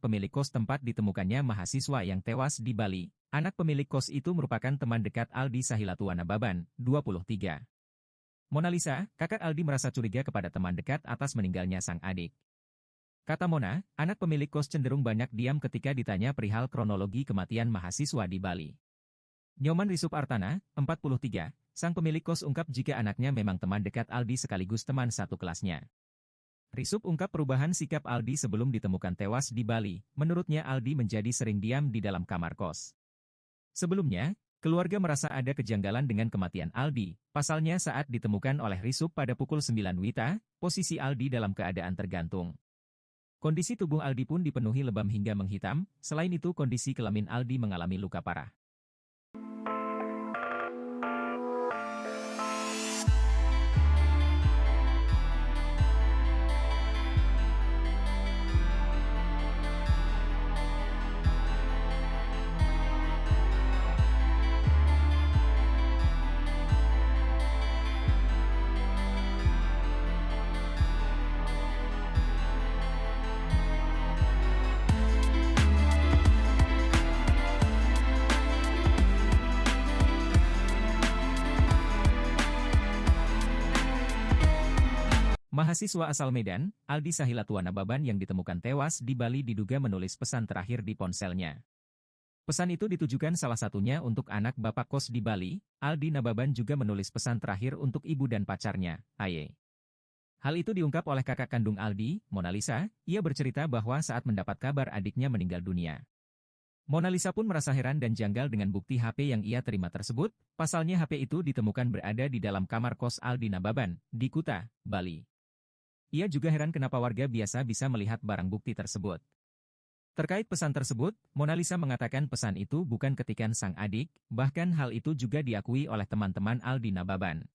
pemilik kos tempat ditemukannya mahasiswa yang tewas di Bali. Anak pemilik kos itu merupakan teman dekat Aldi Sahilatuan Nababan, 23. Mona Lisa, kakak Aldi merasa curiga kepada teman dekat atas meninggalnya sang adik. Kata Mona, anak pemilik kos cenderung banyak diam ketika ditanya perihal kronologi kematian mahasiswa di Bali. Nyoman Risup Artana, 43, sang pemilik kos ungkap jika anaknya memang teman dekat Aldi sekaligus teman satu kelasnya. Risup ungkap perubahan sikap Aldi sebelum ditemukan tewas di Bali. Menurutnya Aldi menjadi sering diam di dalam kamar kos. Sebelumnya, keluarga merasa ada kejanggalan dengan kematian Aldi. Pasalnya saat ditemukan oleh Risup pada pukul 9 WITA, posisi Aldi dalam keadaan tergantung. Kondisi tubuh Aldi pun dipenuhi lebam hingga menghitam, selain itu kondisi kelamin Aldi mengalami luka parah. Mahasiswa asal Medan, Aldi Sahilatuan Nababan yang ditemukan tewas di Bali diduga menulis pesan terakhir di ponselnya. Pesan itu ditujukan salah satunya untuk anak bapak kos di Bali. Aldi Nababan juga menulis pesan terakhir untuk ibu dan pacarnya, Aye. Hal itu diungkap oleh kakak kandung Aldi, Mona Lisa. Ia bercerita bahwa saat mendapat kabar adiknya meninggal dunia, Mona Lisa pun merasa heran dan janggal dengan bukti HP yang ia terima tersebut. Pasalnya HP itu ditemukan berada di dalam kamar kos Aldi Nababan, di Kuta, Bali. Ia juga heran kenapa warga biasa bisa melihat barang bukti tersebut. Terkait pesan tersebut, Mona Lisa mengatakan pesan itu bukan ketikan sang adik, bahkan hal itu juga diakui oleh teman-teman Aldi Nababan.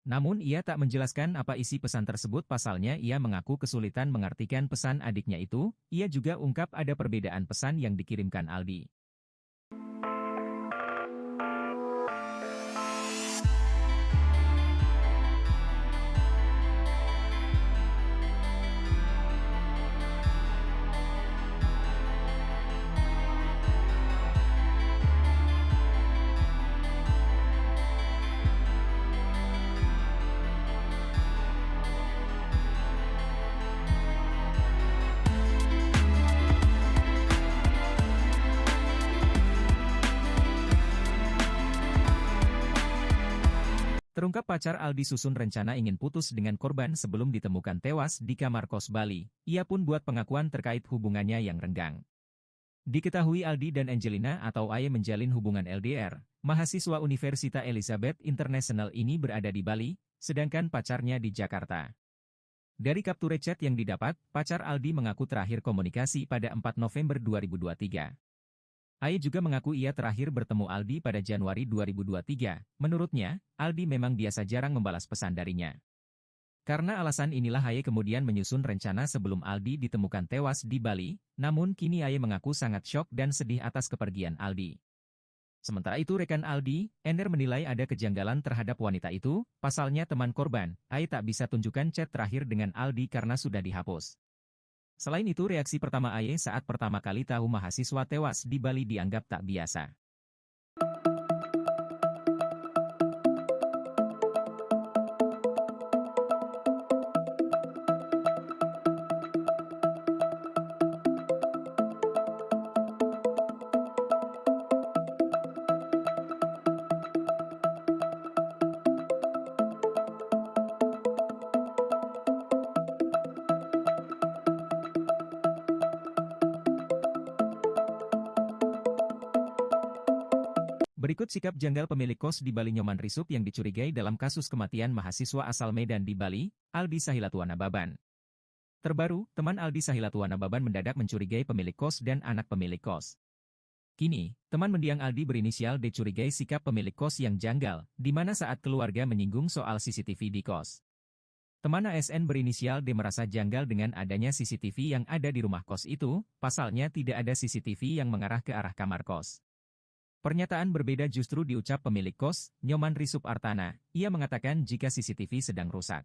Namun ia tak menjelaskan apa isi pesan tersebut pasalnya ia mengaku kesulitan mengartikan pesan adiknya itu. Ia juga ungkap ada perbedaan pesan yang dikirimkan Aldi. Terungkap pacar Aldi susun rencana ingin putus dengan korban sebelum ditemukan tewas di kamar kos Bali. Ia pun buat pengakuan terkait hubungannya yang renggang. Diketahui Aldi dan Angelina atau Aye menjalin hubungan LDR. Mahasiswa Universitas Elizabeth International ini berada di Bali, sedangkan pacarnya di Jakarta. Dari capture chat yang didapat, pacar Aldi mengaku terakhir komunikasi pada 4 November 2023. Aye juga mengaku ia terakhir bertemu Aldi pada Januari 2023. Menurutnya, Aldi memang biasa jarang membalas pesan darinya. Karena alasan inilah Aye kemudian menyusun rencana sebelum Aldi ditemukan tewas di Bali, namun kini Aye mengaku sangat syok dan sedih atas kepergian Aldi. Sementara itu rekan Aldi, Ender menilai ada kejanggalan terhadap wanita itu, pasalnya teman korban, Aye tak bisa tunjukkan chat terakhir dengan Aldi karena sudah dihapus. Selain itu reaksi pertama Aye saat pertama kali tahu mahasiswa tewas di Bali dianggap tak biasa. Berikut sikap janggal pemilik kos di Bali Nyoman Risup yang dicurigai dalam kasus kematian mahasiswa asal Medan di Bali, Aldi Sahilatuan Nababan. Terbaru, teman Aldi Sahilatuan Nababan mendadak mencurigai pemilik kos dan anak pemilik kos. Kini, teman mendiang Aldi berinisial D curigai sikap pemilik kos yang janggal, di mana saat keluarga menyinggung soal CCTV di kos. Teman ASN berinisial D merasa janggal dengan adanya CCTV yang ada di rumah kos itu, pasalnya tidak ada CCTV yang mengarah ke arah kamar kos. Pernyataan berbeda justru diucap pemilik kos, Nyoman Risup Artana. Ia mengatakan jika CCTV sedang rusak.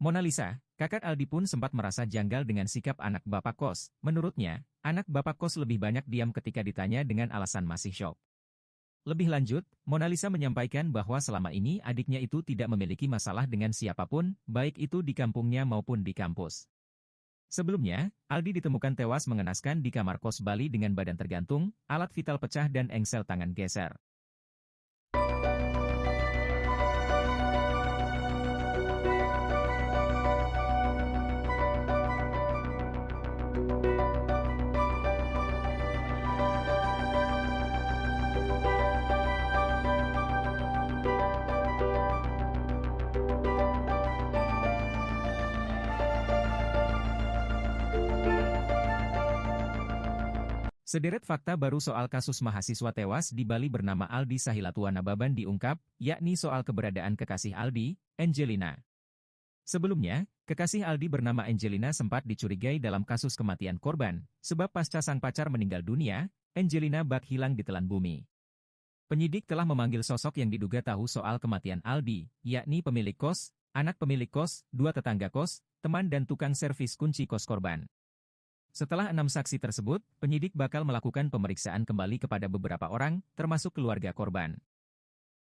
Mona Lisa, kakak Aldi pun sempat merasa janggal dengan sikap anak bapak kos. Menurutnya, anak bapak kos lebih banyak diam ketika ditanya dengan alasan masih syok. Lebih lanjut, Mona Lisa menyampaikan bahwa selama ini adiknya itu tidak memiliki masalah dengan siapapun, baik itu di kampungnya maupun di kampus. Sebelumnya, Aldi ditemukan tewas mengenaskan di kamar kos Bali dengan badan tergantung, alat vital pecah dan engsel tangan geser. Sederet fakta baru soal kasus mahasiswa tewas di Bali bernama Aldi Sahilatua Nababan diungkap, yakni soal keberadaan kekasih Aldi, Angelina. Sebelumnya, kekasih Aldi bernama Angelina sempat dicurigai dalam kasus kematian korban, sebab pasca sang pacar meninggal dunia, Angelina bak hilang di telan bumi. Penyidik telah memanggil sosok yang diduga tahu soal kematian Aldi, yakni pemilik kos, anak pemilik kos, 2 tetangga kos, teman dan tukang servis kunci kos korban. Setelah 6 saksi tersebut, penyidik bakal melakukan pemeriksaan kembali kepada beberapa orang, termasuk keluarga korban.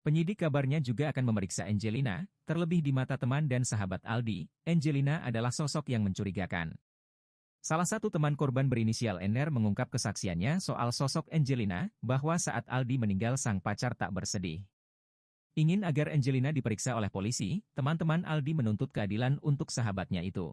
Penyidik kabarnya juga akan memeriksa Angelina, terlebih di mata teman dan sahabat Aldi, Angelina adalah sosok yang mencurigakan. Salah satu teman korban berinisial NR mengungkap kesaksiannya soal sosok Angelina, bahwa saat Aldi meninggal sang pacar tak bersedih. Ingin agar Angelina diperiksa oleh polisi, teman-teman Aldi menuntut keadilan untuk sahabatnya itu.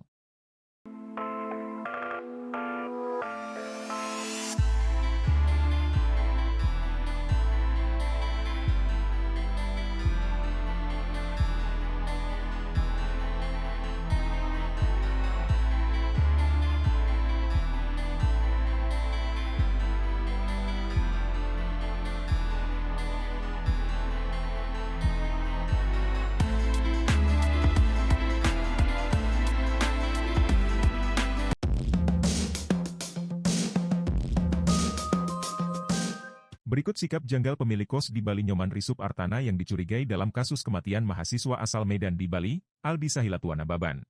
Berikut sikap janggal pemilik kos di Bali Nyoman Risup Artana yang dicurigai dalam kasus kematian mahasiswa asal Medan di Bali, Aldi Sahilatua Nababan.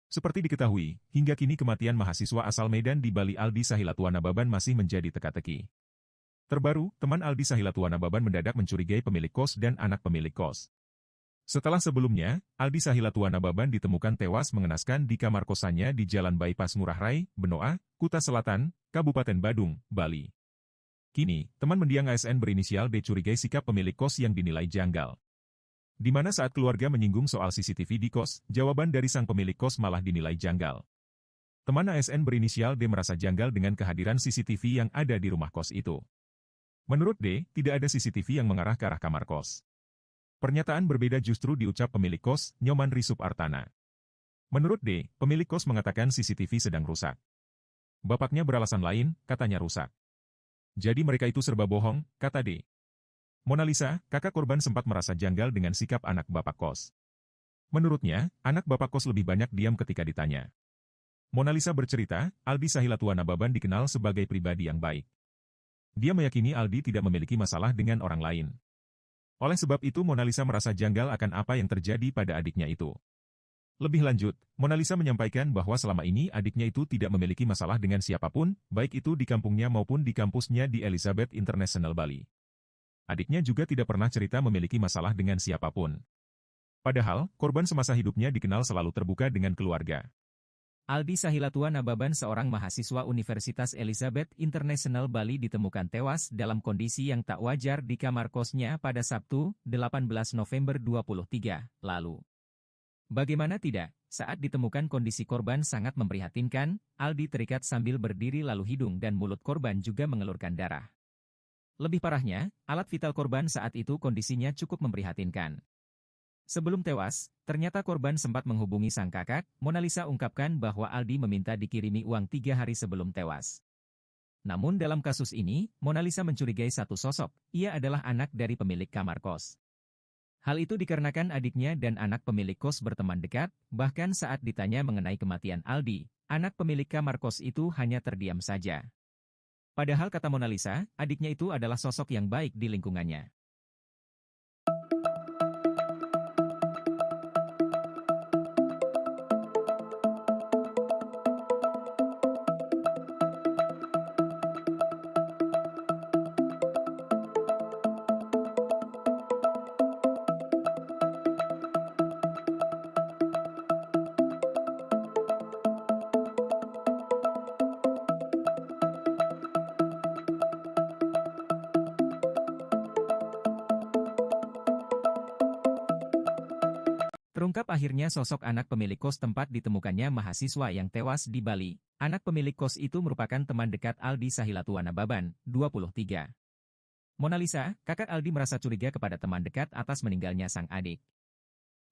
Seperti diketahui, hingga kini kematian mahasiswa asal Medan di Bali Aldi Sahilatua Nababan masih menjadi teka-teki. Terbaru, teman Aldi Sahilatua Nababan mendadak mencurigai pemilik kos dan anak pemilik kos. Setelah sebelumnya, Aldi Sahilatua Nababan ditemukan tewas mengenaskan di kamar kosannya di Jalan Bypass Ngurah Rai, Benoa, Kuta Selatan, Kabupaten Badung, Bali. Kini, teman mendiang ASN berinisial D curigai sikap pemilik kos yang dinilai janggal. Di mana saat keluarga menyinggung soal CCTV di kos, jawaban dari sang pemilik kos malah dinilai janggal. Teman ASN berinisial D merasa janggal dengan kehadiran CCTV yang ada di rumah kos itu. Menurut D, tidak ada CCTV yang mengarah ke arah kamar kos. Pernyataan berbeda justru diucap pemilik kos, Nyoman Risup Artana. Menurut D, pemilik kos mengatakan CCTV sedang rusak. Bapaknya beralasan lain, katanya rusak. Jadi mereka itu serba bohong, kata D. Mona Lisa, kakak korban sempat merasa janggal dengan sikap anak bapak kos. Menurutnya, anak bapak kos lebih banyak diam ketika ditanya. Mona Lisa bercerita, Aldi Sahilatua Nababan dikenal sebagai pribadi yang baik. Dia meyakini Aldi tidak memiliki masalah dengan orang lain. Oleh sebab itu Mona Lisa merasa janggal akan apa yang terjadi pada adiknya itu. Lebih lanjut, Mona Lisa menyampaikan bahwa selama ini adiknya itu tidak memiliki masalah dengan siapapun, baik itu di kampungnya maupun di kampusnya di Elizabeth International Bali. Adiknya juga tidak pernah cerita memiliki masalah dengan siapapun. Padahal, korban semasa hidupnya dikenal selalu terbuka dengan keluarga. Aldi Sahilatua Nababan seorang mahasiswa Universitas Elizabeth International Bali ditemukan tewas dalam kondisi yang tak wajar di kamar kosnya pada Sabtu, 18 November 2023, lalu. Bagaimana tidak, saat ditemukan kondisi korban sangat memprihatinkan, Aldi terikat sambil berdiri lalu hidung dan mulut korban juga mengelurkan darah. Lebih parahnya, alat vital korban saat itu kondisinya cukup memprihatinkan. Sebelum tewas, ternyata korban sempat menghubungi sang kakak, Mona Lisa ungkapkan bahwa Aldi meminta dikirimi uang 3 hari sebelum tewas. Namun dalam kasus ini, Mona Lisa mencurigai satu sosok, ia adalah anak dari pemilik kamar kos. Hal itu dikarenakan adiknya dan anak pemilik kos berteman dekat, bahkan saat ditanya mengenai kematian Aldi, anak pemilik kamar kos itu hanya terdiam saja. Padahal kata Mona Lisa, adiknya itu adalah sosok yang baik di lingkungannya. Terungkap akhirnya sosok anak pemilik kos tempat ditemukannya mahasiswa yang tewas di Bali. Anak pemilik kos itu merupakan teman dekat Aldi Sahilatuana Baban, 23. Mona Lisa, kakak Aldi merasa curiga kepada teman dekat atas meninggalnya sang adik.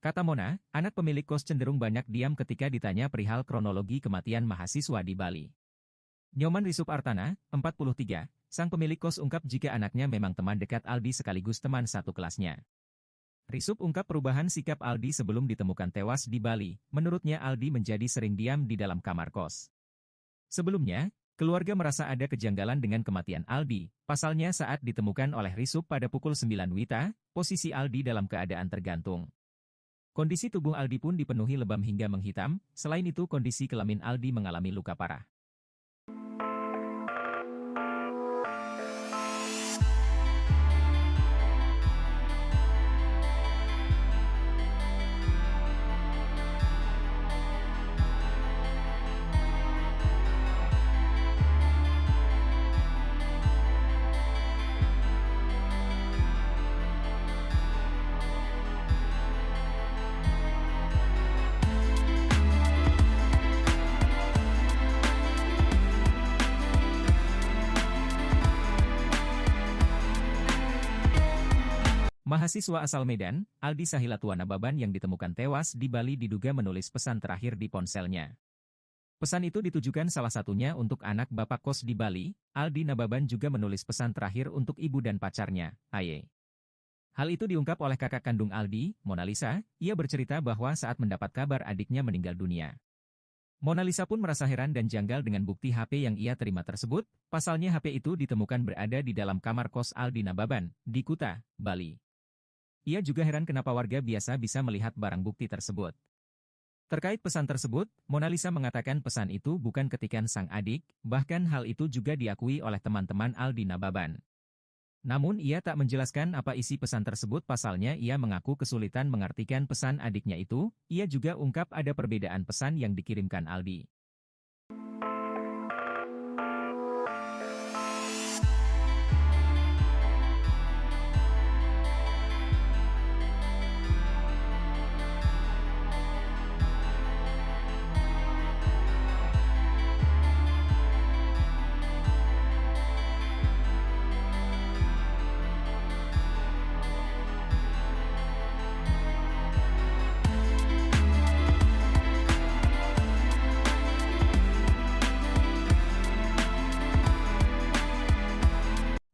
Kata Mona, anak pemilik kos cenderung banyak diam ketika ditanya perihal kronologi kematian mahasiswa di Bali. Nyoman Risup Artana, 43, sang pemilik kos ungkap jika anaknya memang teman dekat Aldi sekaligus teman satu kelasnya. Risup ungkap perubahan sikap Aldi sebelum ditemukan tewas di Bali. Menurutnya Aldi menjadi sering diam di dalam kamar kos. Sebelumnya, keluarga merasa ada kejanggalan dengan kematian Aldi. Pasalnya saat ditemukan oleh Risup pada pukul 9 WITA, posisi Aldi dalam keadaan tergantung. Kondisi tubuh Aldi pun dipenuhi lebam hingga menghitam, selain itu kondisi kelamin Aldi mengalami luka parah. Mahasiswa asal Medan, Aldi Sahilatuana Baban yang ditemukan tewas di Bali diduga menulis pesan terakhir di ponselnya. Pesan itu ditujukan salah satunya untuk anak bapak kos di Bali. Aldi Nababan juga menulis pesan terakhir untuk ibu dan pacarnya, Aye. Hal itu diungkap oleh kakak kandung Aldi, Mona Lisa. Ia bercerita bahwa saat mendapat kabar adiknya meninggal dunia, Mona Lisa pun merasa heran dan janggal dengan bukti HP yang ia terima tersebut. Pasalnya HP itu ditemukan berada di dalam kamar kos Aldi Nababan, di Kuta, Bali. Ia juga heran kenapa warga biasa bisa melihat barang bukti tersebut. Terkait pesan tersebut, Mona Lisa mengatakan pesan itu bukan ketikan sang adik, bahkan hal itu juga diakui oleh teman-teman Aldi Nababan. Namun ia tak menjelaskan apa isi pesan tersebut pasalnya ia mengaku kesulitan mengartikan pesan adiknya itu. Ia juga ungkap ada perbedaan pesan yang dikirimkan Aldi.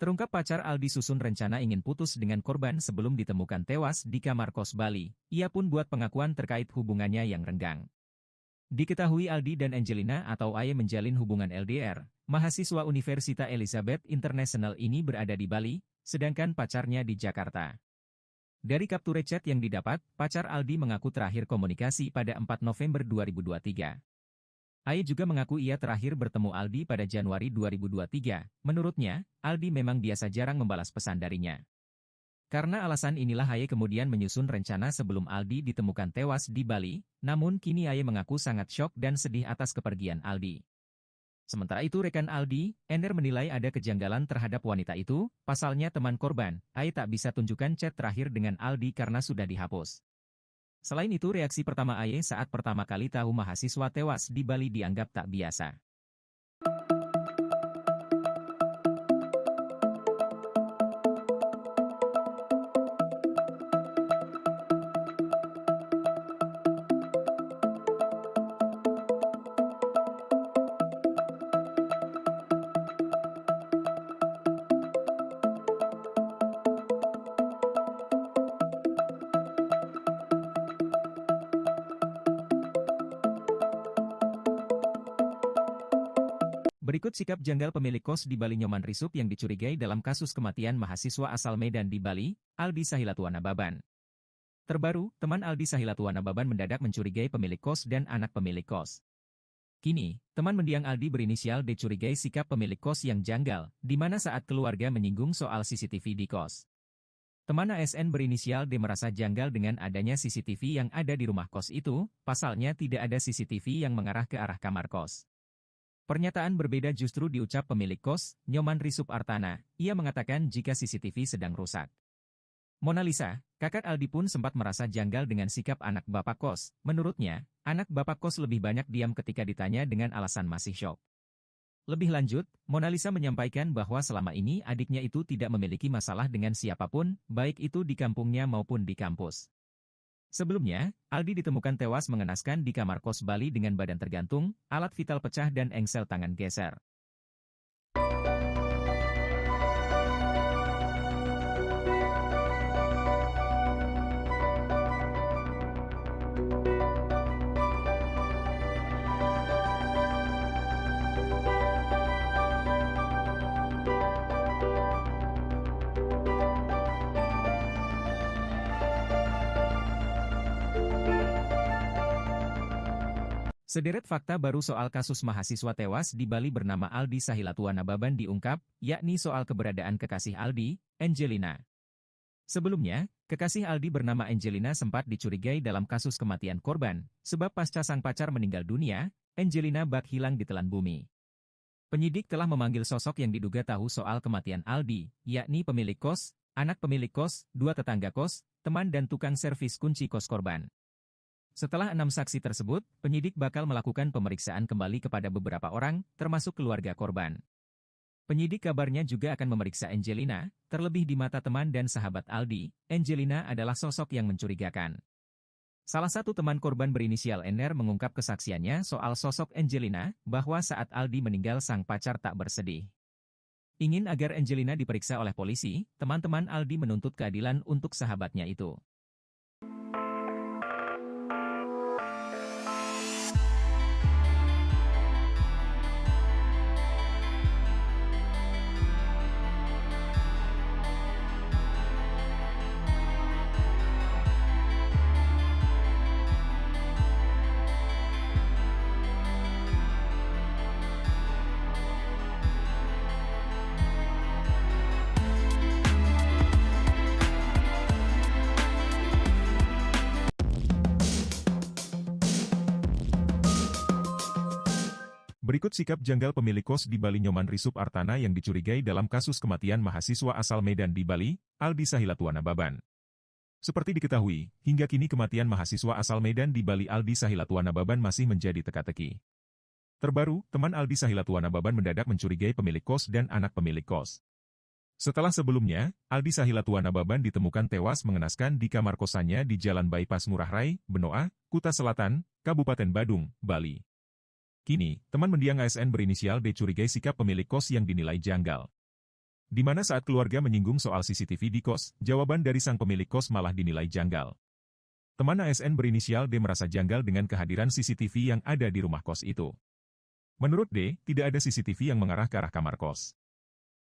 Terungkap pacar Aldi susun rencana ingin putus dengan korban sebelum ditemukan tewas di kamar kos Bali. Ia pun buat pengakuan terkait hubungannya yang renggang. Diketahui Aldi dan Angelina atau Aye menjalin hubungan LDR. Mahasiswa Universitas Elizabeth International ini berada di Bali, sedangkan pacarnya di Jakarta. Dari capture chat yang didapat, pacar Aldi mengaku terakhir komunikasi pada 4 November 2023. Aye juga mengaku ia terakhir bertemu Aldi pada Januari 2023. Menurutnya, Aldi memang biasa jarang membalas pesan darinya. Karena alasan inilah Aye kemudian menyusun rencana sebelum Aldi ditemukan tewas di Bali, namun kini Aye mengaku sangat syok dan sedih atas kepergian Aldi. Sementara itu rekan Aldi, Ender menilai ada kejanggalan terhadap wanita itu. Pasalnya teman korban, Aye tak bisa tunjukkan chat terakhir dengan Aldi karena sudah dihapus. Selain itu reaksi pertama Aye saat pertama kali tahu mahasiswa tewas di Bali dianggap tak biasa. Berikut sikap janggal pemilik kos di Bali Nyoman Risup yang dicurigai dalam kasus kematian mahasiswa asal Medan di Bali, Aldi Sahilatuana Baban. Terbaru, teman Aldi Sahilatuana Baban mendadak mencurigai pemilik kos dan anak pemilik kos. Kini, teman mendiang Aldi berinisial D curigai sikap pemilik kos yang janggal, di mana saat keluarga menyinggung soal CCTV di kos. Teman ASN berinisial D merasa janggal dengan adanya CCTV yang ada di rumah kos itu, pasalnya tidak ada CCTV yang mengarah ke arah kamar kos. Pernyataan berbeda justru diucap pemilik kos, Nyoman Risup Artana. Ia mengatakan jika CCTV sedang rusak. Mona Lisa, kakak Aldi pun sempat merasa janggal dengan sikap anak bapak kos. Menurutnya, anak bapak kos lebih banyak diam ketika ditanya dengan alasan masih syok. Lebih lanjut, Mona Lisa menyampaikan bahwa selama ini adiknya itu tidak memiliki masalah dengan siapapun, baik itu di kampungnya maupun di kampus. Sebelumnya, Aldi ditemukan tewas mengenaskan di kamar kos Bali dengan badan tergantung, alat vital pecah dan engsel tangan geser. Sederet fakta baru soal kasus mahasiswa tewas di Bali bernama Aldi Sahilatua Nababan diungkap, yakni soal keberadaan kekasih Aldi, Angelina. Sebelumnya, kekasih Aldi bernama Angelina sempat dicurigai dalam kasus kematian korban, sebab pasca sang pacar meninggal dunia, Angelina bak hilang di telan bumi. Penyidik telah memanggil sosok yang diduga tahu soal kematian Aldi, yakni pemilik kos, anak pemilik kos, 2 tetangga kos, teman dan tukang servis kunci kos korban. Setelah 6 saksi tersebut, penyidik bakal melakukan pemeriksaan kembali kepada beberapa orang, termasuk keluarga korban. Penyidik kabarnya juga akan memeriksa Angelina, terlebih di mata teman dan sahabat Aldi, Angelina adalah sosok yang mencurigakan. Salah satu teman korban berinisial NR mengungkap kesaksiannya soal sosok Angelina, bahwa saat Aldi meninggal sang pacar tak bersedih. Ingin agar Angelina diperiksa oleh polisi, teman-teman Aldi menuntut keadilan untuk sahabatnya itu. Berikut sikap janggal pemilik kos di Bali Nyoman Risup Artana yang dicurigai dalam kasus kematian mahasiswa asal Medan di Bali, Aldi Sahilatua Nababan. Seperti diketahui, hingga kini kematian mahasiswa asal Medan di Bali Aldi Sahilatua Nababan masih menjadi teka-teki. Terbaru, teman Aldi Sahilatua Nababan mendadak mencurigai pemilik kos dan anak pemilik kos. Setelah sebelumnya, Aldi Sahilatua Nababan ditemukan tewas mengenaskan di kamar kosannya di Jalan Bypass Ngurah Rai, Benoa, Kuta Selatan, Kabupaten Badung, Bali. Kini, teman mendiang ASN berinisial D curigai sikap pemilik kos yang dinilai janggal. Di mana saat keluarga menyinggung soal CCTV di kos, jawaban dari sang pemilik kos malah dinilai janggal. Teman ASN berinisial D merasa janggal dengan kehadiran CCTV yang ada di rumah kos itu. Menurut D, tidak ada CCTV yang mengarah ke arah kamar kos.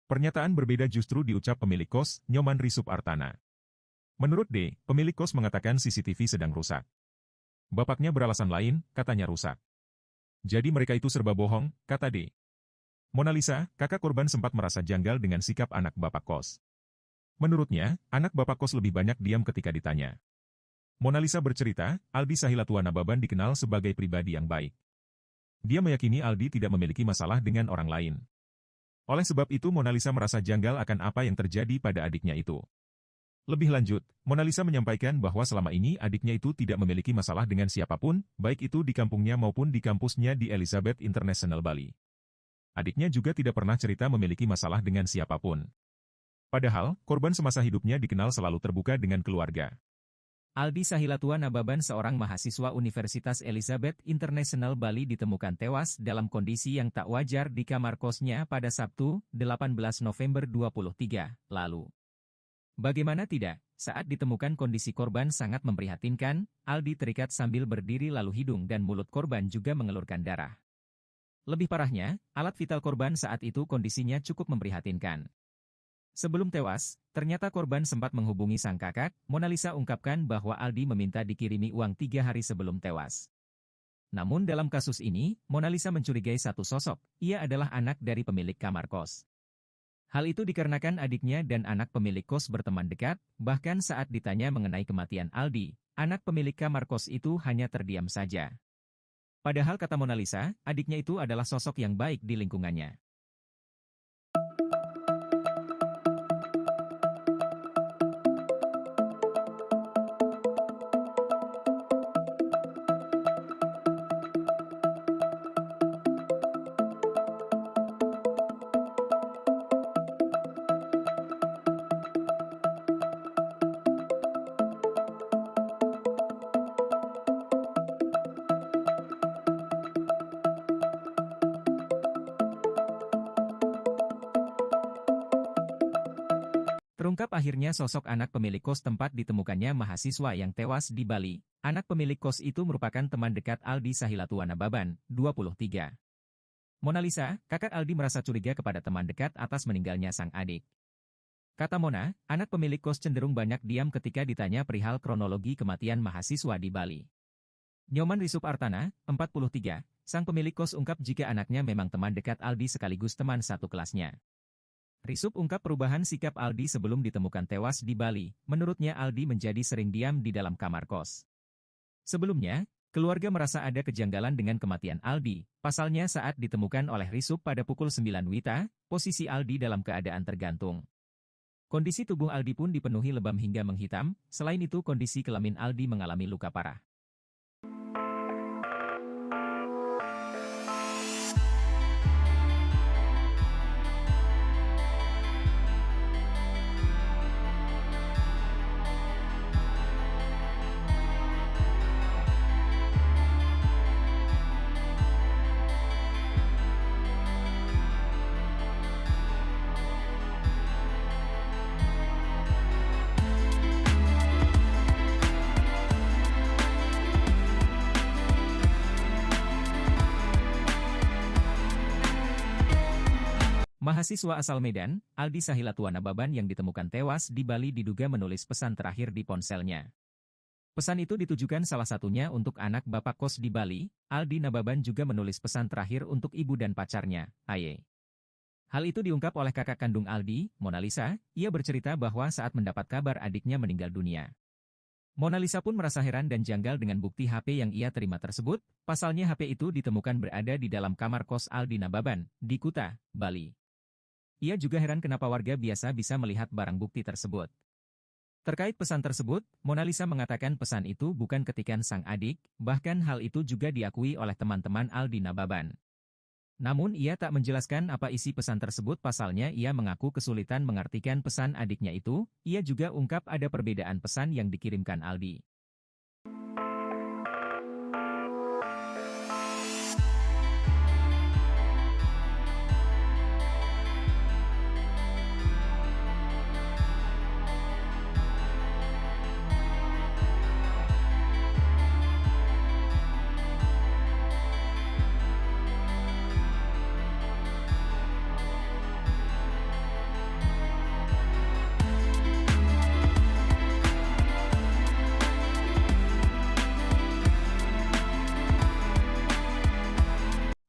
Pernyataan berbeda justru diucap pemilik kos, Nyoman Risup Artana. Menurut D, pemilik kos mengatakan CCTV sedang rusak. Bapaknya beralasan lain, katanya rusak. Jadi mereka itu serba bohong, kata D. Mona Lisa, kakak korban sempat merasa janggal dengan sikap anak bapak kos. Menurutnya, anak bapak kos lebih banyak diam ketika ditanya. Mona Lisa bercerita, Aldi Sahilatua Nababan dikenal sebagai pribadi yang baik. Dia meyakini Aldi tidak memiliki masalah dengan orang lain. Oleh sebab itu Mona Lisa merasa janggal akan apa yang terjadi pada adiknya itu. Lebih lanjut, Mona Lisa menyampaikan bahwa selama ini adiknya itu tidak memiliki masalah dengan siapapun, baik itu di kampungnya maupun di kampusnya di Elizabeth International Bali. Adiknya juga tidak pernah cerita memiliki masalah dengan siapapun. Padahal, korban semasa hidupnya dikenal selalu terbuka dengan keluarga. Aldi Sahilatua Nababan seorang mahasiswa Universitas Elizabeth International Bali ditemukan tewas dalam kondisi yang tak wajar di kamar kosnya pada Sabtu, 18 November 2023, lalu. Bagaimana tidak, saat ditemukan kondisi korban sangat memprihatinkan, Aldi terikat sambil berdiri lalu hidung dan mulut korban juga mengelurkan darah. Lebih parahnya, alat vital korban saat itu kondisinya cukup memprihatinkan. Sebelum tewas, ternyata korban sempat menghubungi sang kakak, Mona Lisa ungkapkan bahwa Aldi meminta dikirimi uang 3 hari sebelum tewas. Namun dalam kasus ini, Mona Lisa mencurigai satu sosok, ia adalah anak dari pemilik kamar kos. Hal itu dikarenakan adiknya dan anak pemilik kos berteman dekat, bahkan saat ditanya mengenai kematian Aldi, anak pemilik kamar kos itu hanya terdiam saja. Padahal kata Mona Lisa, adiknya itu adalah sosok yang baik di lingkungannya. Terungkap akhirnya sosok anak pemilik kos tempat ditemukannya mahasiswa yang tewas di Bali. Anak pemilik kos itu merupakan teman dekat Aldi Sahilatua Nababan, 23. Mona Lisa, kakak Aldi merasa curiga kepada teman dekat atas meninggalnya sang adik. Kata Mona, anak pemilik kos cenderung banyak diam ketika ditanya perihal kronologi kematian mahasiswa di Bali. Nyoman Risup Artana, 43, sang pemilik kos ungkap jika anaknya memang teman dekat Aldi sekaligus teman satu kelasnya. Risup ungkap perubahan sikap Aldi sebelum ditemukan tewas di Bali. Menurutnya Aldi menjadi sering diam di dalam kamar kos. Sebelumnya, keluarga merasa ada kejanggalan dengan kematian Aldi. Pasalnya saat ditemukan oleh Risup pada pukul 9 WITA, posisi Aldi dalam keadaan tergantung. Kondisi tubuh Aldi pun dipenuhi lebam hingga menghitam, selain itu kondisi kelamin Aldi mengalami luka parah. Mahasiswa asal Medan, Aldi Sahilatua Nababan yang ditemukan tewas di Bali diduga menulis pesan terakhir di ponselnya. Pesan itu ditujukan salah satunya untuk anak bapak kos di Bali. Aldi Nababan juga menulis pesan terakhir untuk ibu dan pacarnya, Aye. Hal itu diungkap oleh kakak kandung Aldi, Mona Lisa. Ia bercerita bahwa saat mendapat kabar adiknya meninggal dunia, Mona Lisa pun merasa heran dan janggal dengan bukti HP yang ia terima tersebut. Pasalnya HP itu ditemukan berada di dalam kamar kos Aldi Nababan, di Kuta, Bali. Ia juga heran kenapa warga biasa bisa melihat barang bukti tersebut. Terkait pesan tersebut, Mona Lisa mengatakan pesan itu bukan ketikan sang adik, bahkan hal itu juga diakui oleh teman-teman Aldi Nababan. Namun ia tak menjelaskan apa isi pesan tersebut pasalnya ia mengaku kesulitan mengartikan pesan adiknya itu. Ia juga ungkap ada perbedaan pesan yang dikirimkan Aldi.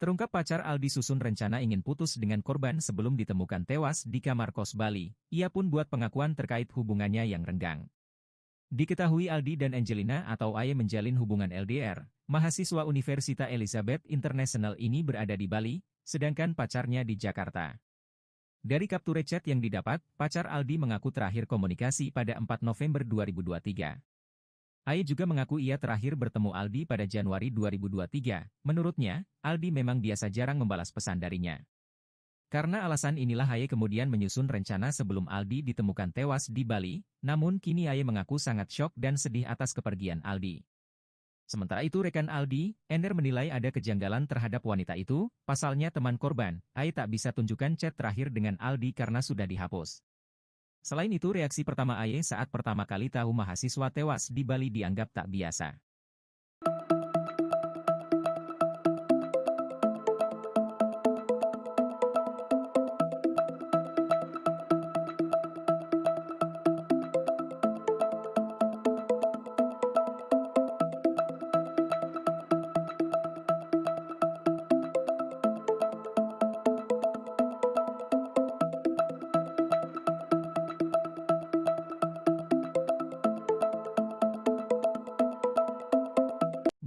Terungkap pacar Aldi Susun rencana ingin putus dengan korban sebelum ditemukan tewas di kamar kos Bali. Ia pun buat pengakuan terkait hubungannya yang renggang. Diketahui Aldi dan Angelina atau Aye menjalin hubungan LDR. Mahasiswa Universitas Elizabeth International ini berada di Bali, sedangkan pacarnya di Jakarta. Dari capture chat yang didapat, pacar Aldi mengaku terakhir komunikasi pada 4 November 2023. Aye juga mengaku ia terakhir bertemu Aldi pada Januari 2023. Menurutnya, Aldi memang biasa jarang membalas pesan darinya. Karena alasan inilah Aye kemudian menyusun rencana sebelum Aldi ditemukan tewas di Bali, namun kini Aye mengaku sangat syok dan sedih atas kepergian Aldi. Sementara itu rekan Aldi, Ender menilai ada kejanggalan terhadap wanita itu, pasalnya teman korban, Aye tak bisa tunjukkan chat terakhir dengan Aldi karena sudah dihapus. Selain itu reaksi pertama Aye saat pertama kali tahu mahasiswa tewas di Bali dianggap tak biasa.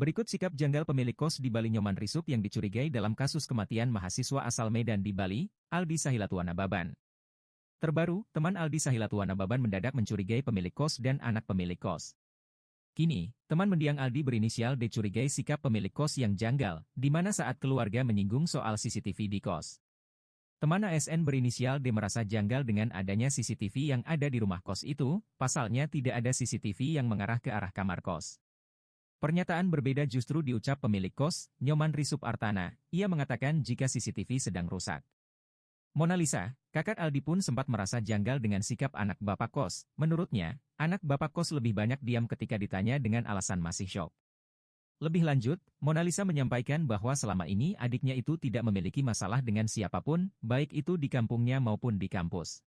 Berikut sikap janggal pemilik kos di Bali Nyoman Risup yang dicurigai dalam kasus kematian mahasiswa asal Medan di Bali, Aldi Sahilatua Nababan. Terbaru, teman Aldi Sahilatua Nababan mendadak mencurigai pemilik kos dan anak pemilik kos. Kini, teman mendiang Aldi berinisial D curigai sikap pemilik kos yang janggal, di mana saat keluarga menyinggung soal CCTV di kos. Teman ASN berinisial D merasa janggal dengan adanya CCTV yang ada di rumah kos itu, pasalnya tidak ada CCTV yang mengarah ke arah kamar kos. Pernyataan berbeda justru diucap pemilik kos, Nyoman Risup Artana. Ia mengatakan jika CCTV sedang rusak. Mona Lisa, Kakak Aldi pun sempat merasa janggal dengan sikap anak bapak kos. Menurutnya, anak bapak kos lebih banyak diam ketika ditanya dengan alasan masih syok. Lebih lanjut, Mona Lisa menyampaikan bahwa selama ini adiknya itu tidak memiliki masalah dengan siapapun, baik itu di kampungnya maupun di kampus.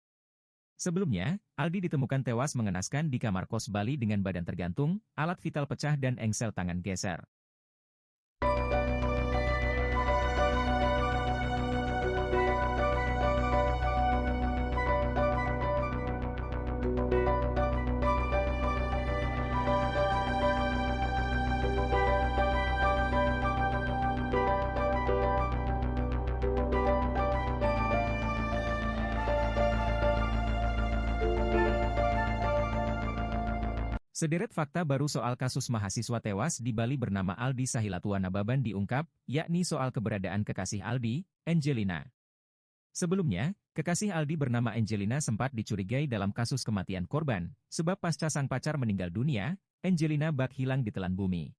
Sebelumnya, Aldi ditemukan tewas mengenaskan di kamar kos Bali dengan badan tergantung, alat vital pecah dan engsel tangan geser. Sederet fakta baru soal kasus mahasiswa tewas di Bali bernama Aldi Sahilatua Nababan diungkap, yakni soal keberadaan kekasih Aldi, Angelina. Sebelumnya, kekasih Aldi bernama Angelina sempat dicurigai dalam kasus kematian korban, sebab pasca sang pacar meninggal dunia, Angelina bak hilang di telan bumi.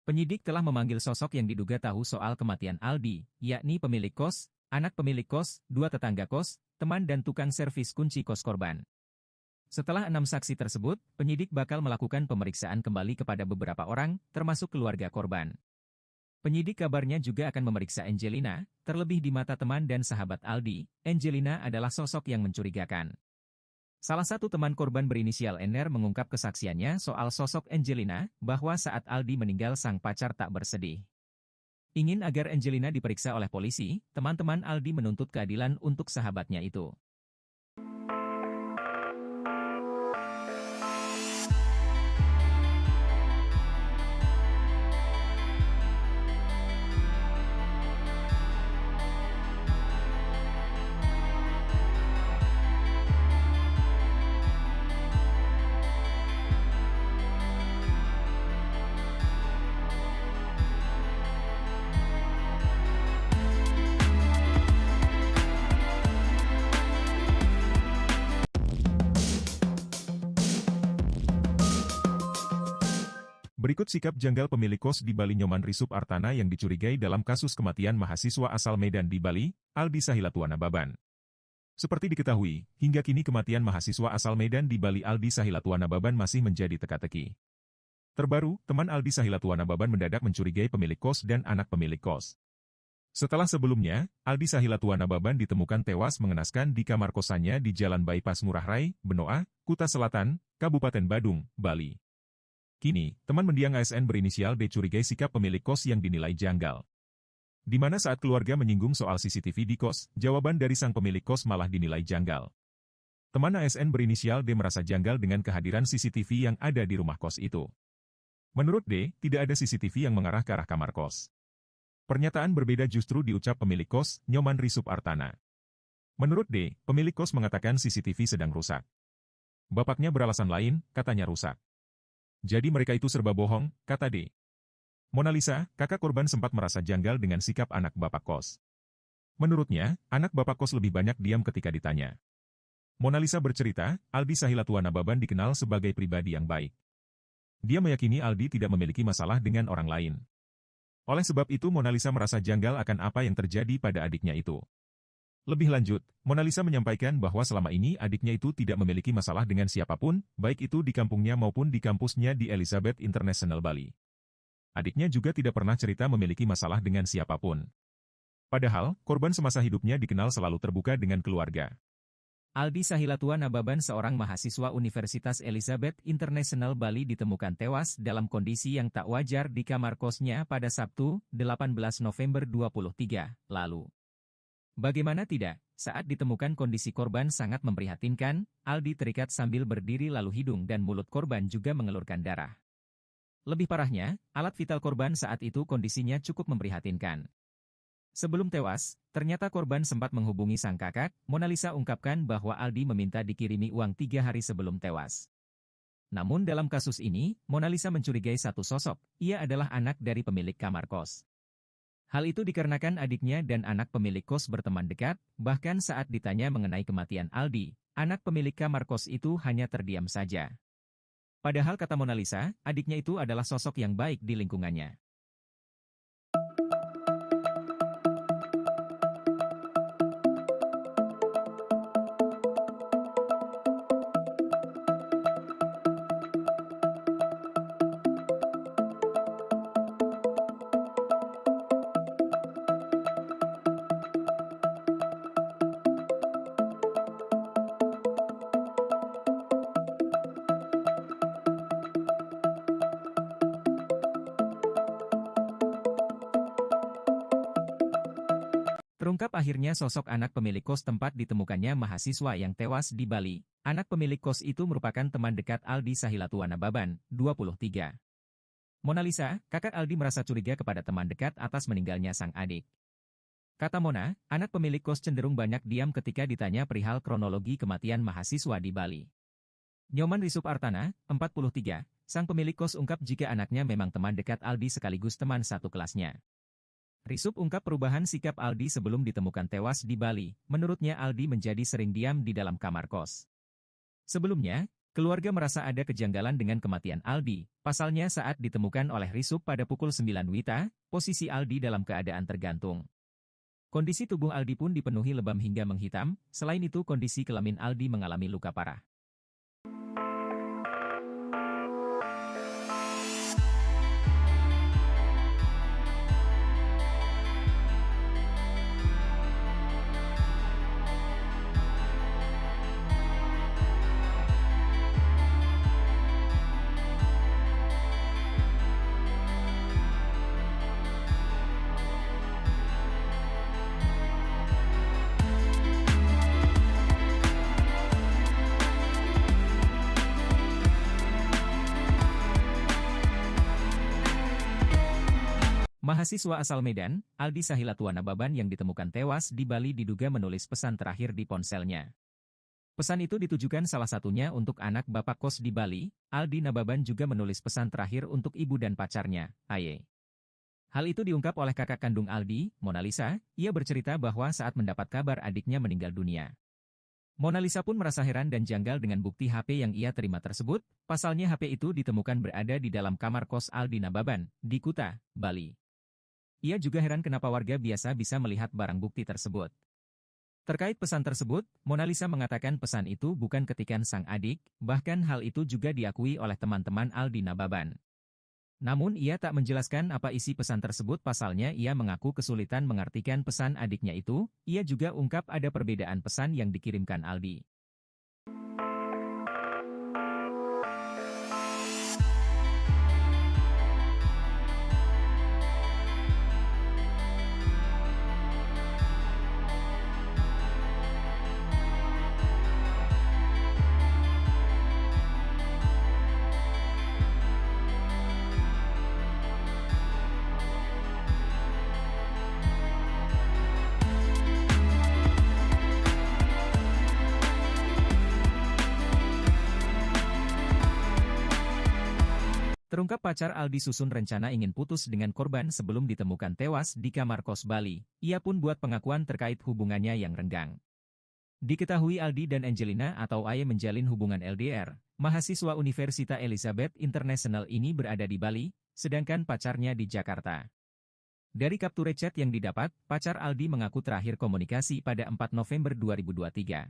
Penyidik telah memanggil sosok yang diduga tahu soal kematian Aldi, yakni pemilik kos, anak pemilik kos, 2 tetangga kos, teman dan tukang servis kunci kos korban. Setelah 6 saksi tersebut, penyidik bakal melakukan pemeriksaan kembali kepada beberapa orang, termasuk keluarga korban. Penyidik kabarnya juga akan memeriksa Angelina, terlebih di mata teman dan sahabat Aldi, Angelina adalah sosok yang mencurigakan. Salah satu teman korban berinisial NR mengungkap kesaksiannya soal sosok Angelina, bahwa saat Aldi meninggal sang pacar tak bersedih. Ingin agar Angelina diperiksa oleh polisi, teman-teman Aldi menuntut keadilan untuk sahabatnya itu. Berikut sikap janggal pemilik kos di Bali Nyoman Risup Artana yang dicurigai dalam kasus kematian mahasiswa asal Medan di Bali, Aldi Sahilatua Nababan. Seperti diketahui, hingga kini kematian mahasiswa asal Medan di Bali Aldi Sahilatua Nababan masih menjadi teka-teki. Terbaru, teman Aldi Sahilatua Nababan mendadak mencurigai pemilik kos dan anak pemilik kos. Setelah sebelumnya, Aldi Sahilatua Nababan ditemukan tewas mengenaskan di kamar kosannya di Jalan Bypass Ngurah Rai, Benoa, Kuta Selatan, Kabupaten Badung, Bali. Kini, teman mendiang ASN berinisial D curigai sikap pemilik kos yang dinilai janggal. Di mana saat keluarga menyinggung soal CCTV di kos, jawaban dari sang pemilik kos malah dinilai janggal. Teman ASN berinisial D merasa janggal dengan kehadiran CCTV yang ada di rumah kos itu. Menurut D, tidak ada CCTV yang mengarah ke arah kamar kos. Pernyataan berbeda justru diucap pemilik kos, Nyoman Risup Artana. Menurut D, pemilik kos mengatakan CCTV sedang rusak. Bapaknya beralasan lain, katanya rusak. Jadi mereka itu serba bohong, kata D. Mona Lisa, kakak korban sempat merasa janggal dengan sikap anak bapak kos. Menurutnya, anak bapak kos lebih banyak diam ketika ditanya. Mona Lisa bercerita, Aldi Sahilatua Nababan dikenal sebagai pribadi yang baik. Dia meyakini Aldi tidak memiliki masalah dengan orang lain. Oleh sebab itu Mona Lisa merasa janggal akan apa yang terjadi pada adiknya itu. Lebih lanjut, Mona Lisa menyampaikan bahwa selama ini adiknya itu tidak memiliki masalah dengan siapapun, baik itu di kampungnya maupun di kampusnya di Elizabeth International Bali. Adiknya juga tidak pernah cerita memiliki masalah dengan siapapun. Padahal, korban semasa hidupnya dikenal selalu terbuka dengan keluarga. Aldi Sahilatua Nababan seorang mahasiswa Universitas Elizabeth International Bali ditemukan tewas dalam kondisi yang tak wajar di kamar kosnya pada Sabtu, 18 November 2023, lalu. Bagaimana tidak, saat ditemukan kondisi korban sangat memprihatinkan, Aldi terikat sambil berdiri lalu hidung dan mulut korban juga mengelurkan darah. Lebih parahnya, alat vital korban saat itu kondisinya cukup memprihatinkan. Sebelum tewas, ternyata korban sempat menghubungi sang kakak, Mona Lisa ungkapkan bahwa Aldi meminta dikirimi uang 3 hari sebelum tewas. Namun dalam kasus ini, Mona Lisa mencurigai satu sosok, ia adalah anak dari pemilik kamar kos. Hal itu dikarenakan adiknya dan anak pemilik kos berteman dekat, bahkan saat ditanya mengenai kematian Aldi, anak pemilik kamar kos itu hanya terdiam saja. Padahal kata Mona Lisa, adiknya itu adalah sosok yang baik di lingkungannya. Terungkap akhirnya sosok anak pemilik kos tempat ditemukannya mahasiswa yang tewas di Bali. Anak pemilik kos itu merupakan teman dekat Aldi Sahilatuana Baban, 23. Mona Lisa, kakak Aldi merasa curiga kepada teman dekat atas meninggalnya sang adik. Kata Mona, anak pemilik kos cenderung banyak diam ketika ditanya perihal kronologi kematian mahasiswa di Bali. Nyoman Risup Artana, 43, sang pemilik kos ungkap jika anaknya memang teman dekat Aldi sekaligus teman satu kelasnya. Risup ungkap perubahan sikap Aldi sebelum ditemukan tewas di Bali. Menurutnya Aldi menjadi sering diam di dalam kamar kos. Sebelumnya, keluarga merasa ada kejanggalan dengan kematian Aldi. Pasalnya saat ditemukan oleh Risup pada pukul 9 WITA, posisi Aldi dalam keadaan tergantung. Kondisi tubuh Aldi pun dipenuhi lebam hingga menghitam, selain itu kondisi kelamin Aldi mengalami luka parah. Mahasiswa asal Medan, Aldi Sahilatuana Baban yang ditemukan tewas di Bali diduga menulis pesan terakhir di ponselnya. Pesan itu ditujukan salah satunya untuk anak bapak kos di Bali. Aldi Nababan juga menulis pesan terakhir untuk ibu dan pacarnya, Aye. Hal itu diungkap oleh kakak kandung Aldi, Mona Lisa. Ia bercerita bahwa saat mendapat kabar adiknya meninggal dunia, Mona Lisa pun merasa heran dan janggal dengan bukti HP yang ia terima tersebut. Pasalnya HP itu ditemukan berada di dalam kamar kos Aldi Nababan, di Kuta, Bali. Ia juga heran kenapa warga biasa bisa melihat barang bukti tersebut. Terkait pesan tersebut, Mona Lisa mengatakan pesan itu bukan ketikan sang adik, bahkan hal itu juga diakui oleh teman-teman Aldi Nababan. Namun ia tak menjelaskan apa isi pesan tersebut pasalnya ia mengaku kesulitan mengartikan pesan adiknya itu. Ia juga ungkap ada perbedaan pesan yang dikirimkan Aldi. Terungkap pacar Aldi susun rencana ingin putus dengan korban sebelum ditemukan tewas di kamar kos Bali. Ia pun buat pengakuan terkait hubungannya yang renggang. Diketahui Aldi dan Angelina atau Aye menjalin hubungan LDR. Mahasiswa Universitas Elizabeth International ini berada di Bali, sedangkan pacarnya di Jakarta. Dari kapture chat yang didapat, pacar Aldi mengaku terakhir komunikasi pada 4 November 2023.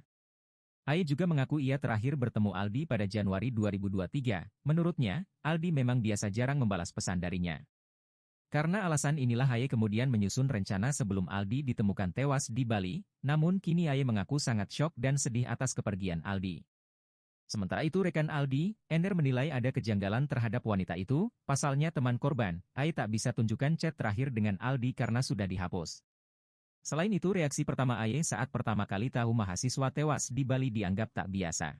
Aye juga mengaku ia terakhir bertemu Aldi pada Januari 2023. Menurutnya, Aldi memang biasa jarang membalas pesan darinya. Karena alasan inilah Aye kemudian menyusun rencana sebelum Aldi ditemukan tewas di Bali, namun kini Aye mengaku sangat syok dan sedih atas kepergian Aldi. Sementara itu rekan Aldi, Ender menilai ada kejanggalan terhadap wanita itu, pasalnya teman korban, Aye tak bisa tunjukkan chat terakhir dengan Aldi karena sudah dihapus. Selain itu reaksi pertama Aye saat pertama kali tahu mahasiswa tewas di Bali dianggap tak biasa.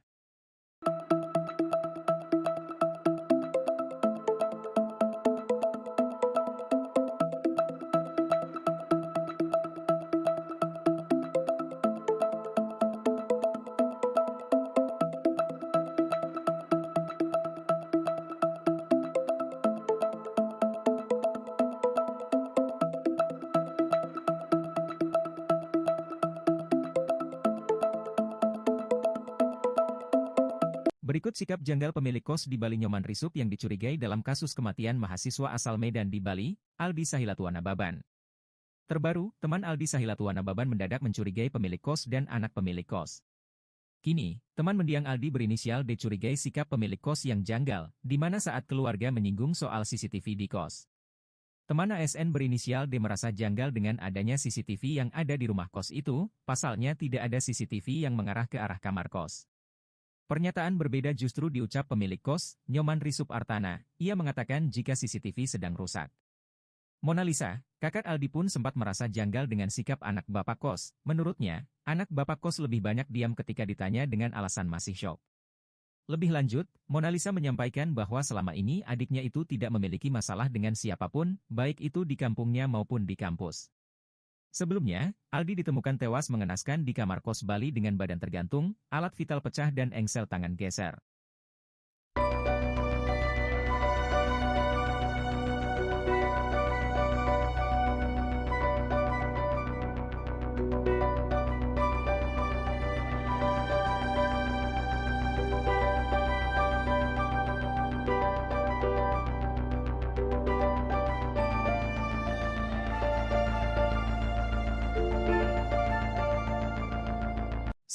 Berikut sikap janggal pemilik kos di Bali Nyoman Risup yang dicurigai dalam kasus kematian mahasiswa asal Medan di Bali, Aldi Sahilatuana Baban. Terbaru, teman Aldi Sahilatuana Baban mendadak mencurigai pemilik kos dan anak pemilik kos. Kini, teman mendiang Aldi berinisial D curigai sikap pemilik kos yang janggal, di mana saat keluarga menyinggung soal CCTV di kos. Teman ASN berinisial D merasa janggal dengan adanya CCTV yang ada di rumah kos itu, pasalnya tidak ada CCTV yang mengarah ke arah kamar kos. Pernyataan berbeda justru diucap pemilik kos, Nyoman Risup Artana. Ia mengatakan jika CCTV sedang rusak. Mona Lisa, kakak Aldi pun sempat merasa janggal dengan sikap anak bapak kos. Menurutnya, anak bapak kos lebih banyak diam ketika ditanya dengan alasan masih syok. Lebih lanjut, Mona Lisa menyampaikan bahwa selama ini adiknya itu tidak memiliki masalah dengan siapapun, baik itu di kampungnya maupun di kampus. Sebelumnya, Aldi ditemukan tewas mengenaskan di kamar kos Bali dengan badan tergantung, alat vital pecah dan engsel tangan geser.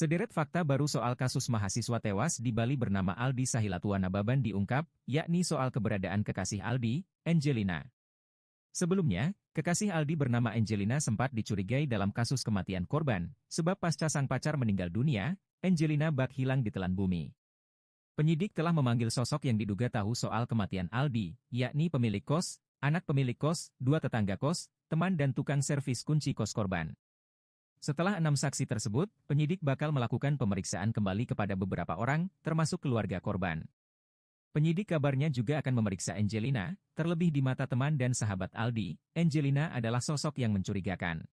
Sederet fakta baru soal kasus mahasiswa tewas di Bali bernama Aldi Sahilatua Nababan diungkap, yakni soal keberadaan kekasih Aldi, Angelina. Sebelumnya, kekasih Aldi bernama Angelina sempat dicurigai dalam kasus kematian korban, sebab pasca sang pacar meninggal dunia, Angelina bak hilang di telan bumi. Penyidik telah memanggil sosok yang diduga tahu soal kematian Aldi, yakni pemilik kos, anak pemilik kos, 2 tetangga kos, teman dan tukang servis kunci kos korban. Setelah 6 saksi tersebut, penyidik bakal melakukan pemeriksaan kembali kepada beberapa orang, termasuk keluarga korban. Penyidik kabarnya juga akan memeriksa Angelina, terlebih di mata teman dan sahabat Aldi, Angelina adalah sosok yang mencurigakan.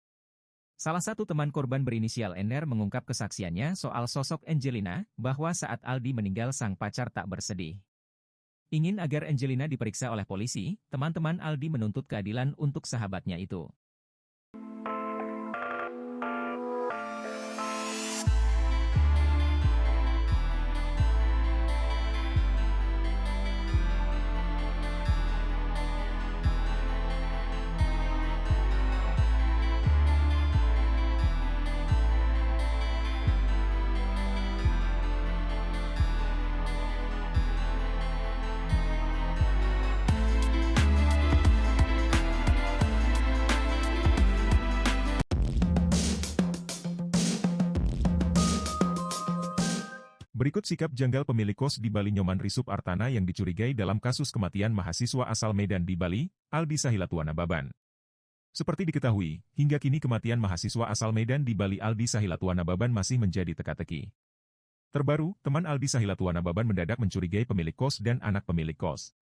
Salah satu teman korban berinisial NR mengungkap kesaksiannya soal sosok Angelina, bahwa saat Aldi meninggal sang pacar tak bersedih. Ingin agar Angelina diperiksa oleh polisi, teman-teman Aldi menuntut keadilan untuk sahabatnya itu. Berikut sikap janggal pemilik kos di Bali Nyoman Risup Artana yang dicurigai dalam kasus kematian mahasiswa asal Medan di Bali, Aldi Sahilatua Nababan. Seperti diketahui, hingga kini kematian mahasiswa asal Medan di Bali Aldi Sahilatua Nababan masih menjadi teka-teki. Terbaru, teman Aldi Sahilatua Nababan mendadak mencurigai pemilik kos dan anak pemilik kos.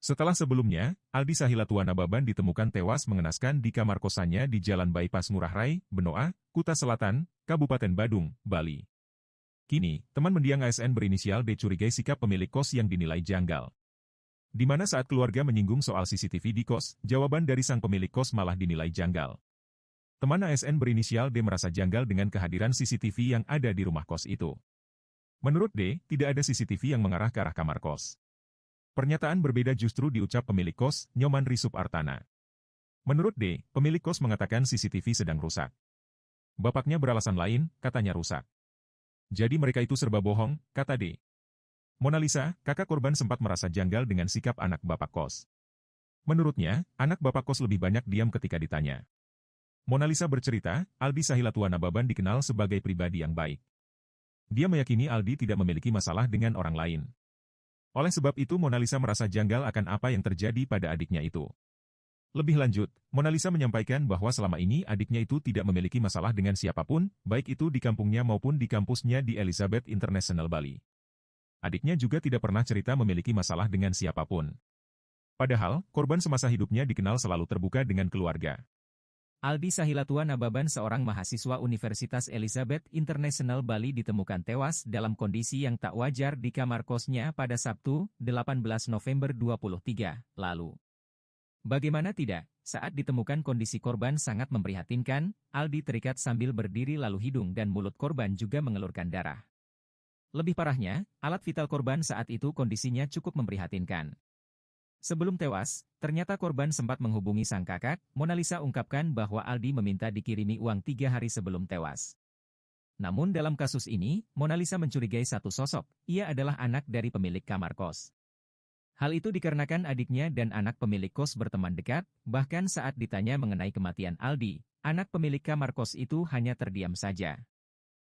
Setelah sebelumnya, Aldi Sahilatua Nababan ditemukan tewas mengenaskan di kamar kosannya di Jalan Bypass Ngurah Rai, Benoa, Kuta Selatan, Kabupaten Badung, Bali. Kini, teman mendiang ASN berinisial D curigai sikap pemilik kos yang dinilai janggal. Di mana saat keluarga menyinggung soal CCTV di kos, jawaban dari sang pemilik kos malah dinilai janggal. Teman ASN berinisial D merasa janggal dengan kehadiran CCTV yang ada di rumah kos itu. Menurut D, tidak ada CCTV yang mengarah ke arah kamar kos. Pernyataan berbeda justru diucap pemilik kos, Nyoman Risup Artana. Menurut D, pemilik kos mengatakan CCTV sedang rusak. Bapaknya beralasan lain, katanya rusak. Jadi mereka itu serba bohong, kata D. Mona Lisa, kakak korban sempat merasa janggal dengan sikap anak bapak kos. Menurutnya, anak bapak kos lebih banyak diam ketika ditanya. Mona Lisa bercerita, Aldi Sahilatua Nababan dikenal sebagai pribadi yang baik. Dia meyakini Aldi tidak memiliki masalah dengan orang lain. Oleh sebab itu Mona Lisa merasa janggal akan apa yang terjadi pada adiknya itu. Lebih lanjut, Mona Lisa menyampaikan bahwa selama ini adiknya itu tidak memiliki masalah dengan siapapun, baik itu di kampungnya maupun di kampusnya di Elizabeth International Bali. Adiknya juga tidak pernah cerita memiliki masalah dengan siapapun. Padahal, korban semasa hidupnya dikenal selalu terbuka dengan keluarga. Aldi Sahilatua Nababan seorang mahasiswa Universitas Elizabeth International Bali ditemukan tewas dalam kondisi yang tak wajar di kamar kosnya pada Sabtu, 18 November 2023, lalu. Bagaimana tidak, saat ditemukan kondisi korban sangat memprihatinkan, Aldi terikat sambil berdiri lalu hidung dan mulut korban juga mengelurkan darah. Lebih parahnya, alat vital korban saat itu kondisinya cukup memprihatinkan. Sebelum tewas, ternyata korban sempat menghubungi sang kakak, Mona Lisa ungkapkan bahwa Aldi meminta dikirimi uang 3 hari sebelum tewas. Namun dalam kasus ini, Mona Lisa mencurigai satu sosok, ia adalah anak dari pemilik kamar kos. Hal itu dikarenakan adiknya dan anak pemilik kos berteman dekat, bahkan saat ditanya mengenai kematian Aldi, anak pemilik kamar kos itu hanya terdiam saja.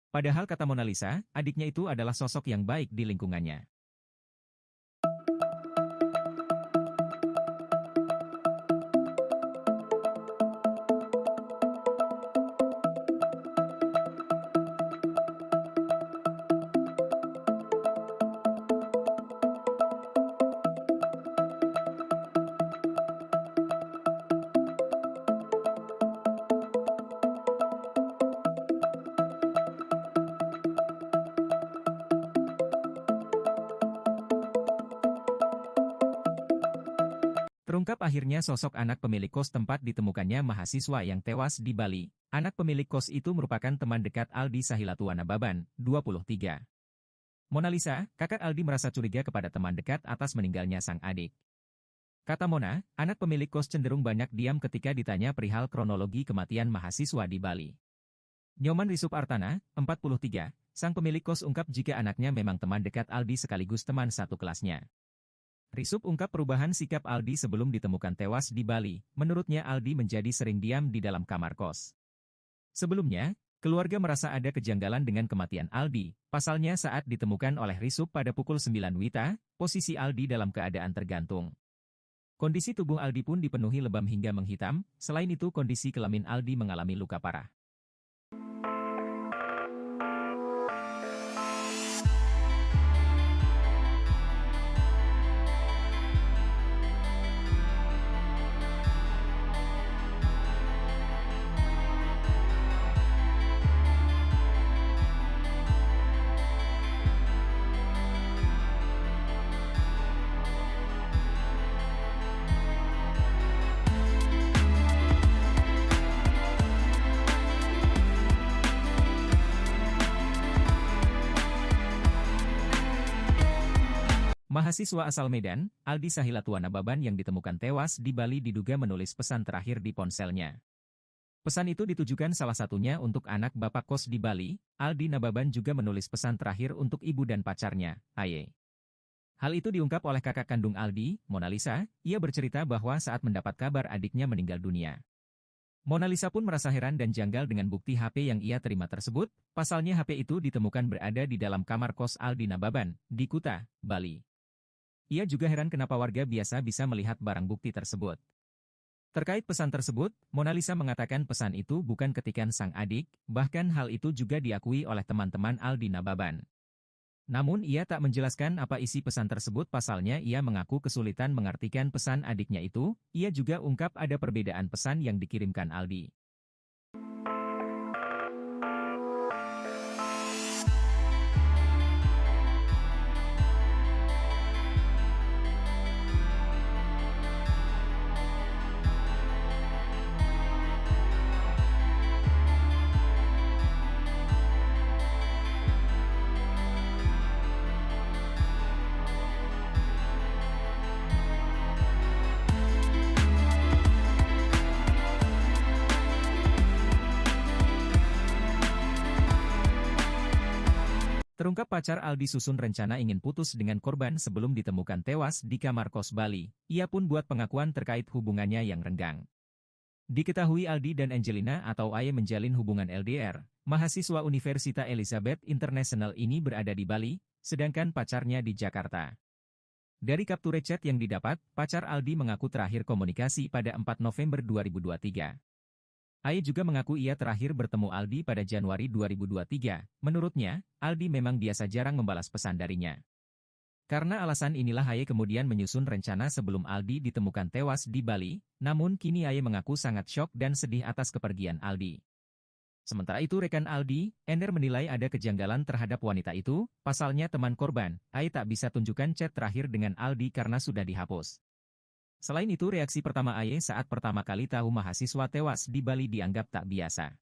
Padahal kata Mona Lisa, adiknya itu adalah sosok yang baik di lingkungannya. Terungkap akhirnya sosok anak pemilik kos tempat ditemukannya mahasiswa yang tewas di Bali. Anak pemilik kos itu merupakan teman dekat Aldi Sahilatuana Baban, 23. Mona Lisa, kakak Aldi merasa curiga kepada teman dekat atas meninggalnya sang adik. Kata Mona, anak pemilik kos cenderung banyak diam ketika ditanya perihal kronologi kematian mahasiswa di Bali. Nyoman Risup Artana, 43, sang pemilik kos ungkap jika anaknya memang teman dekat Aldi sekaligus teman satu kelasnya. Risup ungkap perubahan sikap Aldi sebelum ditemukan tewas di Bali. Menurutnya Aldi menjadi sering diam di dalam kamar kos. Sebelumnya, keluarga merasa ada kejanggalan dengan kematian Aldi. Pasalnya saat ditemukan oleh Risup pada pukul 9 WITA, posisi Aldi dalam keadaan tergantung. Kondisi tubuh Aldi pun dipenuhi lebam hingga menghitam, selain itu kondisi kelamin Aldi mengalami luka parah. Mahasiswa asal Medan, Aldi Sahilatuana Baban yang ditemukan tewas di Bali diduga menulis pesan terakhir di ponselnya. Pesan itu ditujukan salah satunya untuk anak bapak kos di Bali. Aldi Nababan juga menulis pesan terakhir untuk ibu dan pacarnya, Aye. Hal itu diungkap oleh kakak kandung Aldi, Mona Lisa. Ia bercerita bahwa saat mendapat kabar adiknya meninggal dunia, Mona Lisa pun merasa heran dan janggal dengan bukti HP yang ia terima tersebut. Pasalnya HP itu ditemukan berada di dalam kamar kos Aldi Nababan, di Kuta, Bali. Ia juga heran kenapa warga biasa bisa melihat barang bukti tersebut. Terkait pesan tersebut, Mona Lisa mengatakan pesan itu bukan ketikan sang adik, bahkan hal itu juga diakui oleh teman-teman Aldi Nababan. Namun ia tak menjelaskan apa isi pesan tersebut pasalnya ia mengaku kesulitan mengartikan pesan adiknya itu. Ia juga ungkap ada perbedaan pesan yang dikirimkan Aldi. Terungkap pacar Aldi Susun rencana ingin putus dengan korban sebelum ditemukan tewas di kamar kos Bali. Ia pun buat pengakuan terkait hubungannya yang renggang. Diketahui Aldi dan Angelina atau Aye menjalin hubungan LDR. Mahasiswa Universitas Elizabeth International ini berada di Bali, sedangkan pacarnya di Jakarta. Dari capture chat yang didapat, pacar Aldi mengaku terakhir komunikasi pada 4 November 2023. Aye juga mengaku ia terakhir bertemu Aldi pada Januari 2023. Menurutnya, Aldi memang biasa jarang membalas pesan darinya. Karena alasan inilah Aye kemudian menyusun rencana sebelum Aldi ditemukan tewas di Bali, namun kini Aye mengaku sangat syok dan sedih atas kepergian Aldi. Sementara itu rekan Aldi, Ender menilai ada kejanggalan terhadap wanita itu. Pasalnya teman korban, Aye tak bisa tunjukkan chat terakhir dengan Aldi karena sudah dihapus. Selain itu reaksi pertama Aye saat pertama kali tahu mahasiswa tewas di Bali dianggap tak biasa.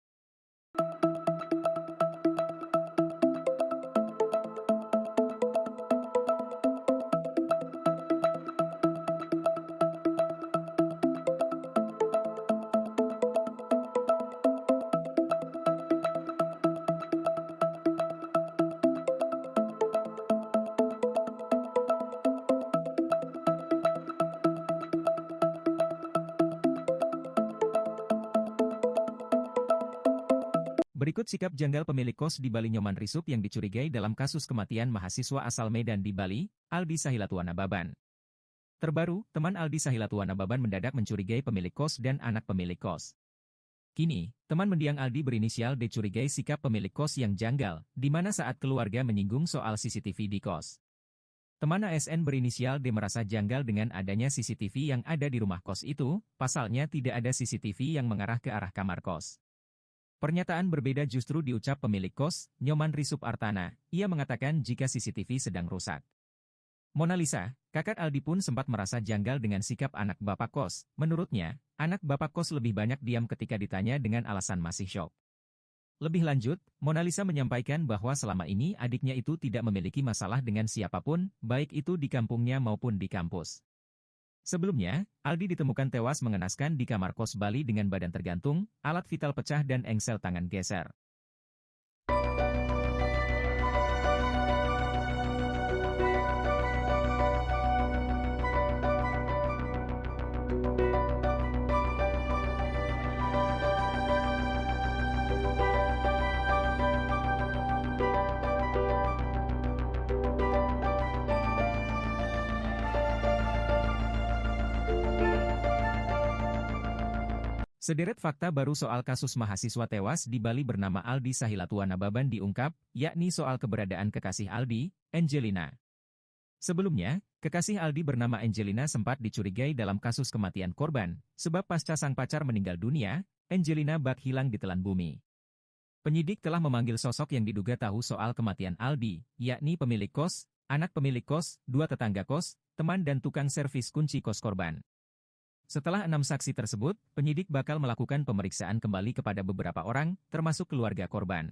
Berikut sikap janggal pemilik kos di Bali Nyoman Risup yang dicurigai dalam kasus kematian mahasiswa asal Medan di Bali, Aldi Sahilatuana Baban. Terbaru, teman Aldi Sahilatuana Baban mendadak mencurigai pemilik kos dan anak pemilik kos. Kini, teman mendiang Aldi berinisial D curigai sikap pemilik kos yang janggal, di mana saat keluarga menyinggung soal CCTV di kos. Teman ASN berinisial D merasa janggal dengan adanya CCTV yang ada di rumah kos itu, pasalnya tidak ada CCTV yang mengarah ke arah kamar kos. Pernyataan berbeda justru diucap pemilik kos, Nyoman Risup Artana. Ia mengatakan jika CCTV sedang rusak. Mona Lisa, kakak Aldi pun sempat merasa janggal dengan sikap anak bapak kos. Menurutnya, anak bapak kos lebih banyak diam ketika ditanya dengan alasan masih syok. Lebih lanjut, Mona Lisa menyampaikan bahwa selama ini adiknya itu tidak memiliki masalah dengan siapapun, baik itu di kampungnya maupun di kampus. Sebelumnya, Aldi ditemukan tewas mengenaskan di kamar kos Bali dengan badan tergantung, alat vital pecah dan engsel tangan geser. Sederet fakta baru soal kasus mahasiswa tewas di Bali bernama Aldi Sahilatua Nababan diungkap, yakni soal keberadaan kekasih Aldi, Angelina. Sebelumnya, kekasih Aldi bernama Angelina sempat dicurigai dalam kasus kematian korban, sebab pasca sang pacar meninggal dunia, Angelina bak hilang di telan bumi. Penyidik telah memanggil sosok yang diduga tahu soal kematian Aldi, yakni pemilik kos, anak pemilik kos, 2 tetangga kos, teman dan tukang servis kunci kos korban. Setelah 6 saksi tersebut, penyidik bakal melakukan pemeriksaan kembali kepada beberapa orang, termasuk keluarga korban.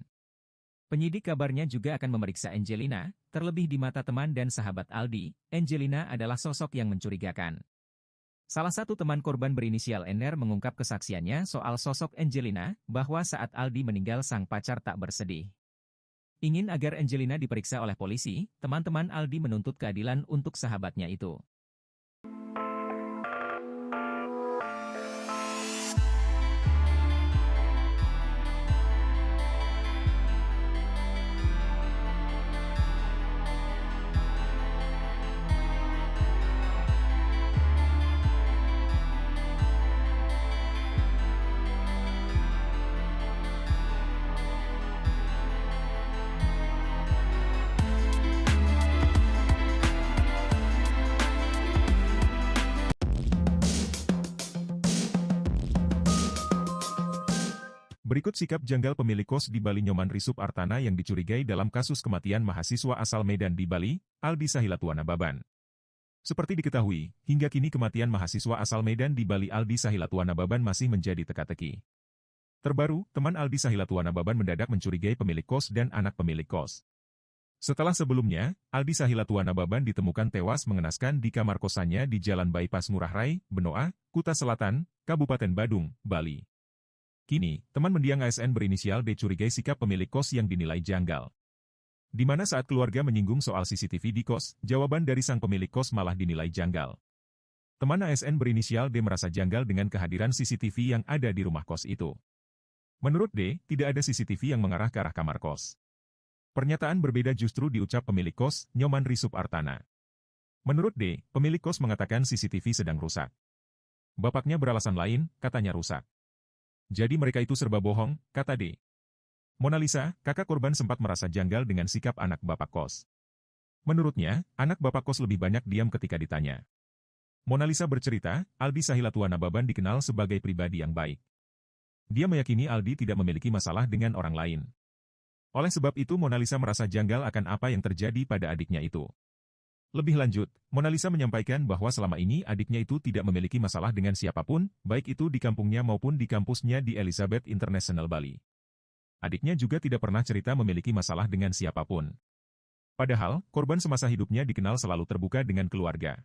Penyidik kabarnya juga akan memeriksa Angelina, terlebih di mata teman dan sahabat Aldi, Angelina adalah sosok yang mencurigakan. Salah satu teman korban berinisial NR mengungkap kesaksiannya soal sosok Angelina, bahwa saat Aldi meninggal sang pacar tak bersedih. Ingin agar Angelina diperiksa oleh polisi, teman-teman Aldi menuntut keadilan untuk sahabatnya itu. Berikut sikap janggal pemilik kos di Bali Nyoman Risup Artana yang dicurigai dalam kasus kematian mahasiswa asal Medan di Bali, Aldi Sahilatua Nababan. Seperti diketahui, hingga kini kematian mahasiswa asal Medan di Bali Aldi Sahilatua Nababan masih menjadi teka-teki. Terbaru, teman Aldi Sahilatua Nababan mendadak mencurigai pemilik kos dan anak pemilik kos. Setelah sebelumnya, Aldi Sahilatua Nababan ditemukan tewas mengenaskan di kamar kosannya di Jalan Bypass Ngurah Rai, Benoa, Kuta Selatan, Kabupaten Badung, Bali. Kini, teman mendiang ASN berinisial D curigai sikap pemilik kos yang dinilai janggal. Di mana saat keluarga menyinggung soal CCTV di kos, jawaban dari sang pemilik kos malah dinilai janggal. Teman ASN berinisial D merasa janggal dengan kehadiran CCTV yang ada di rumah kos itu. Menurut D, tidak ada CCTV yang mengarah ke arah kamar kos. Pernyataan berbeda justru diucap pemilik kos, Nyoman Risup Artana. Menurut D, pemilik kos mengatakan CCTV sedang rusak. Bapaknya beralasan lain, katanya rusak. Jadi mereka itu serba bohong, kata D. Mona Lisa, kakak korban sempat merasa janggal dengan sikap anak bapak kos. Menurutnya, anak bapak kos lebih banyak diam ketika ditanya. Mona Lisa bercerita, Aldi Sahilatua Nababan dikenal sebagai pribadi yang baik. Dia meyakini Aldi tidak memiliki masalah dengan orang lain. Oleh sebab itu Mona Lisa merasa janggal akan apa yang terjadi pada adiknya itu. Lebih lanjut, Mona Lisa menyampaikan bahwa selama ini adiknya itu tidak memiliki masalah dengan siapapun, baik itu di kampungnya maupun di kampusnya di Elizabeth International Bali. Adiknya juga tidak pernah cerita memiliki masalah dengan siapapun. Padahal, korban semasa hidupnya dikenal selalu terbuka dengan keluarga.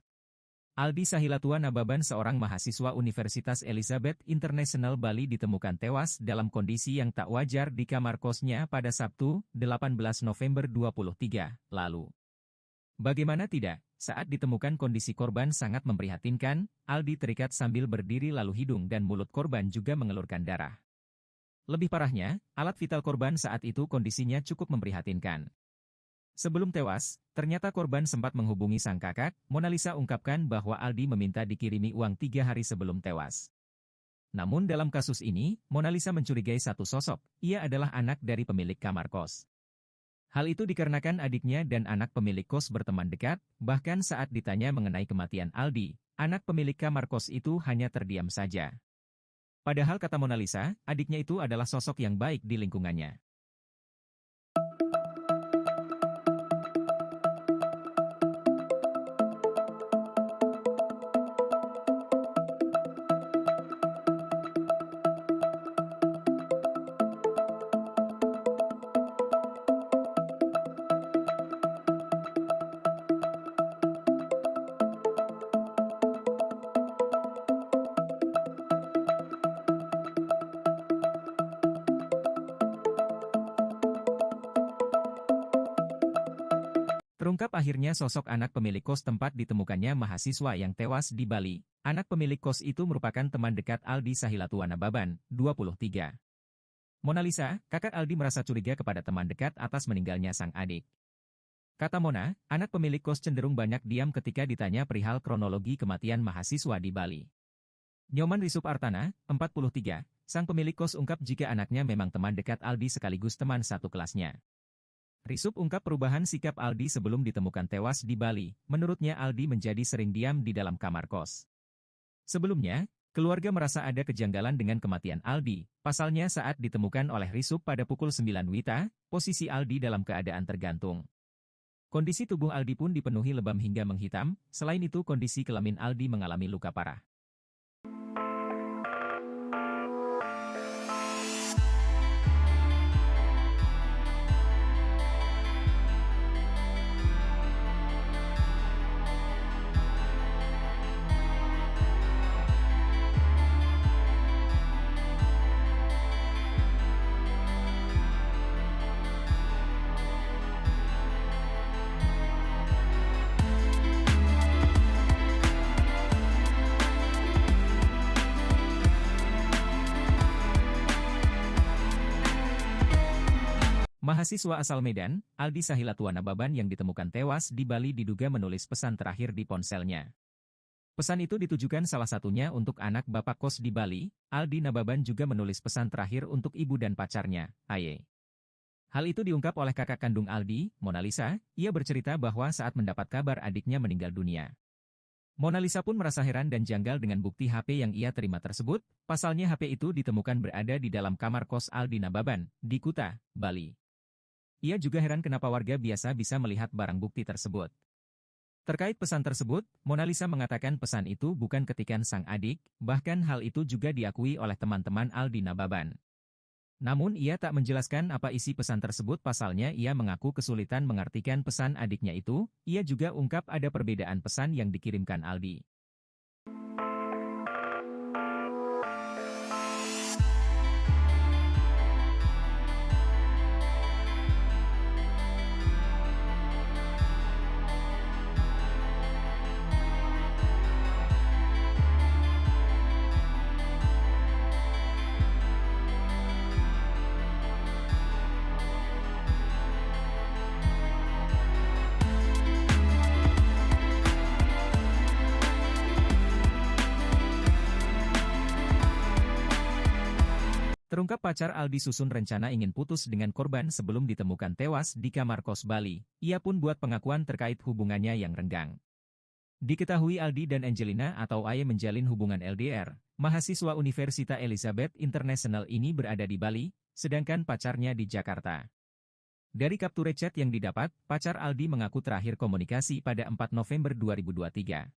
Aldi Sahilatua Nababan seorang mahasiswa Universitas Elizabeth International Bali ditemukan tewas dalam kondisi yang tak wajar di kamar kosnya pada Sabtu, 18 November 2023, lalu. Bagaimana tidak, saat ditemukan kondisi korban sangat memprihatinkan, Aldi terikat sambil berdiri lalu hidung dan mulut korban juga mengelurkan darah. Lebih parahnya, alat vital korban saat itu kondisinya cukup memprihatinkan. Sebelum tewas, ternyata korban sempat menghubungi sang kakak, Mona Lisa ungkapkan bahwa Aldi meminta dikirimi uang 3 hari sebelum tewas. Namun dalam kasus ini, Mona Lisa mencurigai satu sosok, ia adalah anak dari pemilik kamar kos. Hal itu dikarenakan adiknya dan anak pemilik kos berteman dekat, bahkan saat ditanya mengenai kematian Aldi, anak pemilik kamar kos itu hanya terdiam saja. Padahal kata Mona Lisa, adiknya itu adalah sosok yang baik di lingkungannya. Terungkap akhirnya sosok anak pemilik kos tempat ditemukannya mahasiswa yang tewas di Bali. Anak pemilik kos itu merupakan teman dekat Aldi Sahilatuana Baban, 23. Mona Lisa, kakak Aldi merasa curiga kepada teman dekat atas meninggalnya sang adik. Kata Mona, anak pemilik kos cenderung banyak diam ketika ditanya perihal kronologi kematian mahasiswa di Bali. Nyoman Risup Artana, 43, sang pemilik kos ungkap jika anaknya memang teman dekat Aldi sekaligus teman satu kelasnya. Risup ungkap perubahan sikap Aldi sebelum ditemukan tewas di Bali. Menurutnya Aldi menjadi sering diam di dalam kamar kos. Sebelumnya, keluarga merasa ada kejanggalan dengan kematian Aldi. Pasalnya saat ditemukan oleh Risup pada pukul 9 WITA, posisi Aldi dalam keadaan tergantung. Kondisi tubuh Aldi pun dipenuhi lebam hingga menghitam, selain itu kondisi kelamin Aldi mengalami luka parah. Mahasiswa asal Medan, Aldi Sahilatuana Baban yang ditemukan tewas di Bali diduga menulis pesan terakhir di ponselnya. Pesan itu ditujukan salah satunya untuk anak bapak kos di Bali. Aldi Nababan juga menulis pesan terakhir untuk ibu dan pacarnya, Aye. Hal itu diungkap oleh kakak kandung Aldi, Mona Lisa. Ia bercerita bahwa saat mendapat kabar adiknya meninggal dunia, Mona Lisa pun merasa heran dan janggal dengan bukti HP yang ia terima tersebut. Pasalnya HP itu ditemukan berada di dalam kamar kos Aldi Nababan, di Kuta, Bali. Ia juga heran kenapa warga biasa bisa melihat barang bukti tersebut. Terkait pesan tersebut, Mona Lisa mengatakan pesan itu bukan ketikan sang adik, bahkan hal itu juga diakui oleh teman-teman Aldi Nababan. Namun ia tak menjelaskan apa isi pesan tersebut pasalnya ia mengaku kesulitan mengartikan pesan adiknya itu. Ia juga ungkap ada perbedaan pesan yang dikirimkan Aldi. Terungkap pacar Aldi Susun rencana ingin putus dengan korban sebelum ditemukan tewas di kamar kos Bali. Ia pun buat pengakuan terkait hubungannya yang renggang. Diketahui Aldi dan Angelina atau Aye menjalin hubungan LDR. Mahasiswa Universitas Elizabeth International ini berada di Bali, sedangkan pacarnya di Jakarta. Dari capture chat yang didapat, pacar Aldi mengaku terakhir komunikasi pada 4 November 2023.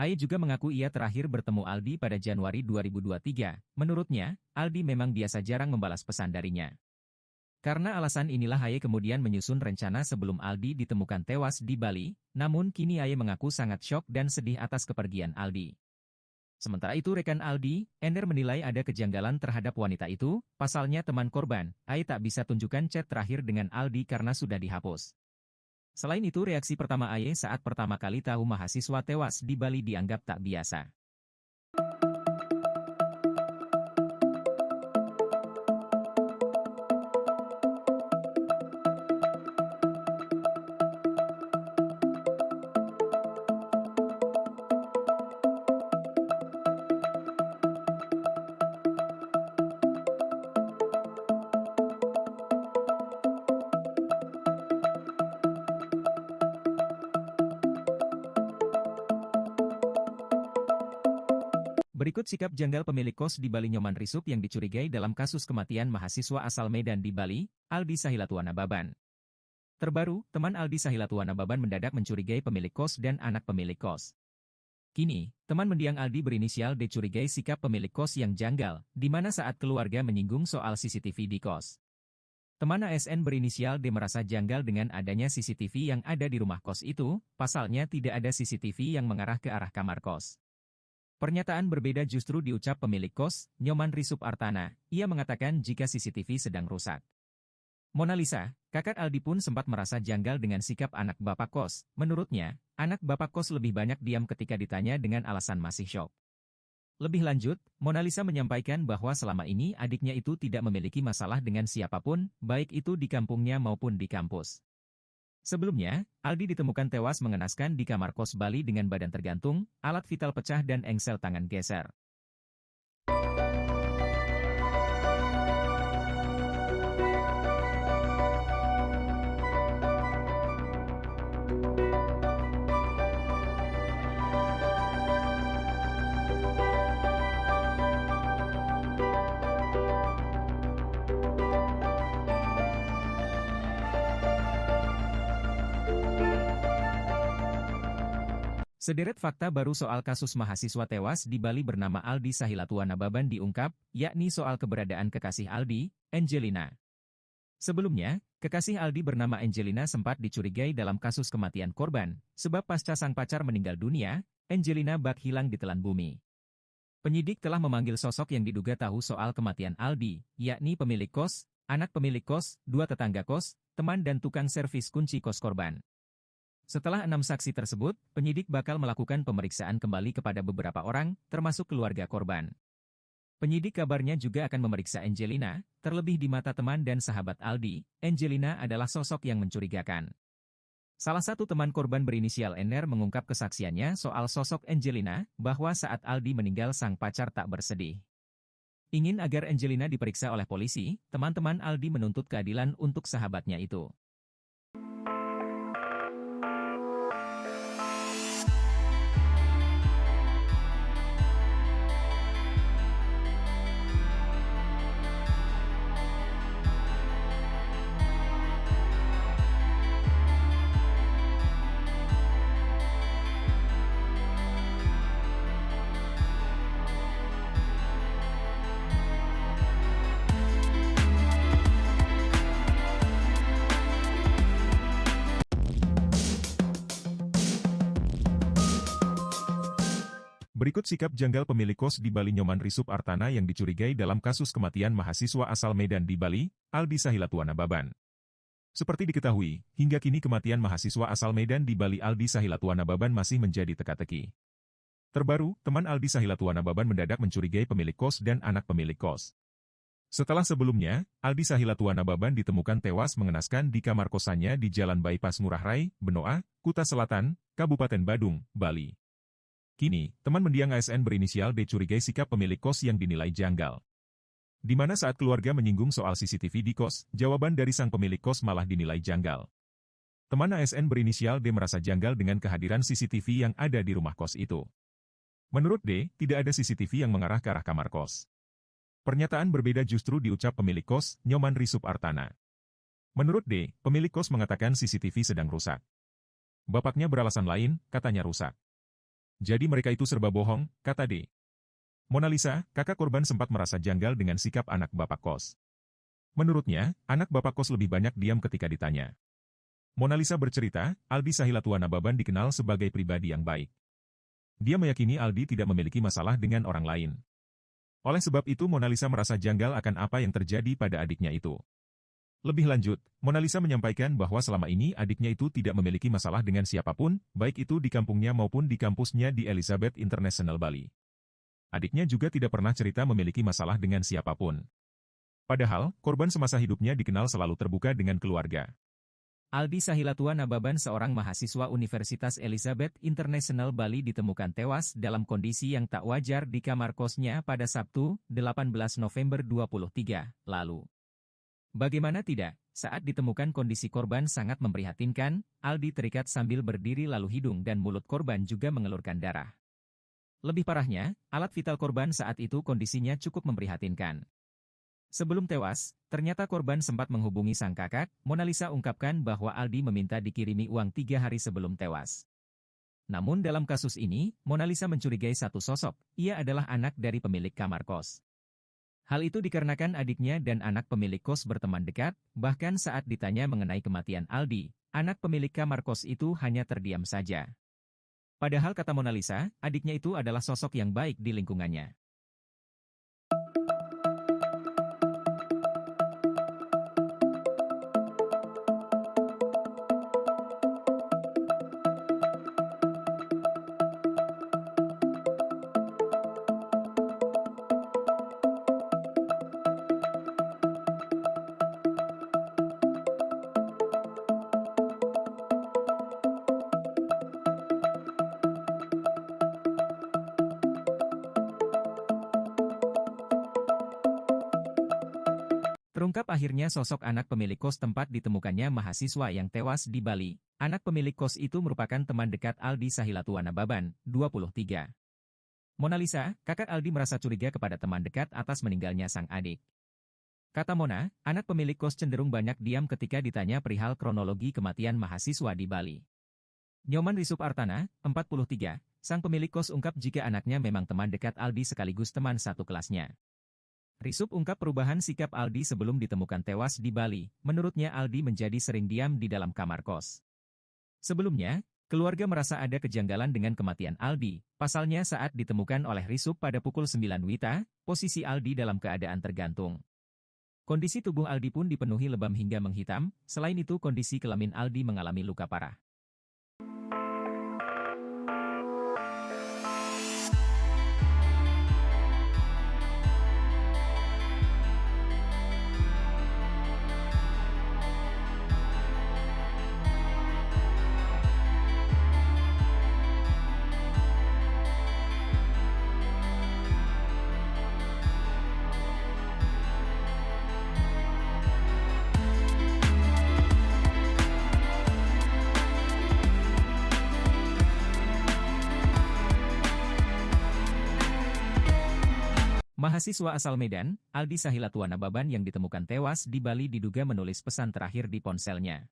Aye juga mengaku ia terakhir bertemu Aldi pada Januari 2023. Menurutnya, Aldi memang biasa jarang membalas pesan darinya. Karena alasan inilah Aye kemudian menyusun rencana sebelum Aldi ditemukan tewas di Bali, namun kini Aye mengaku sangat syok dan sedih atas kepergian Aldi. Sementara itu rekan Aldi, Ender menilai ada kejanggalan terhadap wanita itu. Pasalnya teman korban, Aye tak bisa tunjukkan chat terakhir dengan Aldi karena sudah dihapus. Selain itu reaksi pertama Aye saat pertama kali tahu mahasiswa tewas di Bali dianggap tak biasa. Berikut sikap janggal pemilik kos di Bali Nyoman Risup yang dicurigai dalam kasus kematian mahasiswa asal Medan di Bali, Aldi Sahilatuana Baban. Terbaru, teman Aldi Sahilatuana Baban mendadak mencurigai pemilik kos dan anak pemilik kos. Kini, teman mendiang Aldi berinisial D curigai sikap pemilik kos yang janggal, di mana saat keluarga menyinggung soal CCTV di kos. Teman ASN berinisial D merasa janggal dengan adanya CCTV yang ada di rumah kos itu, pasalnya tidak ada CCTV yang mengarah ke arah kamar kos. Pernyataan berbeda justru diucap pemilik kos, Nyoman Risup Artana. Ia mengatakan jika CCTV sedang rusak. Mona Lisa, kakak Aldi pun sempat merasa janggal dengan sikap anak bapak kos. Menurutnya, anak bapak kos lebih banyak diam ketika ditanya dengan alasan masih syok. Lebih lanjut, Mona Lisa menyampaikan bahwa selama ini adiknya itu tidak memiliki masalah dengan siapapun, baik itu di kampungnya maupun di kampus. Sebelumnya, Aldi ditemukan tewas mengenaskan di kamar kos Bali dengan badan tergantung, alat vital pecah dan engsel tangan geser. Sederet fakta baru soal kasus mahasiswa tewas di Bali bernama Aldi Sahilatua Nababan diungkap, yakni soal keberadaan kekasih Aldi, Angelina. Sebelumnya, kekasih Aldi bernama Angelina sempat dicurigai dalam kasus kematian korban, sebab pasca sang pacar meninggal dunia, Angelina bak hilang di telan bumi. Penyidik telah memanggil sosok yang diduga tahu soal kematian Aldi, yakni pemilik kos, anak pemilik kos, 2 tetangga kos, teman dan tukang servis kunci kos korban. Setelah 6 saksi tersebut, penyidik bakal melakukan pemeriksaan kembali kepada beberapa orang, termasuk keluarga korban. Penyidik kabarnya juga akan memeriksa Angelina, terlebih di mata teman dan sahabat Aldi, Angelina adalah sosok yang mencurigakan. Salah satu teman korban berinisial NR mengungkap kesaksiannya soal sosok Angelina, bahwa saat Aldi meninggal sang pacar tak bersedih. Ingin agar Angelina diperiksa oleh polisi, teman-teman Aldi menuntut keadilan untuk sahabatnya itu. Berikut sikap janggal pemilik kos di Bali Nyoman Risup Artana yang dicurigai dalam kasus kematian mahasiswa asal Medan di Bali, Aldi Sahilatua Nababan. Seperti diketahui, hingga kini kematian mahasiswa asal Medan di Bali Aldi Sahilatua Nababan masih menjadi teka-teki. Terbaru, teman Aldi Sahilatua Nababan mendadak mencurigai pemilik kos dan anak pemilik kos. Setelah sebelumnya, Aldi Sahilatua Nababan ditemukan tewas mengenaskan di kamar kosannya di Jalan Bypass Ngurah Rai, Benoa, Kuta Selatan, Kabupaten Badung, Bali. Kini, teman mendiang ASN berinisial D curigai sikap pemilik kos yang dinilai janggal. Di mana saat keluarga menyinggung soal CCTV di kos, jawaban dari sang pemilik kos malah dinilai janggal. Teman ASN berinisial D merasa janggal dengan kehadiran CCTV yang ada di rumah kos itu. Menurut D, tidak ada CCTV yang mengarah ke arah kamar kos. Pernyataan berbeda justru diucap pemilik kos, Nyoman Risup Artana. Menurut D, pemilik kos mengatakan CCTV sedang rusak. Bapaknya beralasan lain, katanya rusak. Jadi mereka itu serba bohong, kata D. Mona Lisa, kakak korban sempat merasa janggal dengan sikap anak bapak kos. Menurutnya, anak bapak kos lebih banyak diam ketika ditanya. Mona Lisa bercerita, Aldi Sahilatua Nababan dikenal sebagai pribadi yang baik. Dia meyakini Aldi tidak memiliki masalah dengan orang lain. Oleh sebab itu Mona Lisa merasa janggal akan apa yang terjadi pada adiknya itu. Lebih lanjut, Mona Lisa menyampaikan bahwa selama ini adiknya itu tidak memiliki masalah dengan siapapun, baik itu di kampungnya maupun di kampusnya di Elizabeth International Bali. Adiknya juga tidak pernah cerita memiliki masalah dengan siapapun. Padahal, korban semasa hidupnya dikenal selalu terbuka dengan keluarga. Aldi Sahilatua Nababan seorang mahasiswa Universitas Elizabeth International Bali ditemukan tewas dalam kondisi yang tak wajar di kamar kosnya pada Sabtu, 18 November 2023, lalu. Bagaimana tidak, saat ditemukan kondisi korban sangat memprihatinkan, Aldi terikat sambil berdiri lalu hidung dan mulut korban juga mengelurkan darah. Lebih parahnya, alat vital korban saat itu kondisinya cukup memprihatinkan. Sebelum tewas, ternyata korban sempat menghubungi sang kakak, Mona Lisa ungkapkan bahwa Aldi meminta dikirimi uang 3 hari sebelum tewas. Namun dalam kasus ini, Mona Lisa mencurigai satu sosok, ia adalah anak dari pemilik kamar kos. Hal itu dikarenakan adiknya dan anak pemilik kos berteman dekat, bahkan saat ditanya mengenai kematian Aldi, anak pemilik kamar kos itu hanya terdiam saja. Padahal kata Mona Lisa, adiknya itu adalah sosok yang baik di lingkungannya. Terungkap akhirnya sosok anak pemilik kos tempat ditemukannya mahasiswa yang tewas di Bali. Anak pemilik kos itu merupakan teman dekat Aldi Sahilatuana Baban, 23. Mona Lisa, kakak Aldi merasa curiga kepada teman dekat atas meninggalnya sang adik. Kata Mona, anak pemilik kos cenderung banyak diam ketika ditanya perihal kronologi kematian mahasiswa di Bali. Nyoman Risup Artana, 43, sang pemilik kos ungkap jika anaknya memang teman dekat Aldi sekaligus teman satu kelasnya. Risup ungkap perubahan sikap Aldi sebelum ditemukan tewas di Bali. Menurutnya Aldi menjadi sering diam di dalam kamar kos. Sebelumnya, keluarga merasa ada kejanggalan dengan kematian Aldi. Pasalnya saat ditemukan oleh Risup pada pukul 9 WITA, posisi Aldi dalam keadaan tergantung. Kondisi tubuh Aldi pun dipenuhi lebam hingga menghitam, selain itu kondisi kelamin Aldi mengalami luka parah. Mahasiswa asal Medan, Aldi Sahilatuana Baban yang ditemukan tewas di Bali diduga menulis pesan terakhir di ponselnya.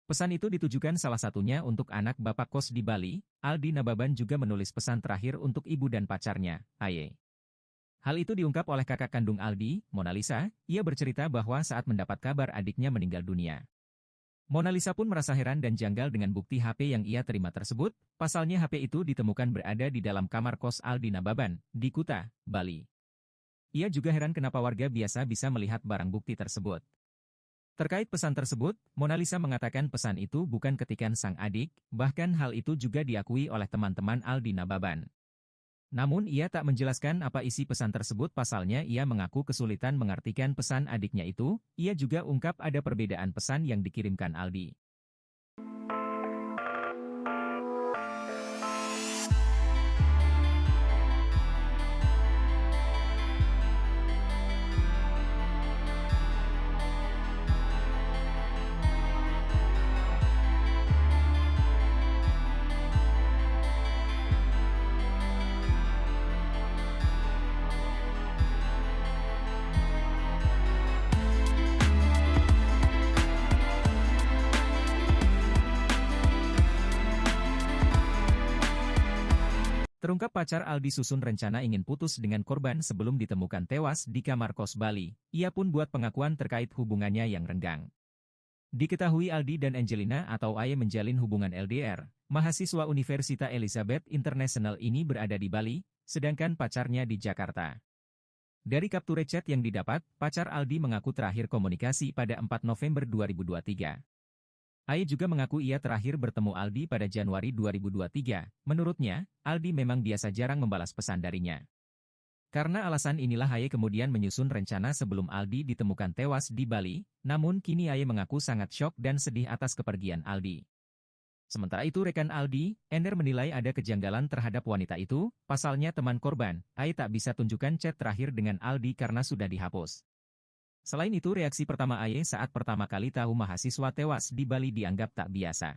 Pesan itu ditujukan salah satunya untuk anak bapak kos di Bali. Aldi Nababan juga menulis pesan terakhir untuk ibu dan pacarnya, Aye. Hal itu diungkap oleh kakak kandung Aldi, Mona Lisa. Ia bercerita bahwa saat mendapat kabar adiknya meninggal dunia, Mona Lisa pun merasa heran dan janggal dengan bukti HP yang ia terima tersebut. Pasalnya HP itu ditemukan berada di dalam kamar kos Aldi Nababan, di Kuta, Bali. Ia juga heran kenapa warga biasa bisa melihat barang bukti tersebut. Terkait pesan tersebut, Mona Lisa mengatakan pesan itu bukan ketikan sang adik, bahkan hal itu juga diakui oleh teman-teman Aldi Nababan. Namun ia tak menjelaskan apa isi pesan tersebut pasalnya ia mengaku kesulitan mengartikan pesan adiknya itu. Ia juga ungkap ada perbedaan pesan yang dikirimkan Aldi. Terungkap pacar Aldi susun rencana ingin putus dengan korban sebelum ditemukan tewas di kamar kos Bali. Ia pun buat pengakuan terkait hubungannya yang renggang. Diketahui Aldi dan Angelina atau Aye menjalin hubungan LDR. Mahasiswa Universitas Elizabeth International ini berada di Bali, sedangkan pacarnya di Jakarta. Dari kapture chat yang didapat, pacar Aldi mengaku terakhir komunikasi pada 4 November 2023. Aye juga mengaku ia terakhir bertemu Aldi pada Januari 2023. Menurutnya, Aldi memang biasa jarang membalas pesan darinya. Karena alasan inilah Aye kemudian menyusun rencana sebelum Aldi ditemukan tewas di Bali, namun kini Aye mengaku sangat syok dan sedih atas kepergian Aldi. Sementara itu rekan Aldi, Ender menilai ada kejanggalan terhadap wanita itu, pasalnya teman korban, Aye tak bisa tunjukkan chat terakhir dengan Aldi karena sudah dihapus. Selain itu reaksi pertama Aye saat pertama kali tahu mahasiswa tewas di Bali dianggap tak biasa.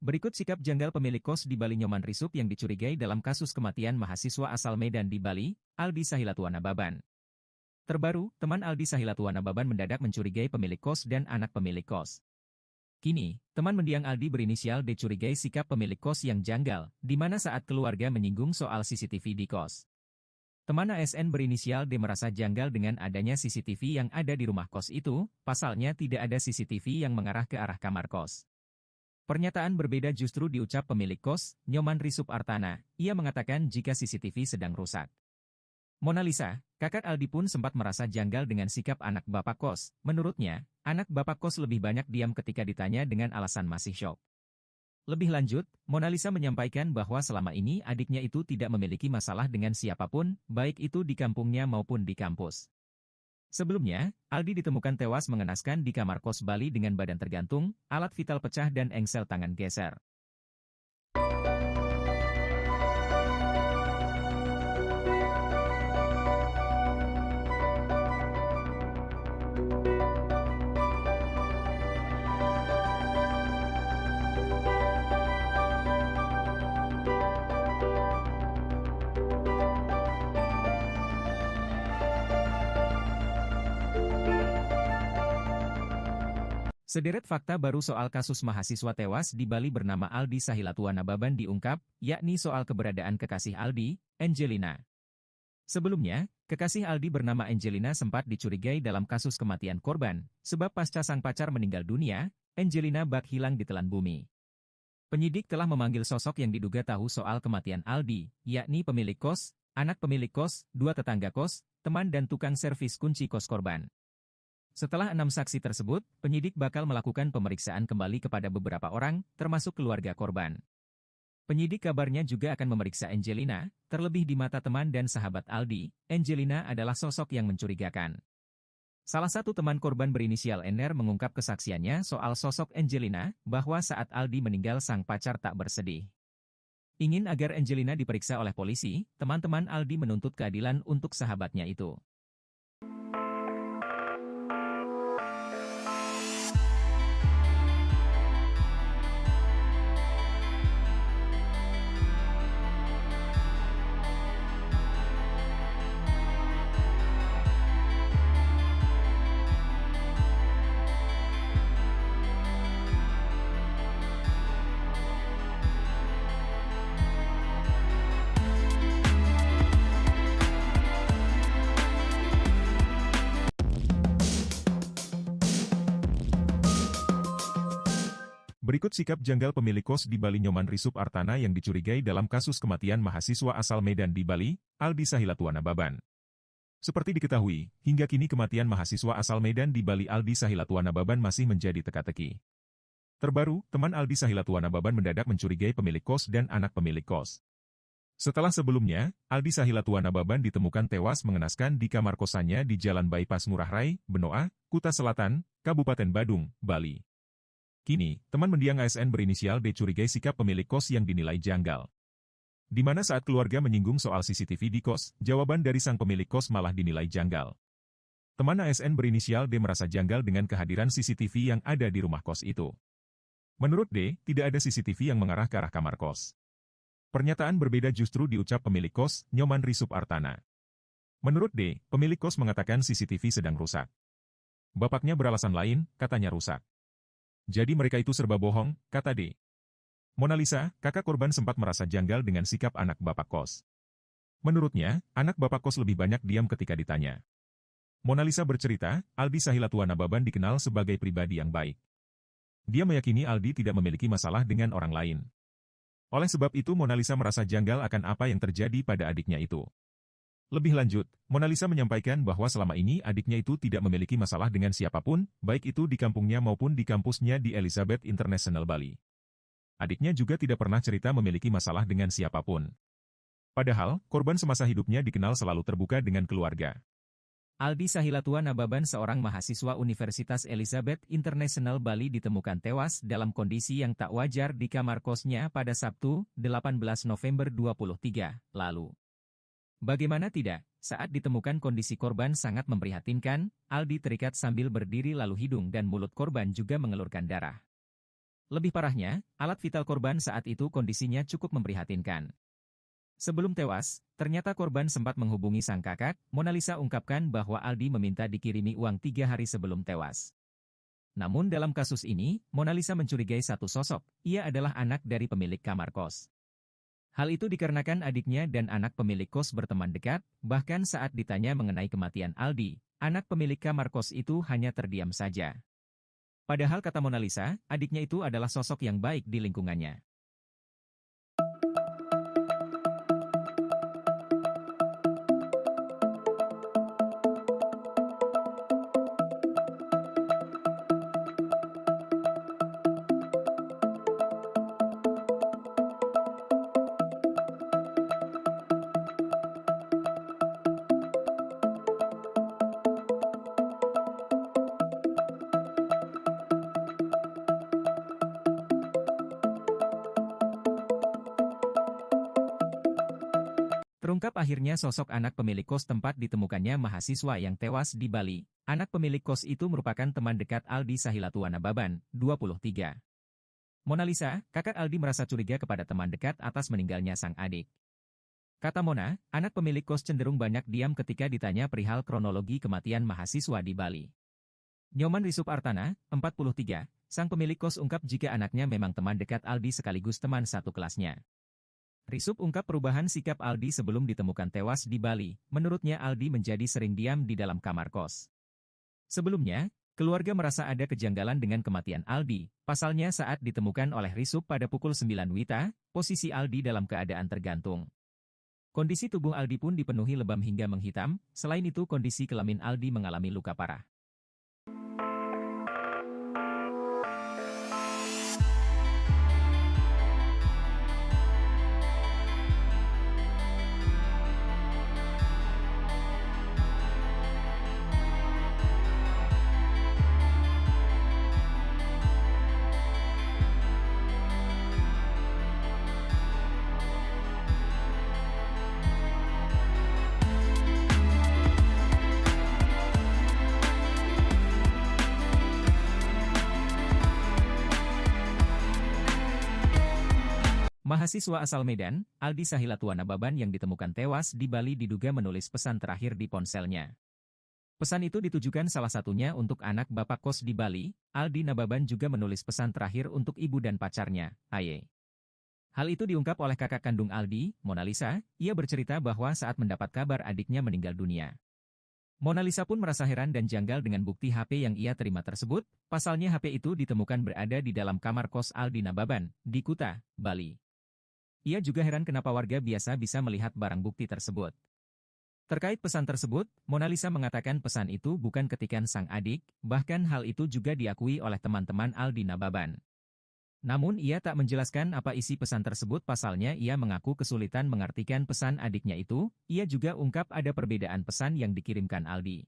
Berikut sikap janggal pemilik kos di Bali Nyoman Risup yang dicurigai dalam kasus kematian mahasiswa asal Medan di Bali, Aldi Sahilatuana Baban. Terbaru, teman Aldi Sahilatuana Baban mendadak mencurigai pemilik kos dan anak pemilik kos. Kini, teman mendiang Aldi berinisial D curigai sikap pemilik kos yang janggal, di mana saat keluarga menyinggung soal CCTV di kos. Teman ASN berinisial D merasa janggal dengan adanya CCTV yang ada di rumah kos itu, pasalnya tidak ada CCTV yang mengarah ke arah kamar kos. Pernyataan berbeda justru diucap pemilik kos, Nyoman Risup Artana. Ia mengatakan jika CCTV sedang rusak. Mona Lisa, kakak Aldi pun sempat merasa janggal dengan sikap anak bapak kos. Menurutnya, anak bapak kos lebih banyak diam ketika ditanya dengan alasan masih syok. Lebih lanjut, Mona Lisa menyampaikan bahwa selama ini adiknya itu tidak memiliki masalah dengan siapapun, baik itu di kampungnya maupun di kampus. Sebelumnya, Aldi ditemukan tewas mengenaskan di kamar kos Bali dengan badan tergantung, alat vital pecah dan engsel tangan geser. Sederet fakta baru soal kasus mahasiswa tewas di Bali bernama Aldi Sahilatua Nababan diungkap, yakni soal keberadaan kekasih Aldi, Angelina. Sebelumnya, kekasih Aldi bernama Angelina sempat dicurigai dalam kasus kematian korban, sebab pasca sang pacar meninggal dunia, Angelina bak hilang ditelan bumi. Penyidik telah memanggil sosok yang diduga tahu soal kematian Aldi, yakni pemilik kos, anak pemilik kos, 2 tetangga kos, teman dan tukang servis kunci kos korban. Setelah 6 saksi tersebut, penyidik bakal melakukan pemeriksaan kembali kepada beberapa orang, termasuk keluarga korban. Penyidik kabarnya juga akan memeriksa Angelina, terlebih di mata teman dan sahabat Aldi, Angelina adalah sosok yang mencurigakan. Salah satu teman korban berinisial NR mengungkap kesaksiannya soal sosok Angelina, bahwa saat Aldi meninggal sang pacar tak bersedih. Ingin agar Angelina diperiksa oleh polisi, teman-teman Aldi menuntut keadilan untuk sahabatnya itu. Berikut sikap janggal pemilik kos di Bali Nyoman Risup Artana yang dicurigai dalam kasus kematian mahasiswa asal Medan di Bali, Aldi Sahilatua Nababan. Seperti diketahui, hingga kini kematian mahasiswa asal Medan di Bali Aldi Sahilatua Nababan masih menjadi teka-teki. Terbaru, teman Aldi Sahilatua Nababan mendadak mencurigai pemilik kos dan anak pemilik kos. Setelah sebelumnya, Aldi Sahilatua Nababan ditemukan tewas mengenaskan di kamar kosannya di Jalan Bypass Ngurah Rai, Benoa, Kuta Selatan, Kabupaten Badung, Bali. Kini, teman mendiang ASN berinisial D curigai sikap pemilik kos yang dinilai janggal. Di mana saat keluarga menyinggung soal CCTV di kos, jawaban dari sang pemilik kos malah dinilai janggal. Teman ASN berinisial D merasa janggal dengan kehadiran CCTV yang ada di rumah kos itu. Menurut D, tidak ada CCTV yang mengarah ke arah kamar kos. Pernyataan berbeda justru diucap pemilik kos, Nyoman Risup Artana. Menurut D, pemilik kos mengatakan CCTV sedang rusak. Bapaknya beralasan lain, katanya rusak. Jadi mereka itu serba bohong, kata D. Mona Lisa, kakak korban sempat merasa janggal dengan sikap anak bapak kos. Menurutnya, anak bapak kos lebih banyak diam ketika ditanya. Mona Lisa bercerita, Aldi Sahilatua Nababan dikenal sebagai pribadi yang baik. Dia meyakini Aldi tidak memiliki masalah dengan orang lain. Oleh sebab itu Mona Lisa merasa janggal akan apa yang terjadi pada adiknya itu. Lebih lanjut, Mona Lisa menyampaikan bahwa selama ini adiknya itu tidak memiliki masalah dengan siapapun, baik itu di kampungnya maupun di kampusnya di Elizabeth International Bali. Adiknya juga tidak pernah cerita memiliki masalah dengan siapapun. Padahal, korban semasa hidupnya dikenal selalu terbuka dengan keluarga. Aldi Sahilatua Nababan seorang mahasiswa Universitas Elizabeth International Bali ditemukan tewas dalam kondisi yang tak wajar di kamar kosnya pada Sabtu, 18 November 2023, lalu. Bagaimana tidak, saat ditemukan kondisi korban sangat memprihatinkan, Aldi terikat sambil berdiri lalu hidung dan mulut korban juga mengelurkan darah. Lebih parahnya, alat vital korban saat itu kondisinya cukup memprihatinkan. Sebelum tewas, ternyata korban sempat menghubungi sang kakak, Mona Lisa ungkapkan bahwa Aldi meminta dikirimi uang 3 hari sebelum tewas. Namun dalam kasus ini, Mona Lisa mencurigai satu sosok, ia adalah anak dari pemilik kamar kos. Hal itu dikarenakan adiknya dan anak pemilik kos berteman dekat, bahkan saat ditanya mengenai kematian Aldi, anak pemilik kamar kos itu hanya terdiam saja. Padahal kata Mona Lisa, adiknya itu adalah sosok yang baik di lingkungannya. Terungkap akhirnya sosok anak pemilik kos tempat ditemukannya mahasiswa yang tewas di Bali. Anak pemilik kos itu merupakan teman dekat Aldi Sahilatuana Baban, 23. Mona Lisa, kakak Aldi merasa curiga kepada teman dekat atas meninggalnya sang adik. Kata Mona, anak pemilik kos cenderung banyak diam ketika ditanya perihal kronologi kematian mahasiswa di Bali. Nyoman Risup Artana, 43, sang pemilik kos ungkap jika anaknya memang teman dekat Aldi sekaligus teman satu kelasnya. Risup ungkap perubahan sikap Aldi sebelum ditemukan tewas di Bali. Menurutnya Aldi menjadi sering diam di dalam kamar kos. Sebelumnya, keluarga merasa ada kejanggalan dengan kematian Aldi. Pasalnya saat ditemukan oleh Risup pada pukul 9 WITA, posisi Aldi dalam keadaan tergantung. Kondisi tubuh Aldi pun dipenuhi lebam hingga menghitam, selain itu kondisi kelamin Aldi mengalami luka parah. Mahasiswa asal Medan, Aldi Sahilatuana Baban yang ditemukan tewas di Bali diduga menulis pesan terakhir di ponselnya. Pesan itu ditujukan salah satunya untuk anak bapak kos di Bali. Aldi Nababan juga menulis pesan terakhir untuk ibu dan pacarnya, Aye. Hal itu diungkap oleh kakak kandung Aldi, Mona Lisa. Ia bercerita bahwa saat mendapat kabar adiknya meninggal dunia, Mona Lisa pun merasa heran dan janggal dengan bukti HP yang ia terima tersebut. Pasalnya HP itu ditemukan berada di dalam kamar kos Aldi Nababan, di Kuta, Bali. Ia juga heran kenapa warga biasa bisa melihat barang bukti tersebut. Terkait pesan tersebut, Mona Lisa mengatakan pesan itu bukan ketikan sang adik, bahkan hal itu juga diakui oleh teman-teman Aldi Nababan. Namun ia tak menjelaskan apa isi pesan tersebut pasalnya ia mengaku kesulitan mengartikan pesan adiknya itu. Ia juga ungkap ada perbedaan pesan yang dikirimkan Aldi.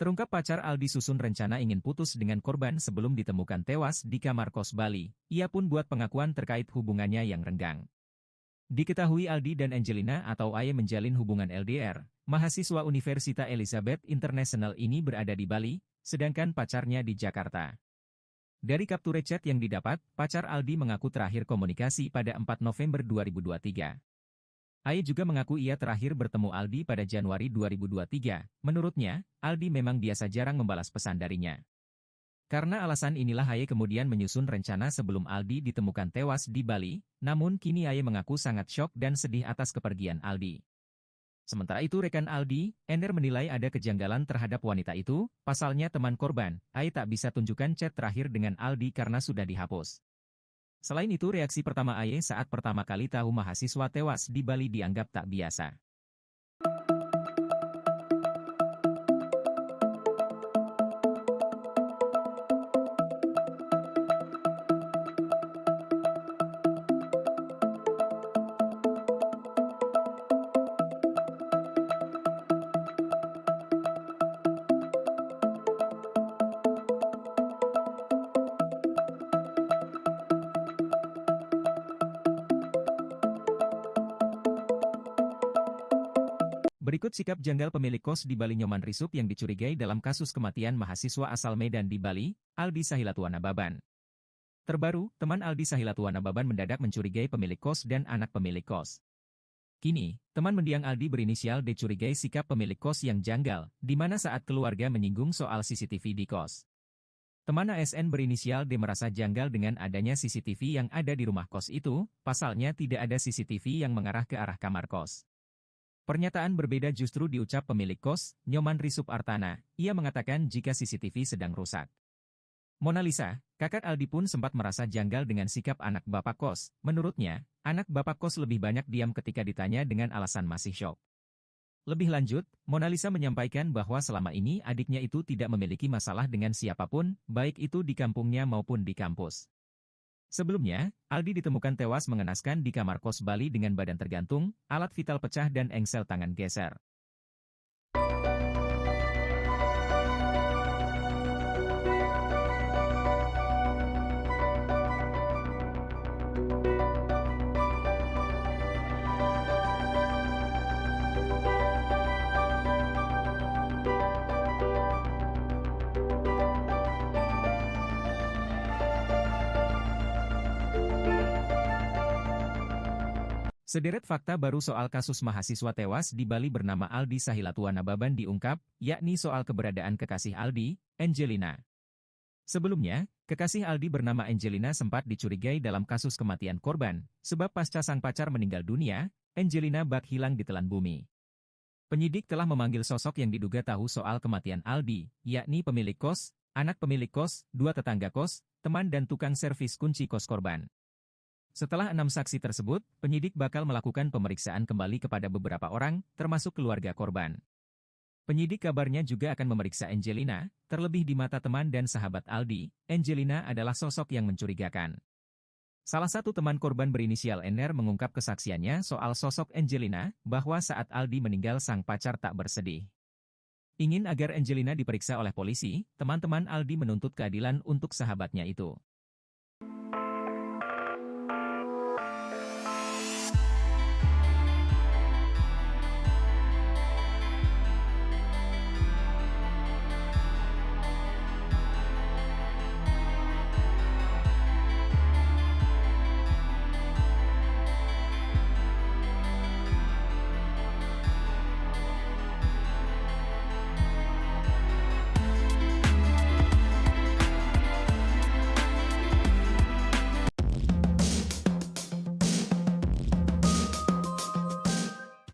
Terungkap pacar Aldi Susun rencana ingin putus dengan korban sebelum ditemukan tewas di kamar kos Bali. Ia pun buat pengakuan terkait hubungannya yang renggang. Diketahui Aldi dan Angelina atau Aye menjalin hubungan LDR. Mahasiswa Universitas Elizabeth International ini berada di Bali, sedangkan pacarnya di Jakarta. Dari capture chat yang didapat, pacar Aldi mengaku terakhir komunikasi pada 4 November 2023. Aye juga mengaku ia terakhir bertemu Aldi pada Januari 2023. Menurutnya, Aldi memang biasa jarang membalas pesan darinya. Karena alasan inilah Aye kemudian menyusun rencana sebelum Aldi ditemukan tewas di Bali, namun kini Aye mengaku sangat syok dan sedih atas kepergian Aldi. Sementara itu rekan Aldi, Ender menilai ada kejanggalan terhadap wanita itu. Pasalnya teman korban, Aye tak bisa tunjukkan chat terakhir dengan Aldi karena sudah dihapus. Selain itu reaksi pertama Aye saat pertama kali tahu mahasiswa tewas di Bali dianggap tak biasa. Berikut sikap janggal pemilik kos di Bali Nyoman Risup yang dicurigai dalam kasus kematian mahasiswa asal Medan di Bali, Aldi Sahilatuana Baban. Terbaru, teman Aldi Sahilatuana Baban mendadak mencurigai pemilik kos dan anak pemilik kos. Kini, teman mendiang Aldi berinisial D curigai sikap pemilik kos yang janggal, di mana saat keluarga menyinggung soal CCTV di kos. Teman ASN berinisial D merasa janggal dengan adanya CCTV yang ada di rumah kos itu, pasalnya tidak ada CCTV yang mengarah ke arah kamar kos. Pernyataan berbeda justru diucap pemilik kos, Nyoman Risup Artana. Ia mengatakan jika CCTV sedang rusak. Mona Lisa, kakak Aldi pun sempat merasa janggal dengan sikap anak bapak kos. Menurutnya, anak bapak kos lebih banyak diam ketika ditanya dengan alasan masih syok. Lebih lanjut, Mona Lisa menyampaikan bahwa selama ini adiknya itu tidak memiliki masalah dengan siapapun, baik itu di kampungnya maupun di kampus. Sebelumnya, Aldi ditemukan tewas mengenaskan di kamar kos Bali dengan badan tergantung, alat vital pecah dan engsel tangan geser. Sederet fakta baru soal kasus mahasiswa tewas di Bali bernama Aldi Sahilatua Nababan diungkap, yakni soal keberadaan kekasih Aldi, Angelina. Sebelumnya, kekasih Aldi bernama Angelina sempat dicurigai dalam kasus kematian korban, sebab pasca sang pacar meninggal dunia, Angelina bak hilang di telan bumi. Penyidik telah memanggil sosok yang diduga tahu soal kematian Aldi, yakni pemilik kos, anak pemilik kos, 2 tetangga kos, teman dan tukang servis kunci kos korban. Setelah 6 saksi tersebut, penyidik bakal melakukan pemeriksaan kembali kepada beberapa orang, termasuk keluarga korban. Penyidik kabarnya juga akan memeriksa Angelina, terlebih di mata teman dan sahabat Aldi, Angelina adalah sosok yang mencurigakan. Salah satu teman korban berinisial NR mengungkap kesaksiannya soal sosok Angelina, bahwa saat Aldi meninggal sang pacar tak bersedih. Ingin agar Angelina diperiksa oleh polisi, teman-teman Aldi menuntut keadilan untuk sahabatnya itu.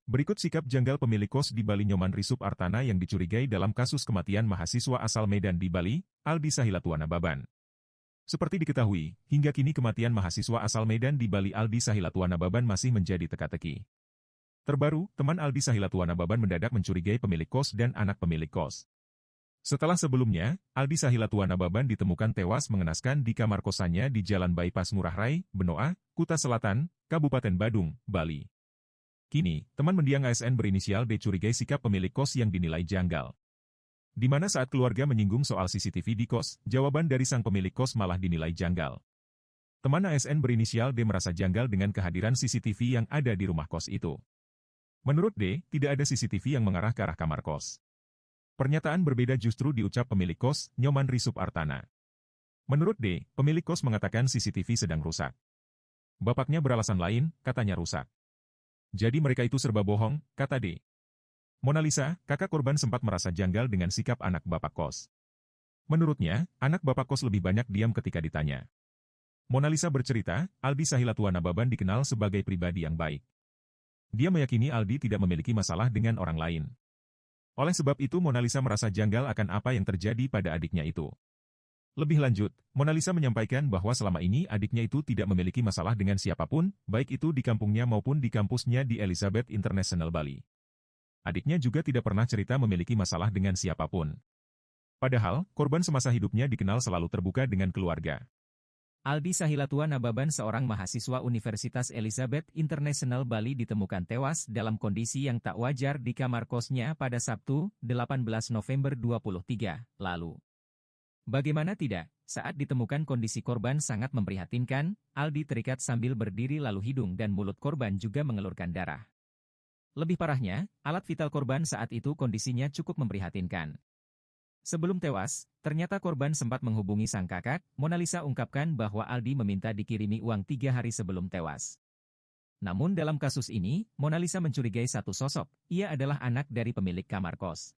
Berikut sikap janggal pemilik kos di Bali Nyoman Risup Artana yang dicurigai dalam kasus kematian mahasiswa asal Medan di Bali, Aldi Sahilatua Nababan. Seperti diketahui, hingga kini kematian mahasiswa asal Medan di Bali Aldi Sahilatua Nababan masih menjadi teka-teki. Terbaru, teman Aldi Sahilatua Nababan mendadak mencurigai pemilik kos dan anak pemilik kos. Setelah sebelumnya, Aldi Sahilatua Nababan ditemukan tewas mengenaskan di kamar kosannya di Jalan Bypass Ngurah Rai, Benoa, Kuta Selatan, Kabupaten Badung, Bali. Kini, teman mendiang ASN berinisial D curigai sikap pemilik kos yang dinilai janggal. Di mana saat keluarga menyinggung soal CCTV di kos, jawaban dari sang pemilik kos malah dinilai janggal. Teman ASN berinisial D merasa janggal dengan kehadiran CCTV yang ada di rumah kos itu. Menurut D, tidak ada CCTV yang mengarah ke arah kamar kos. Pernyataan berbeda justru diucap pemilik kos, Nyoman Risup Artana. Menurut D, pemilik kos mengatakan CCTV sedang rusak. Bapaknya beralasan lain, katanya rusak. Jadi mereka itu serba bohong, kata D. Mona Lisa, kakak korban sempat merasa janggal dengan sikap anak bapak kos. Menurutnya, anak bapak kos lebih banyak diam ketika ditanya. Mona Lisa bercerita, Aldi Sahilatua Nababan dikenal sebagai pribadi yang baik. Dia meyakini Aldi tidak memiliki masalah dengan orang lain. Oleh sebab itu Mona Lisa merasa janggal akan apa yang terjadi pada adiknya itu. Lebih lanjut, Mona Lisa menyampaikan bahwa selama ini adiknya itu tidak memiliki masalah dengan siapapun, baik itu di kampungnya maupun di kampusnya di Elizabeth International Bali. Adiknya juga tidak pernah cerita memiliki masalah dengan siapapun. Padahal, korban semasa hidupnya dikenal selalu terbuka dengan keluarga. Aldi Sahilatua Nababan seorang mahasiswa Universitas Elizabeth International Bali ditemukan tewas dalam kondisi yang tak wajar di kamar kosnya pada Sabtu, 18 November 2023, lalu. Bagaimana tidak, saat ditemukan kondisi korban sangat memprihatinkan, Aldi terikat sambil berdiri lalu hidung dan mulut korban juga mengelurkan darah. Lebih parahnya, alat vital korban saat itu kondisinya cukup memprihatinkan. Sebelum tewas, ternyata korban sempat menghubungi sang kakak, Mona Lisa ungkapkan bahwa Aldi meminta dikirimi uang 3 hari sebelum tewas. Namun dalam kasus ini, Mona Lisa mencurigai satu sosok, ia adalah anak dari pemilik kamar kos.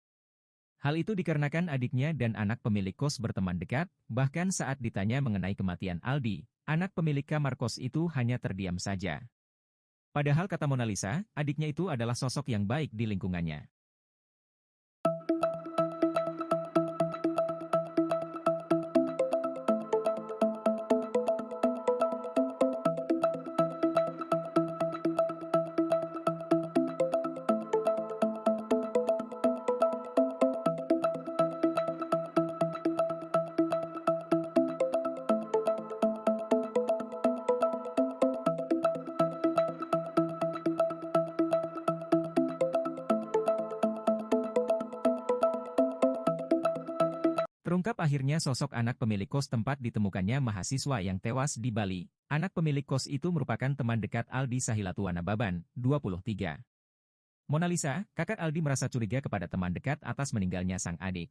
Hal itu dikarenakan adiknya dan anak pemilik kos berteman dekat, bahkan saat ditanya mengenai kematian Aldi, anak pemilik kamar kos itu hanya terdiam saja. Padahal kata Mona Lisa, adiknya itu adalah sosok yang baik di lingkungannya. Terungkap akhirnya sosok anak pemilik kos tempat ditemukannya mahasiswa yang tewas di Bali. Anak pemilik kos itu merupakan teman dekat Aldi Sahilatua Nababan, 23. Mona Lisa, kakak Aldi merasa curiga kepada teman dekat atas meninggalnya sang adik.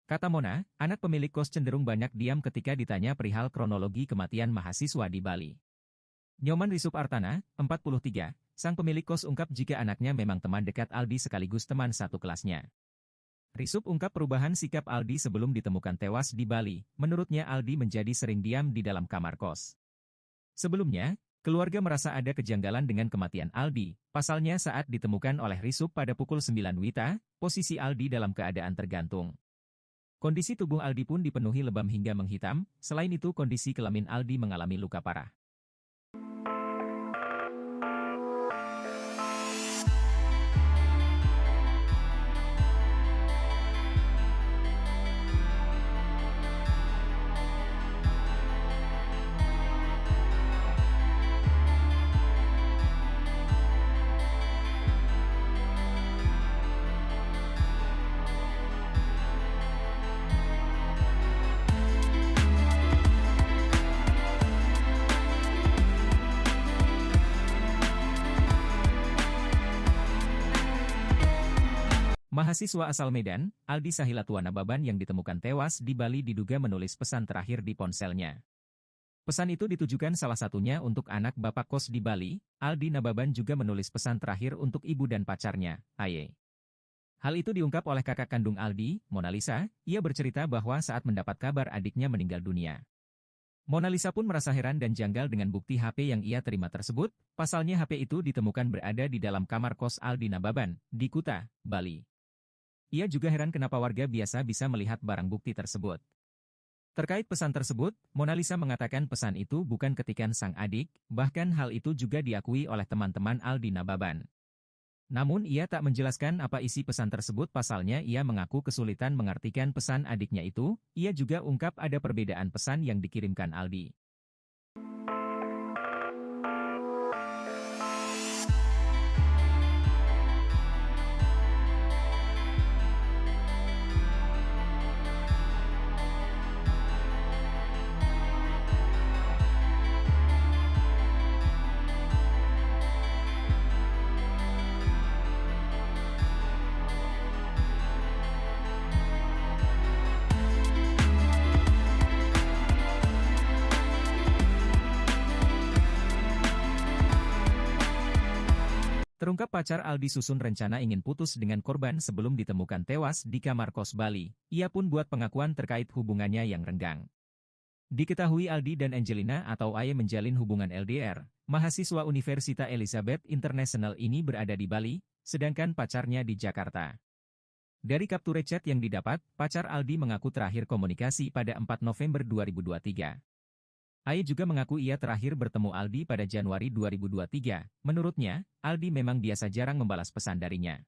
Kata Mona, anak pemilik kos cenderung banyak diam ketika ditanya perihal kronologi kematian mahasiswa di Bali. Nyoman Risup Artana, 43, sang pemilik kos ungkap jika anaknya memang teman dekat Aldi sekaligus teman satu kelasnya. Risup ungkap perubahan sikap Aldi sebelum ditemukan tewas di Bali. Menurutnya Aldi menjadi sering diam di dalam kamar kos. Sebelumnya, keluarga merasa ada kejanggalan dengan kematian Aldi. Pasalnya saat ditemukan oleh Risup pada pukul 9 WITA, posisi Aldi dalam keadaan tergantung. Kondisi tubuh Aldi pun dipenuhi lebam hingga menghitam, selain itu kondisi kelamin Aldi mengalami luka parah. Mahasiswa asal Medan, Aldi Sahilatua Nababan yang ditemukan tewas di Bali diduga menulis pesan terakhir di ponselnya. Pesan itu ditujukan salah satunya untuk anak bapak kos di Bali. Aldi Nababan juga menulis pesan terakhir untuk ibu dan pacarnya, Aye. Hal itu diungkap oleh kakak kandung Aldi, Mona Lisa. Ia bercerita bahwa saat mendapat kabar adiknya meninggal dunia, Mona Lisa pun merasa heran dan janggal dengan bukti HP yang ia terima tersebut. Pasalnya HP itu ditemukan berada di dalam kamar kos Aldi Nababan, di Kuta, Bali. Ia juga heran kenapa warga biasa bisa melihat barang bukti tersebut. Terkait pesan tersebut, Mona Lisa mengatakan pesan itu bukan ketikan sang adik, bahkan hal itu juga diakui oleh teman-teman Aldi Nababan. Namun ia tak menjelaskan apa isi pesan tersebut pasalnya ia mengaku kesulitan mengartikan pesan adiknya itu. Ia juga ungkap ada perbedaan pesan yang dikirimkan Aldi. Terungkap pacar Aldi Susun rencana ingin putus dengan korban sebelum ditemukan tewas di kamar kos Bali. Ia pun buat pengakuan terkait hubungannya yang renggang. Diketahui Aldi dan Angelina atau Aye menjalin hubungan LDR. Mahasiswa Universitas Elizabeth International ini berada di Bali, sedangkan pacarnya di Jakarta. Dari kapture chat yang didapat, pacar Aldi mengaku terakhir komunikasi pada 4 November 2023. Aye juga mengaku ia terakhir bertemu Aldi pada Januari 2023. Menurutnya, Aldi memang biasa jarang membalas pesan darinya.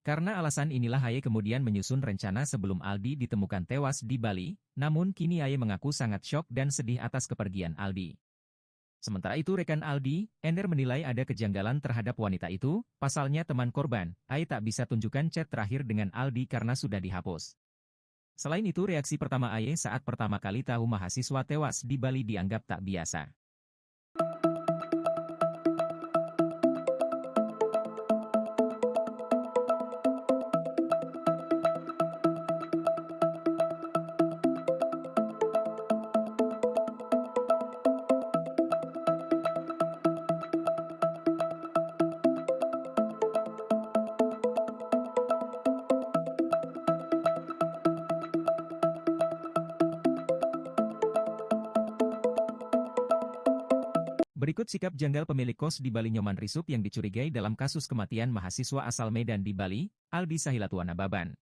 Karena alasan inilah Aye kemudian menyusun rencana sebelum Aldi ditemukan tewas di Bali, namun kini Aye mengaku sangat syok dan sedih atas kepergian Aldi. Sementara itu rekan Aldi, Ender menilai ada kejanggalan terhadap wanita itu, pasalnya teman korban, Aye tak bisa tunjukkan chat terakhir dengan Aldi karena sudah dihapus. Selain itu reaksi pertama Aye saat pertama kali tahu mahasiswa tewas di Bali dianggap tak biasa. Berikut sikap janggal pemilik kos di Bali Nyoman Risup yang dicurigai dalam kasus kematian mahasiswa asal Medan di Bali, Aldi Sahilatua Nababan.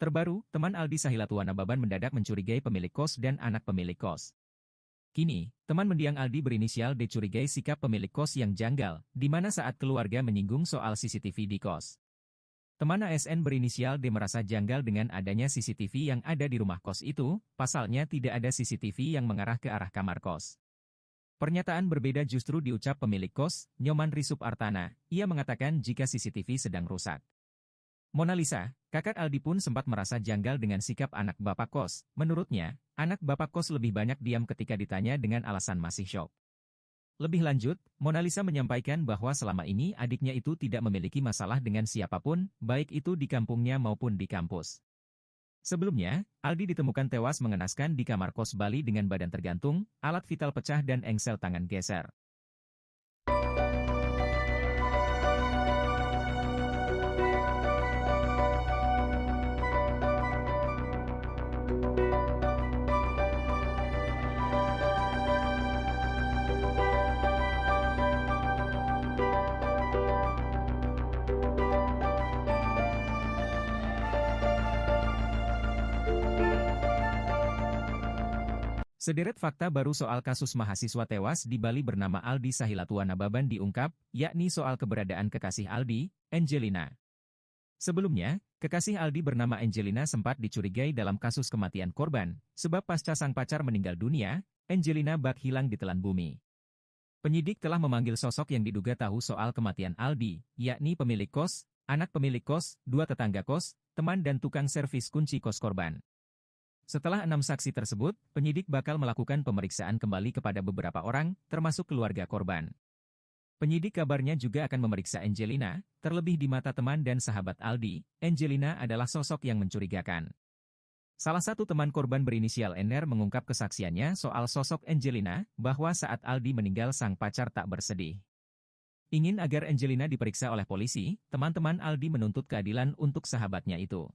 Terbaru, teman Aldi Sahilatua Nababan mendadak mencurigai pemilik kos dan anak pemilik kos. Kini, teman mendiang Aldi berinisial D curigai sikap pemilik kos yang janggal, di mana saat keluarga menyinggung soal CCTV di kos. Teman ASN berinisial D merasa janggal dengan adanya CCTV yang ada di rumah kos itu, pasalnya tidak ada CCTV yang mengarah ke arah kamar kos. Pernyataan berbeda justru diucap pemilik kos, Nyoman Risup Artana. Ia mengatakan jika CCTV sedang rusak. Mona Lisa, kakak Aldi pun sempat merasa janggal dengan sikap anak bapak kos. Menurutnya, anak bapak kos lebih banyak diam ketika ditanya dengan alasan masih syok. Lebih lanjut, Mona Lisa menyampaikan bahwa selama ini adiknya itu tidak memiliki masalah dengan siapapun, baik itu di kampungnya maupun di kampus. Sebelumnya, Aldi ditemukan tewas mengenaskan di kamar kos Bali dengan badan tergantung, alat vital pecah dan engsel tangan geser. Sederet fakta baru soal kasus mahasiswa tewas di Bali bernama Aldi Sahilatua Nababan diungkap, yakni soal keberadaan kekasih Aldi, Angelina. Sebelumnya, kekasih Aldi bernama Angelina sempat dicurigai dalam kasus kematian korban, sebab pasca sang pacar meninggal dunia, Angelina bak hilang di telan bumi. Penyidik telah memanggil sosok yang diduga tahu soal kematian Aldi, yakni pemilik kos, anak pemilik kos, 2 tetangga kos, teman dan tukang servis kunci kos korban. Setelah 6 saksi tersebut, penyidik bakal melakukan pemeriksaan kembali kepada beberapa orang, termasuk keluarga korban. Penyidik kabarnya juga akan memeriksa Angelina, terlebih di mata teman dan sahabat Aldi, Angelina adalah sosok yang mencurigakan. Salah satu teman korban berinisial NR mengungkap kesaksiannya soal sosok Angelina, bahwa saat Aldi meninggal sang pacar tak bersedih. Ingin agar Angelina diperiksa oleh polisi, teman-teman Aldi menuntut keadilan untuk sahabatnya itu.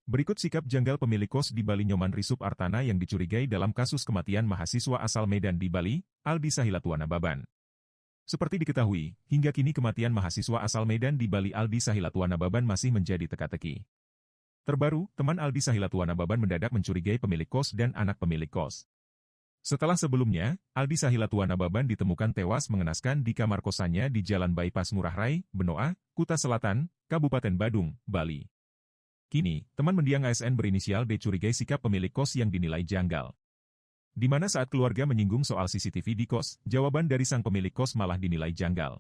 Berikut sikap janggal pemilik kos di Bali Nyoman Risup Artana yang dicurigai dalam kasus kematian mahasiswa asal Medan di Bali, Aldi Sahilatua Nababan. Seperti diketahui, hingga kini kematian mahasiswa asal Medan di Bali Aldi Sahilatua Nababan masih menjadi teka-teki. Terbaru, teman Aldi Sahilatua Nababan mendadak mencurigai pemilik kos dan anak pemilik kos. Setelah sebelumnya, Aldi Sahilatua Nababan ditemukan tewas mengenaskan di kamar kosannya di Jalan Bypass Ngurah Rai, Benoa, Kuta Selatan, Kabupaten Badung, Bali. Kini, teman mendiang ASN berinisial D curigai sikap pemilik kos yang dinilai janggal. Di mana saat keluarga menyinggung soal CCTV di kos, jawaban dari sang pemilik kos malah dinilai janggal.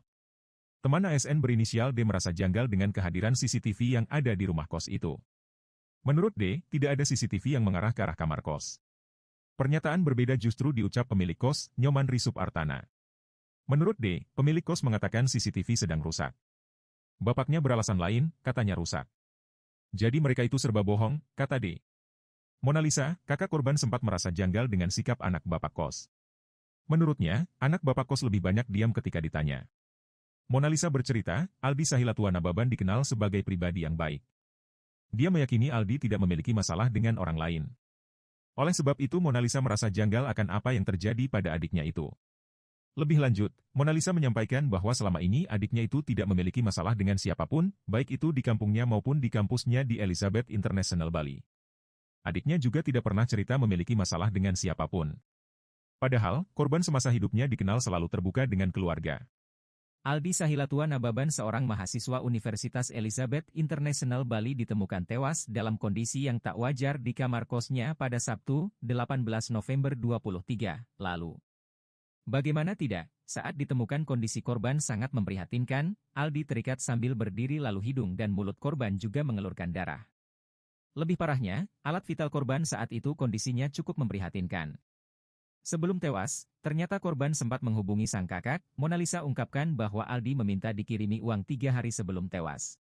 Teman ASN berinisial D merasa janggal dengan kehadiran CCTV yang ada di rumah kos itu. Menurut D, tidak ada CCTV yang mengarah ke arah kamar kos. Pernyataan berbeda justru diucap pemilik kos, Nyoman Risup Artana. Menurut D, pemilik kos mengatakan CCTV sedang rusak. Bapaknya beralasan lain, katanya rusak. Jadi mereka itu serba bohong, kata D. Mona Lisa, kakak korban sempat merasa janggal dengan sikap anak bapak kos. Menurutnya, anak bapak kos lebih banyak diam ketika ditanya. Mona Lisa bercerita, Aldi Sahilatua Nababan dikenal sebagai pribadi yang baik. Dia meyakini Aldi tidak memiliki masalah dengan orang lain. Oleh sebab itu Mona Lisa merasa janggal akan apa yang terjadi pada adiknya itu. Lebih lanjut, Mona Lisa menyampaikan bahwa selama ini adiknya itu tidak memiliki masalah dengan siapapun, baik itu di kampungnya maupun di kampusnya di Elizabeth International Bali. Adiknya juga tidak pernah cerita memiliki masalah dengan siapapun. Padahal, korban semasa hidupnya dikenal selalu terbuka dengan keluarga. Aldi Sahilatua Nababan seorang mahasiswa Universitas Elizabeth International Bali ditemukan tewas dalam kondisi yang tak wajar di kamar kosnya pada Sabtu, 18 November 2023, lalu. Bagaimana tidak, saat ditemukan kondisi korban sangat memprihatinkan, Aldi terikat sambil berdiri lalu hidung dan mulut korban juga mengelurkan darah. Lebih parahnya, alat vital korban saat itu kondisinya cukup memprihatinkan. Sebelum tewas, ternyata korban sempat menghubungi sang kakak, Mona Lisa ungkapkan bahwa Aldi meminta dikirimi uang 3 hari sebelum tewas.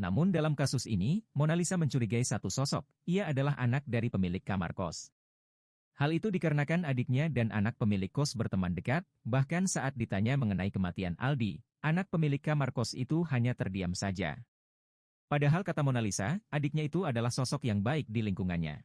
Namun dalam kasus ini, Mona Lisa mencurigai satu sosok, ia adalah anak dari pemilik kamar kos. Hal itu dikarenakan adiknya dan anak pemilik kos berteman dekat, bahkan saat ditanya mengenai kematian Aldi, anak pemilik kamar kos itu hanya terdiam saja. Padahal kata Mona Lisa, adiknya itu adalah sosok yang baik di lingkungannya.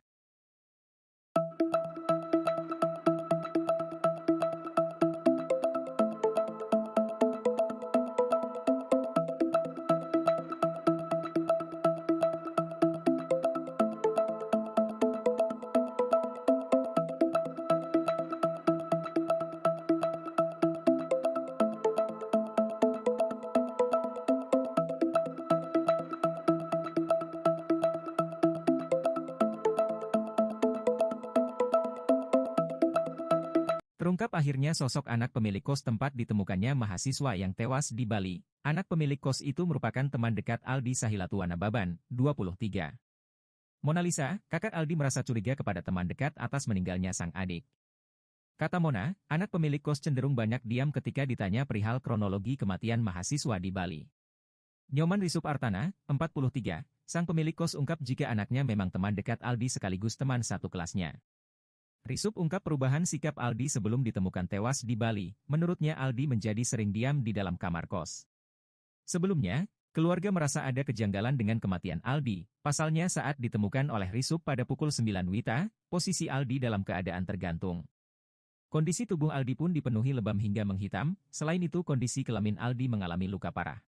Terungkap akhirnya sosok anak pemilik kos tempat ditemukannya mahasiswa yang tewas di Bali. Anak pemilik kos itu merupakan teman dekat Aldi Sahilatuana Baban, 23. Mona Lisa, kakak Aldi merasa curiga kepada teman dekat atas meninggalnya sang adik. Kata Mona, anak pemilik kos cenderung banyak diam ketika ditanya perihal kronologi kematian mahasiswa di Bali. Nyoman Risup Artana, 43, sang pemilik kos ungkap jika anaknya memang teman dekat Aldi sekaligus teman satu kelasnya. Risup ungkap perubahan sikap Aldi sebelum ditemukan tewas di Bali. Menurutnya Aldi menjadi sering diam di dalam kamar kos. Sebelumnya, keluarga merasa ada kejanggalan dengan kematian Aldi. Pasalnya saat ditemukan oleh Risup pada pukul 9 WITA, posisi Aldi dalam keadaan tergantung. Kondisi tubuh Aldi pun dipenuhi lebam hingga menghitam, selain itu kondisi kelamin Aldi mengalami luka parah.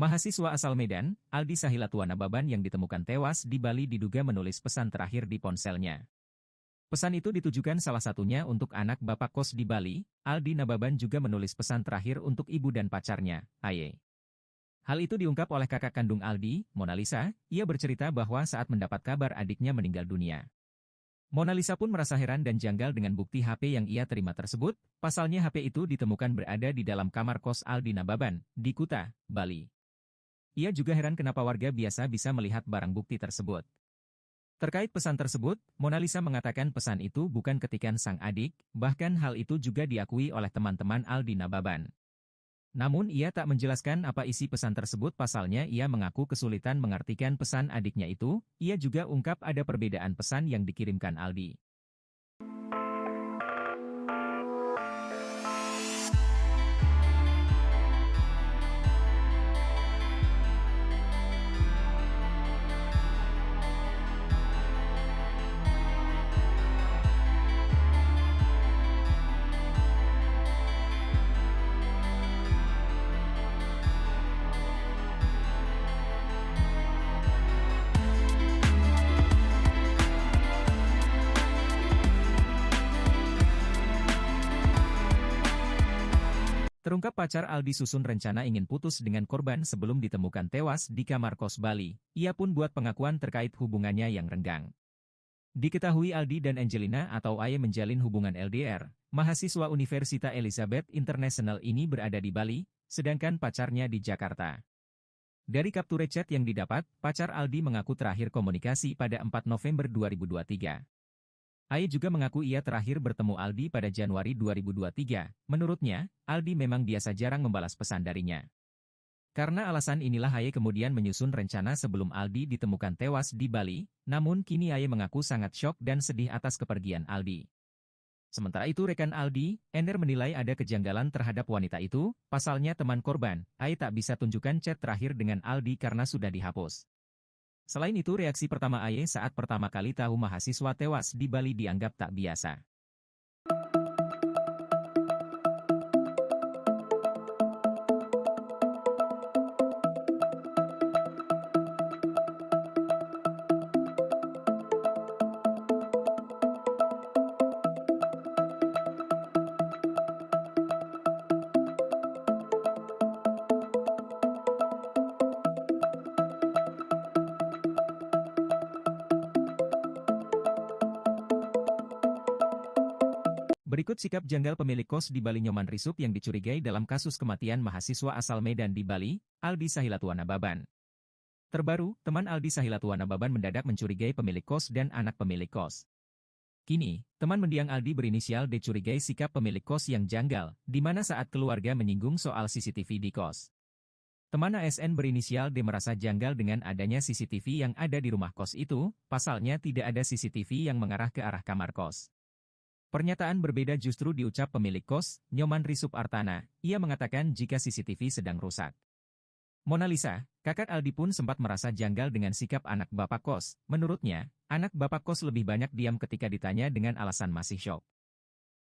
Mahasiswa asal Medan, Aldi Sahilatuana Baban yang ditemukan tewas di Bali diduga menulis pesan terakhir di ponselnya. Pesan itu ditujukan salah satunya untuk anak bapak kos di Bali. Aldi Nababan juga menulis pesan terakhir untuk ibu dan pacarnya, Aye. Hal itu diungkap oleh kakak kandung Aldi, Mona Lisa. Ia bercerita bahwa saat mendapat kabar adiknya meninggal dunia, Mona Lisa pun merasa heran dan janggal dengan bukti HP yang ia terima tersebut. Pasalnya HP itu ditemukan berada di dalam kamar kos Aldi Nababan, di Kuta, Bali. Ia juga heran kenapa warga biasa bisa melihat barang bukti tersebut. Terkait pesan tersebut, Mona Lisa mengatakan pesan itu bukan ketikan sang adik, bahkan hal itu juga diakui oleh teman-teman Aldi Nababan. Namun ia tak menjelaskan apa isi pesan tersebut pasalnya ia mengaku kesulitan mengartikan pesan adiknya itu. Ia juga ungkap ada perbedaan pesan yang dikirimkan Aldi. Terungkap pacar Aldi Susun rencana ingin putus dengan korban sebelum ditemukan tewas di kamar kos Bali. Ia pun buat pengakuan terkait hubungannya yang renggang. Diketahui Aldi dan Angelina atau Aye menjalin hubungan LDR. Mahasiswa Universitas Elizabeth International ini berada di Bali, sedangkan pacarnya di Jakarta. Dari capture chat yang didapat, pacar Aldi mengaku terakhir komunikasi pada 4 November 2023. Aye juga mengaku ia terakhir bertemu Aldi pada Januari 2023. Menurutnya, Aldi memang biasa jarang membalas pesan darinya. Karena alasan inilah Aye kemudian menyusun rencana sebelum Aldi ditemukan tewas di Bali, namun kini Aye mengaku sangat syok dan sedih atas kepergian Aldi. Sementara itu rekan Aldi, Ender menilai ada kejanggalan terhadap wanita itu. Pasalnya teman korban, Aye tak bisa tunjukkan chat terakhir dengan Aldi karena sudah dihapus. Selain itu reaksi pertama Aye saat pertama kali tahu mahasiswa tewas di Bali dianggap tak biasa. Berikut sikap janggal pemilik kos di Bali Nyoman Risup yang dicurigai dalam kasus kematian mahasiswa asal Medan di Bali, Aldi Sahilatuana Baban. Terbaru, teman Aldi Sahilatuana Baban mendadak mencurigai pemilik kos dan anak pemilik kos. Kini, teman mendiang Aldi berinisial D curigai sikap pemilik kos yang janggal, di mana saat keluarga menyinggung soal CCTV di kos. Teman ASN berinisial D merasa janggal dengan adanya CCTV yang ada di rumah kos itu, pasalnya tidak ada CCTV yang mengarah ke arah kamar kos. Pernyataan berbeda justru diucap pemilik kos, Nyoman Risup Artana. Ia mengatakan jika CCTV sedang rusak. Mona Lisa, kakak Aldi pun sempat merasa janggal dengan sikap anak bapak kos. Menurutnya, anak bapak kos lebih banyak diam ketika ditanya dengan alasan masih syok.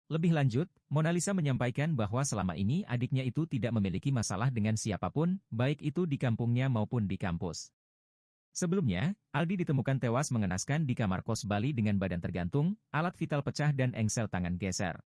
Lebih lanjut, Mona Lisa menyampaikan bahwa selama ini adiknya itu tidak memiliki masalah dengan siapapun, baik itu di kampungnya maupun di kampus. Sebelumnya, Aldi ditemukan tewas mengenaskan di kamar kos Bali dengan badan tergantung, alat vital pecah dan engsel tangan geser.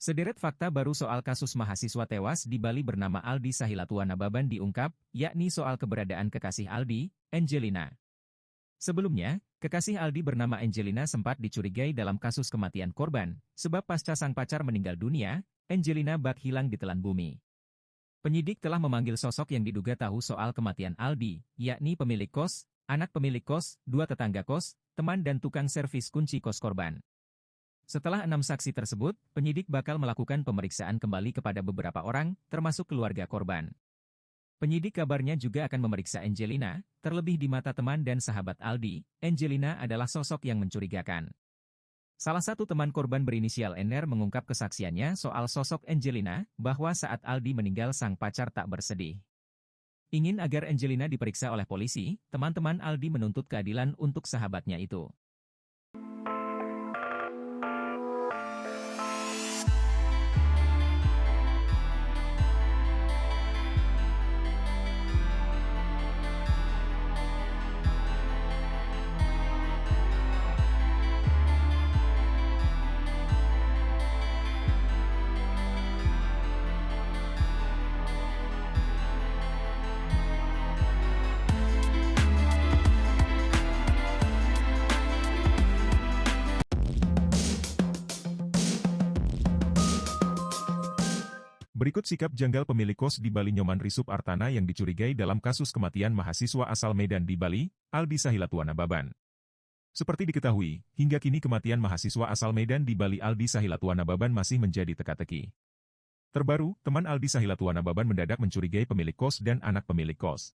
Sederet fakta baru soal kasus mahasiswa tewas di Bali bernama Aldi Sahilatua Nababan diungkap, yakni soal keberadaan kekasih Aldi, Angelina. Sebelumnya, kekasih Aldi bernama Angelina sempat dicurigai dalam kasus kematian korban, sebab pasca sang pacar meninggal dunia, Angelina bak hilang di telan bumi. Penyidik telah memanggil sosok yang diduga tahu soal kematian Aldi, yakni pemilik kos, anak pemilik kos, 2 tetangga kos, teman dan tukang servis kunci kos korban. Setelah 6 saksi tersebut, penyidik bakal melakukan pemeriksaan kembali kepada beberapa orang, termasuk keluarga korban. Penyidik kabarnya juga akan memeriksa Angelina, terlebih di mata teman dan sahabat Aldi, Angelina adalah sosok yang mencurigakan. Salah satu teman korban berinisial NR mengungkap kesaksiannya soal sosok Angelina, bahwa saat Aldi meninggal sang pacar tak bersedih. Ingin agar Angelina diperiksa oleh polisi, teman-teman Aldi menuntut keadilan untuk sahabatnya itu. Berikut sikap janggal pemilik kos di Bali Nyoman Risup Artana yang dicurigai dalam kasus kematian mahasiswa asal Medan di Bali, Aldi Sahilatua Nababan. Seperti diketahui, hingga kini kematian mahasiswa asal Medan di Bali Aldi Sahilatua Nababan masih menjadi teka-teki. Terbaru, teman Aldi Sahilatua Nababan mendadak mencurigai pemilik kos dan anak pemilik kos.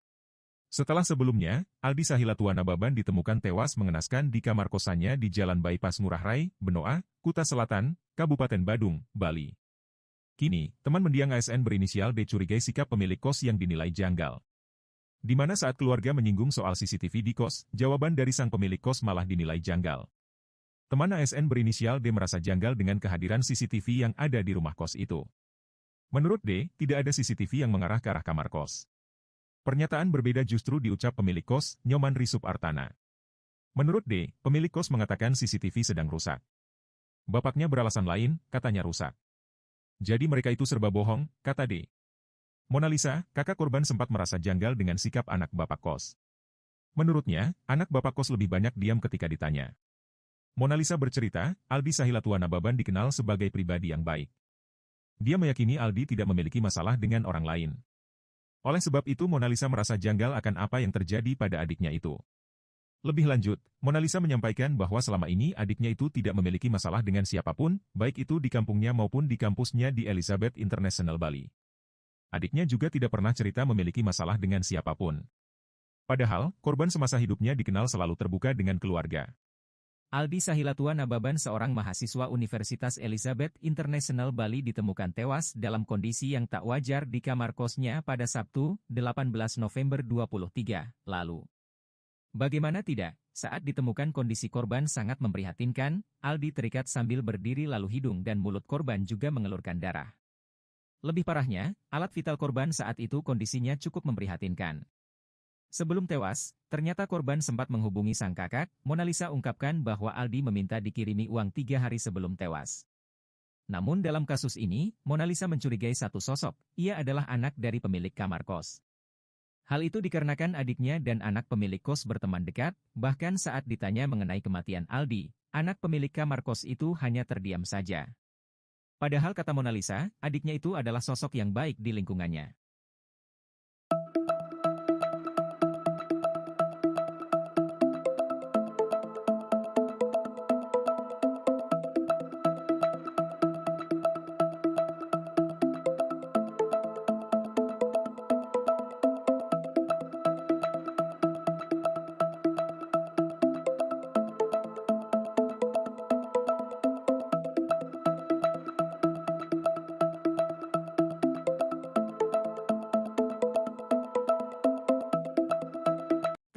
Setelah sebelumnya, Aldi Sahilatua Nababan ditemukan tewas mengenaskan di kamar kosannya di Jalan Bypass Ngurah Rai, Benoa, Kuta Selatan, Kabupaten Badung, Bali. Kini, teman mendiang ASN berinisial D curigai sikap pemilik kos yang dinilai janggal. Di mana saat keluarga menyinggung soal CCTV di kos, jawaban dari sang pemilik kos malah dinilai janggal. Teman ASN berinisial D merasa janggal dengan kehadiran CCTV yang ada di rumah kos itu. Menurut D, tidak ada CCTV yang mengarah ke arah kamar kos. Pernyataan berbeda justru diucap pemilik kos, Nyoman Risup Artana. Menurut D, pemilik kos mengatakan CCTV sedang rusak. Bapaknya beralasan lain, katanya rusak. Jadi mereka itu serba bohong, kata D. Mona Lisa, kakak korban sempat merasa janggal dengan sikap anak bapak kos. Menurutnya, anak bapak kos lebih banyak diam ketika ditanya. Mona Lisa bercerita, Aldi Sahilatua Nababan dikenal sebagai pribadi yang baik. Dia meyakini Aldi tidak memiliki masalah dengan orang lain. Oleh sebab itu Mona Lisa merasa janggal akan apa yang terjadi pada adiknya itu. Lebih lanjut, Mona Lisa menyampaikan bahwa selama ini adiknya itu tidak memiliki masalah dengan siapapun, baik itu di kampungnya maupun di kampusnya di Elizabeth International Bali. Adiknya juga tidak pernah cerita memiliki masalah dengan siapapun. Padahal, korban semasa hidupnya dikenal selalu terbuka dengan keluarga. Aldi Sahilatua Nababan seorang mahasiswa Universitas Elizabeth International Bali ditemukan tewas dalam kondisi yang tak wajar di kamar kosnya pada Sabtu, 18 November 2023, lalu. Bagaimana tidak, saat ditemukan kondisi korban sangat memprihatinkan, Aldi terikat sambil berdiri lalu hidung dan mulut korban juga mengelurkan darah. Lebih parahnya, alat vital korban saat itu kondisinya cukup memprihatinkan. Sebelum tewas, ternyata korban sempat menghubungi sang kakak, Mona Lisa ungkapkan bahwa Aldi meminta dikirimi uang 3 hari sebelum tewas. Namun dalam kasus ini, Mona Lisa mencurigai satu sosok, ia adalah anak dari pemilik kamar kos. Hal itu dikarenakan adiknya dan anak pemilik kos berteman dekat, bahkan saat ditanya mengenai kematian Aldi, anak pemilik kamar kos itu hanya terdiam saja. Padahal kata Mona Lisa, adiknya itu adalah sosok yang baik di lingkungannya.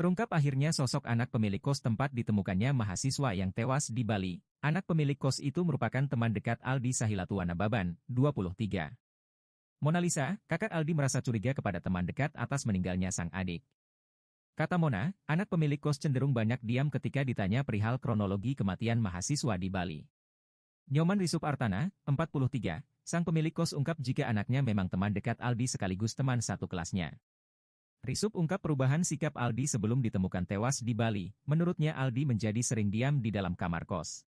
Terungkap akhirnya sosok anak pemilik kos tempat ditemukannya mahasiswa yang tewas di Bali. Anak pemilik kos itu merupakan teman dekat Aldi Sahilatuana Baban, 23. Mona Lisa, kakak Aldi merasa curiga kepada teman dekat atas meninggalnya sang adik. Kata Mona, anak pemilik kos cenderung banyak diam ketika ditanya perihal kronologi kematian mahasiswa di Bali. Nyoman Risup Artana, 43, sang pemilik kos ungkap jika anaknya memang teman dekat Aldi sekaligus teman satu kelasnya. Risup ungkap perubahan sikap Aldi sebelum ditemukan tewas di Bali. Menurutnya Aldi menjadi sering diam di dalam kamar kos.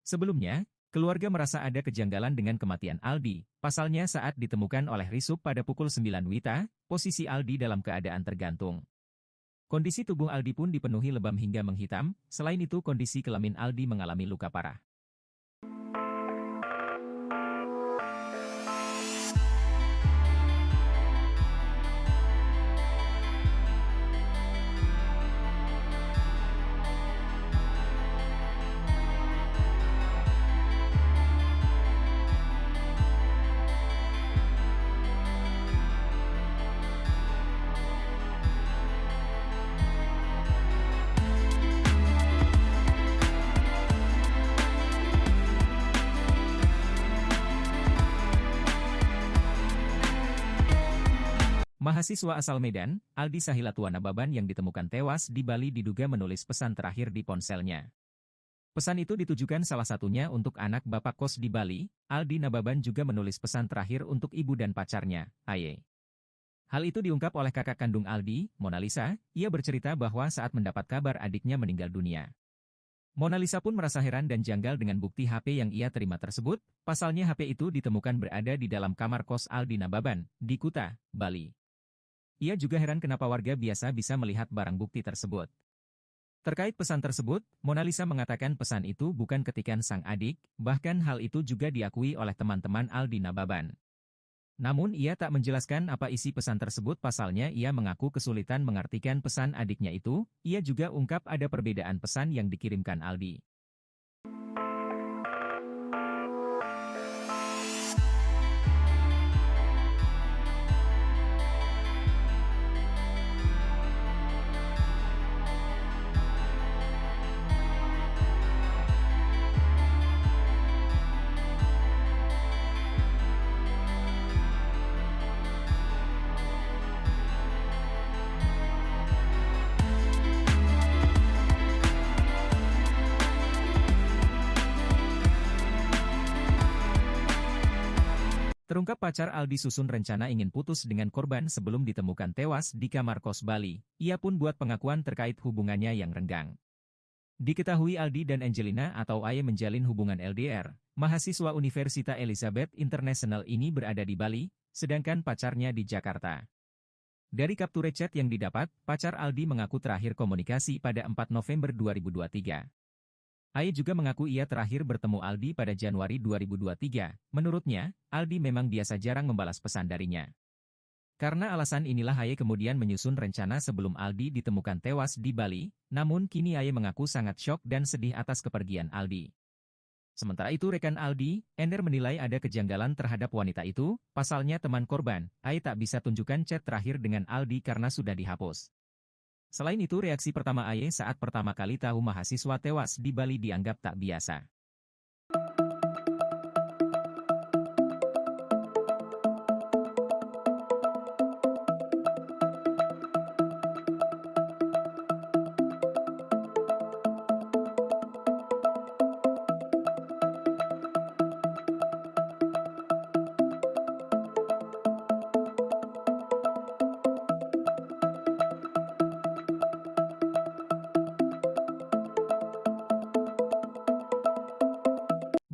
Sebelumnya, keluarga merasa ada kejanggalan dengan kematian Aldi. Pasalnya saat ditemukan oleh Risup pada pukul 9 WITA, posisi Aldi dalam keadaan tergantung. Kondisi tubuh Aldi pun dipenuhi lebam hingga menghitam, selain itu kondisi kelamin Aldi mengalami luka parah. Mahasiswa asal Medan, Aldi Sahilatuana Baban yang ditemukan tewas di Bali diduga menulis pesan terakhir di ponselnya. Pesan itu ditujukan salah satunya untuk anak bapak kos di Bali. Aldi Nababan juga menulis pesan terakhir untuk ibu dan pacarnya, Aye. Hal itu diungkap oleh kakak kandung Aldi, Mona Lisa. Ia bercerita bahwa saat mendapat kabar adiknya meninggal dunia, Mona Lisa pun merasa heran dan janggal dengan bukti HP yang ia terima tersebut. Pasalnya HP itu ditemukan berada di dalam kamar kos Aldi Nababan, di Kuta, Bali. Ia juga heran kenapa warga biasa bisa melihat barang bukti tersebut. Terkait pesan tersebut, Mona Lisa mengatakan pesan itu bukan ketikan sang adik, bahkan hal itu juga diakui oleh teman-teman Aldi Nababan. Namun ia tak menjelaskan apa isi pesan tersebut pasalnya ia mengaku kesulitan mengartikan pesan adiknya itu. Ia juga ungkap ada perbedaan pesan yang dikirimkan Aldi. Terungkap pacar Aldi susun rencana ingin putus dengan korban sebelum ditemukan tewas di kamar kos Bali. Ia pun buat pengakuan terkait hubungannya yang renggang. Diketahui Aldi dan Angelina atau Aye menjalin hubungan LDR. Mahasiswa Universitas Elizabeth International ini berada di Bali, sedangkan pacarnya di Jakarta. Dari kapture chat yang didapat, pacar Aldi mengaku terakhir komunikasi pada 4 November 2023. Aye juga mengaku ia terakhir bertemu Aldi pada Januari 2023. Menurutnya, Aldi memang biasa jarang membalas pesan darinya. Karena alasan inilah Aye kemudian menyusun rencana sebelum Aldi ditemukan tewas di Bali, namun kini Aye mengaku sangat syok dan sedih atas kepergian Aldi. Sementara itu rekan Aldi, Ender menilai ada kejanggalan terhadap wanita itu. Pasalnya teman korban, Aye tak bisa tunjukkan chat terakhir dengan Aldi karena sudah dihapus. Selain itu reaksi pertama Aye saat pertama kali tahu mahasiswa tewas di Bali dianggap tak biasa.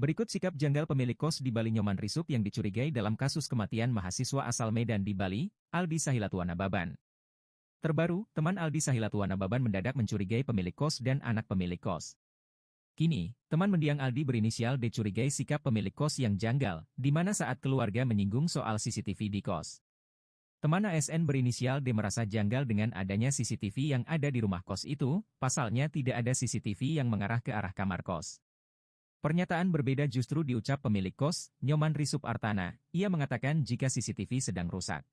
Berikut sikap janggal pemilik kos di Bali Nyoman Risup yang dicurigai dalam kasus kematian mahasiswa asal Medan di Bali, Aldi Sahilatuana Baban. Terbaru, teman Aldi Sahilatuana Baban mendadak mencurigai pemilik kos dan anak pemilik kos. Kini, teman mendiang Aldi berinisial D curigai sikap pemilik kos yang janggal, di mana saat keluarga menyinggung soal CCTV di kos. Teman ASN berinisial D merasa janggal dengan adanya CCTV yang ada di rumah kos itu, pasalnya tidak ada CCTV yang mengarah ke arah kamar kos. Pernyataan berbeda justru diucap pemilik kos, Nyoman Risup Artana. Ia mengatakan jika CCTV sedang rusak.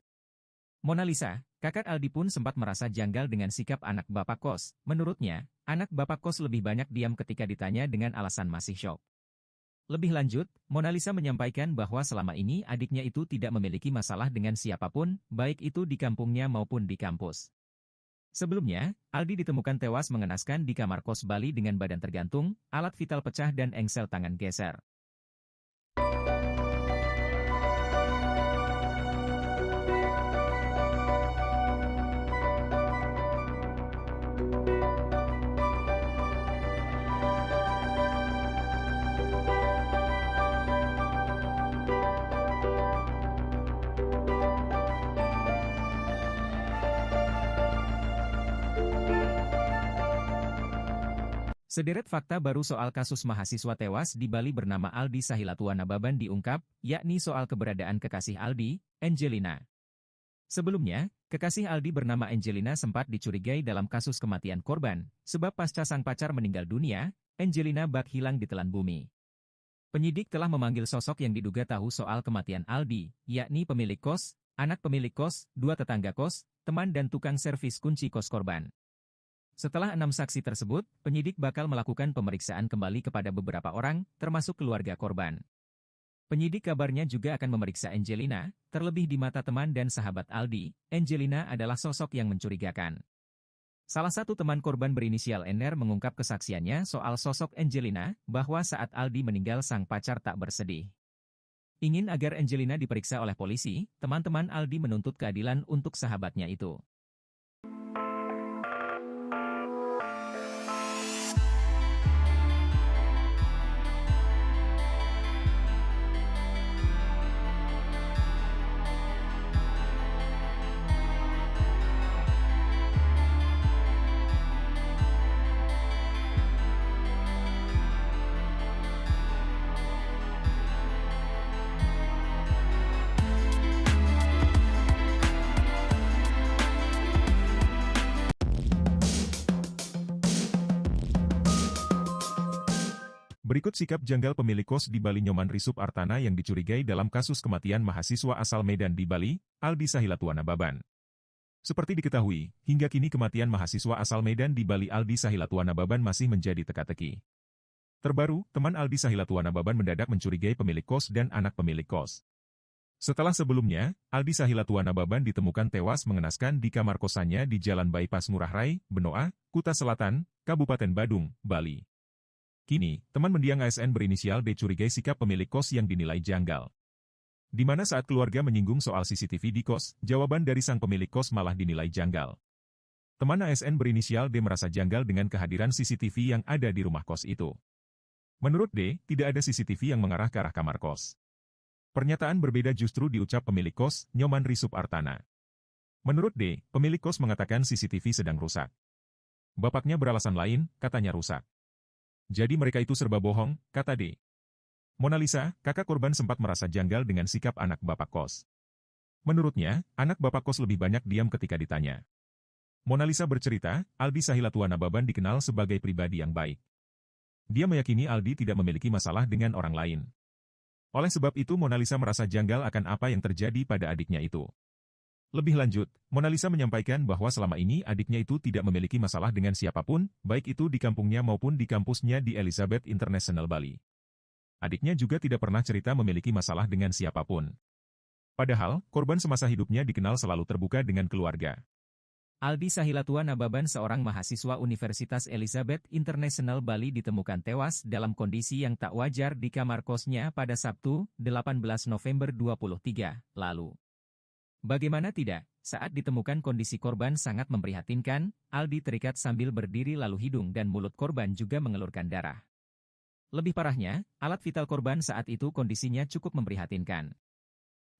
Mona Lisa, kakak Aldi pun sempat merasa janggal dengan sikap anak bapak kos. Menurutnya, anak bapak kos lebih banyak diam ketika ditanya dengan alasan masih syok. Lebih lanjut, Mona Lisa menyampaikan bahwa selama ini adiknya itu tidak memiliki masalah dengan siapapun, baik itu di kampungnya maupun di kampus. Sebelumnya, Aldi ditemukan tewas mengenaskan di kamar kos Bali dengan badan tergantung, alat vital pecah dan engsel tangan geser. Sederet fakta baru soal kasus mahasiswa tewas di Bali bernama Aldi Sahilatua Nababan diungkap, yakni soal keberadaan kekasih Aldi, Angelina. Sebelumnya, kekasih Aldi bernama Angelina sempat dicurigai dalam kasus kematian korban, sebab pasca sang pacar meninggal dunia, Angelina bak hilang ditelan bumi. Penyidik telah memanggil sosok yang diduga tahu soal kematian Aldi, yakni pemilik kos, anak pemilik kos, 2 tetangga kos, teman dan tukang servis kunci kos korban. Setelah 6 saksi tersebut, penyidik bakal melakukan pemeriksaan kembali kepada beberapa orang, termasuk keluarga korban. Penyidik kabarnya juga akan memeriksa Angelina, terlebih di mata teman dan sahabat Aldi, Angelina adalah sosok yang mencurigakan. Salah satu teman korban berinisial NR mengungkap kesaksiannya soal sosok Angelina, bahwa saat Aldi meninggal sang pacar tak bersedih. Ingin agar Angelina diperiksa oleh polisi, teman-teman Aldi menuntut keadilan untuk sahabatnya itu. Berikut sikap janggal pemilik kos di Bali Nyoman Risup Artana yang dicurigai dalam kasus kematian mahasiswa asal Medan di Bali, Aldi Sahilatua Nababan. Seperti diketahui, hingga kini kematian mahasiswa asal Medan di Bali Aldi Sahilatua Nababan masih menjadi teka-teki. Terbaru, teman Aldi Sahilatua Nababan mendadak mencurigai pemilik kos dan anak pemilik kos. Setelah sebelumnya, Aldi Sahilatua Nababan ditemukan tewas mengenaskan di kamar kosannya di Jalan Bypass Ngurah Rai, Benoa, Kuta Selatan, Kabupaten Badung, Bali. Kini, teman mendiang ASN berinisial D curigai sikap pemilik kos yang dinilai janggal. Di mana saat keluarga menyinggung soal CCTV di kos, jawaban dari sang pemilik kos malah dinilai janggal. Teman ASN berinisial D merasa janggal dengan kehadiran CCTV yang ada di rumah kos itu. Menurut D, tidak ada CCTV yang mengarah ke arah kamar kos. Pernyataan berbeda justru diucap pemilik kos, Nyoman Risup Artana. Menurut D, pemilik kos mengatakan CCTV sedang rusak. Bapaknya beralasan lain, katanya rusak. Jadi mereka itu serba bohong, kata D. Mona Lisa, kakak korban sempat merasa janggal dengan sikap anak bapak kos. Menurutnya, anak bapak kos lebih banyak diam ketika ditanya. Mona Lisa bercerita, Aldi Sahilatua Nababan dikenal sebagai pribadi yang baik. Dia meyakini Aldi tidak memiliki masalah dengan orang lain. Oleh sebab itu Mona Lisa merasa janggal akan apa yang terjadi pada adiknya itu. Lebih lanjut, Mona Lisa menyampaikan bahwa selama ini adiknya itu tidak memiliki masalah dengan siapapun, baik itu di kampungnya maupun di kampusnya di Elizabeth International Bali. Adiknya juga tidak pernah cerita memiliki masalah dengan siapapun. Padahal, korban semasa hidupnya dikenal selalu terbuka dengan keluarga. Aldi Sahilatua Nababan seorang mahasiswa Universitas Elizabeth International Bali ditemukan tewas dalam kondisi yang tak wajar di kamar kosnya pada Sabtu, 18 November 2023, lalu. Bagaimana tidak, saat ditemukan kondisi korban sangat memprihatinkan, Aldi terikat sambil berdiri lalu hidung dan mulut korban juga mengelurkan darah. Lebih parahnya, alat vital korban saat itu kondisinya cukup memprihatinkan.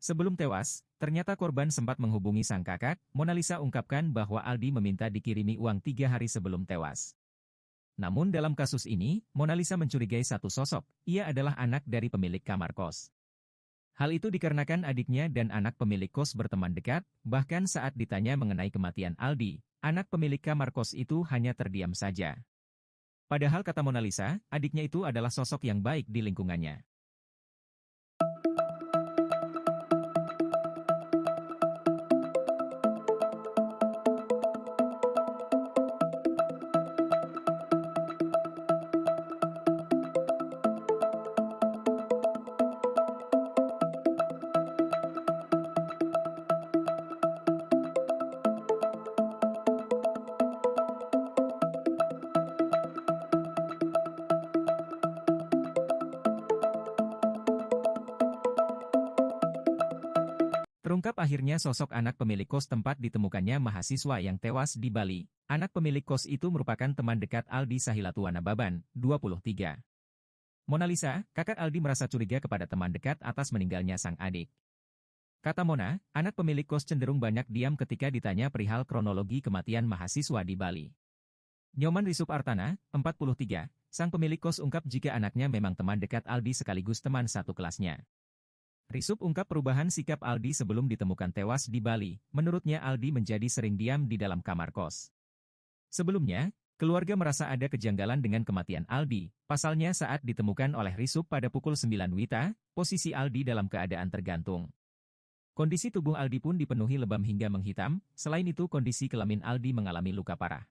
Sebelum tewas, ternyata korban sempat menghubungi sang kakak, Mona Lisa ungkapkan bahwa Aldi meminta dikirimi uang 3 hari sebelum tewas. Namun dalam kasus ini, Mona Lisa mencurigai satu sosok, ia adalah anak dari pemilik kamar kos. Hal itu dikarenakan adiknya dan anak pemilik kos berteman dekat, bahkan saat ditanya mengenai kematian Aldi, anak pemilik kamar kos itu hanya terdiam saja. Padahal kata Mona Lisa, adiknya itu adalah sosok yang baik di lingkungannya. Terungkap akhirnya sosok anak pemilik kos tempat ditemukannya mahasiswa yang tewas di Bali. Anak pemilik kos itu merupakan teman dekat Aldi Sahilatua Nababan, 23. Mona Lisa, kakak Aldi merasa curiga kepada teman dekat atas meninggalnya sang adik. Kata Mona, anak pemilik kos cenderung banyak diam ketika ditanya perihal kronologi kematian mahasiswa di Bali. Nyoman Risup Artana, 43, sang pemilik kos ungkap jika anaknya memang teman dekat Aldi sekaligus teman satu kelasnya. Risup ungkap perubahan sikap Aldi sebelum ditemukan tewas di Bali. Menurutnya Aldi menjadi sering diam di dalam kamar kos. Sebelumnya, keluarga merasa ada kejanggalan dengan kematian Aldi. Pasalnya saat ditemukan oleh Risup pada pukul 9 WITA, posisi Aldi dalam keadaan tergantung. Kondisi tubuh Aldi pun dipenuhi lebam hingga menghitam, selain itu kondisi kelamin Aldi mengalami luka parah.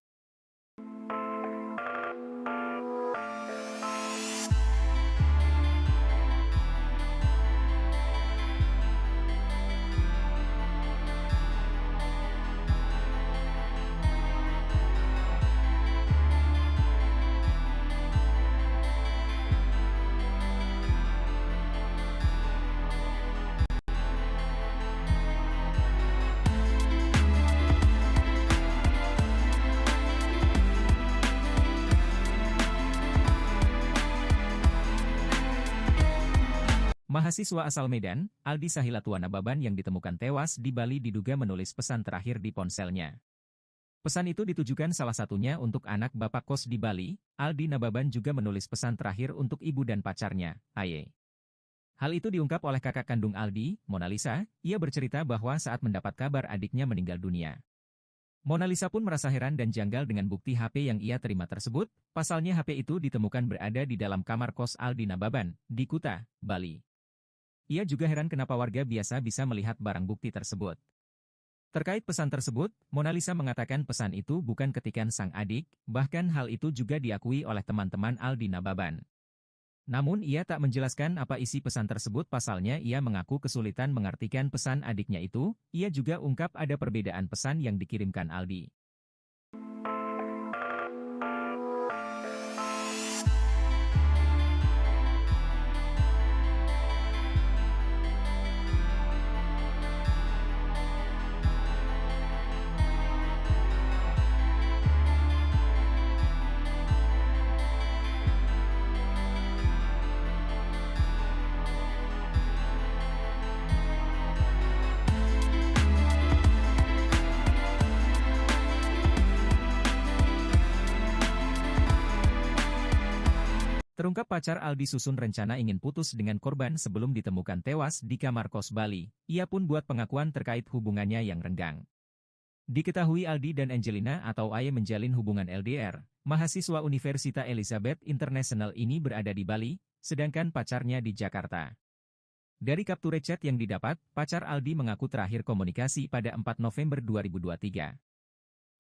Mahasiswa asal Medan, Aldi Sahilatua Nababan yang ditemukan tewas di Bali diduga menulis pesan terakhir di ponselnya. Pesan itu ditujukan salah satunya untuk anak bapak kos di Bali. Aldi Nababan juga menulis pesan terakhir untuk ibu dan pacarnya, Aye. Hal itu diungkap oleh kakak kandung Aldi, Mona Lisa. Ia bercerita bahwa saat mendapat kabar adiknya meninggal dunia, Mona Lisa pun merasa heran dan janggal dengan bukti HP yang ia terima tersebut. Pasalnya HP itu ditemukan berada di dalam kamar kos Aldi Nababan, di Kuta, Bali. Ia juga heran kenapa warga biasa bisa melihat barang bukti tersebut. Terkait pesan tersebut, Mona Lisa mengatakan pesan itu bukan ketikan sang adik, bahkan hal itu juga diakui oleh teman-teman Aldi Nababan. Namun ia tak menjelaskan apa isi pesan tersebut, pasalnya ia mengaku kesulitan mengartikan pesan adiknya itu. Ia juga ungkap ada perbedaan pesan yang dikirimkan Aldi. Terungkap pacar Aldi Susun rencana ingin putus dengan korban sebelum ditemukan tewas di kamar kos Bali. Ia pun buat pengakuan terkait hubungannya yang renggang. Diketahui Aldi dan Angelina atau Aye menjalin hubungan LDR. Mahasiswa Universitas Elizabeth International ini berada di Bali, sedangkan pacarnya di Jakarta. Dari capture chat yang didapat, pacar Aldi mengaku terakhir komunikasi pada 4 November 2023.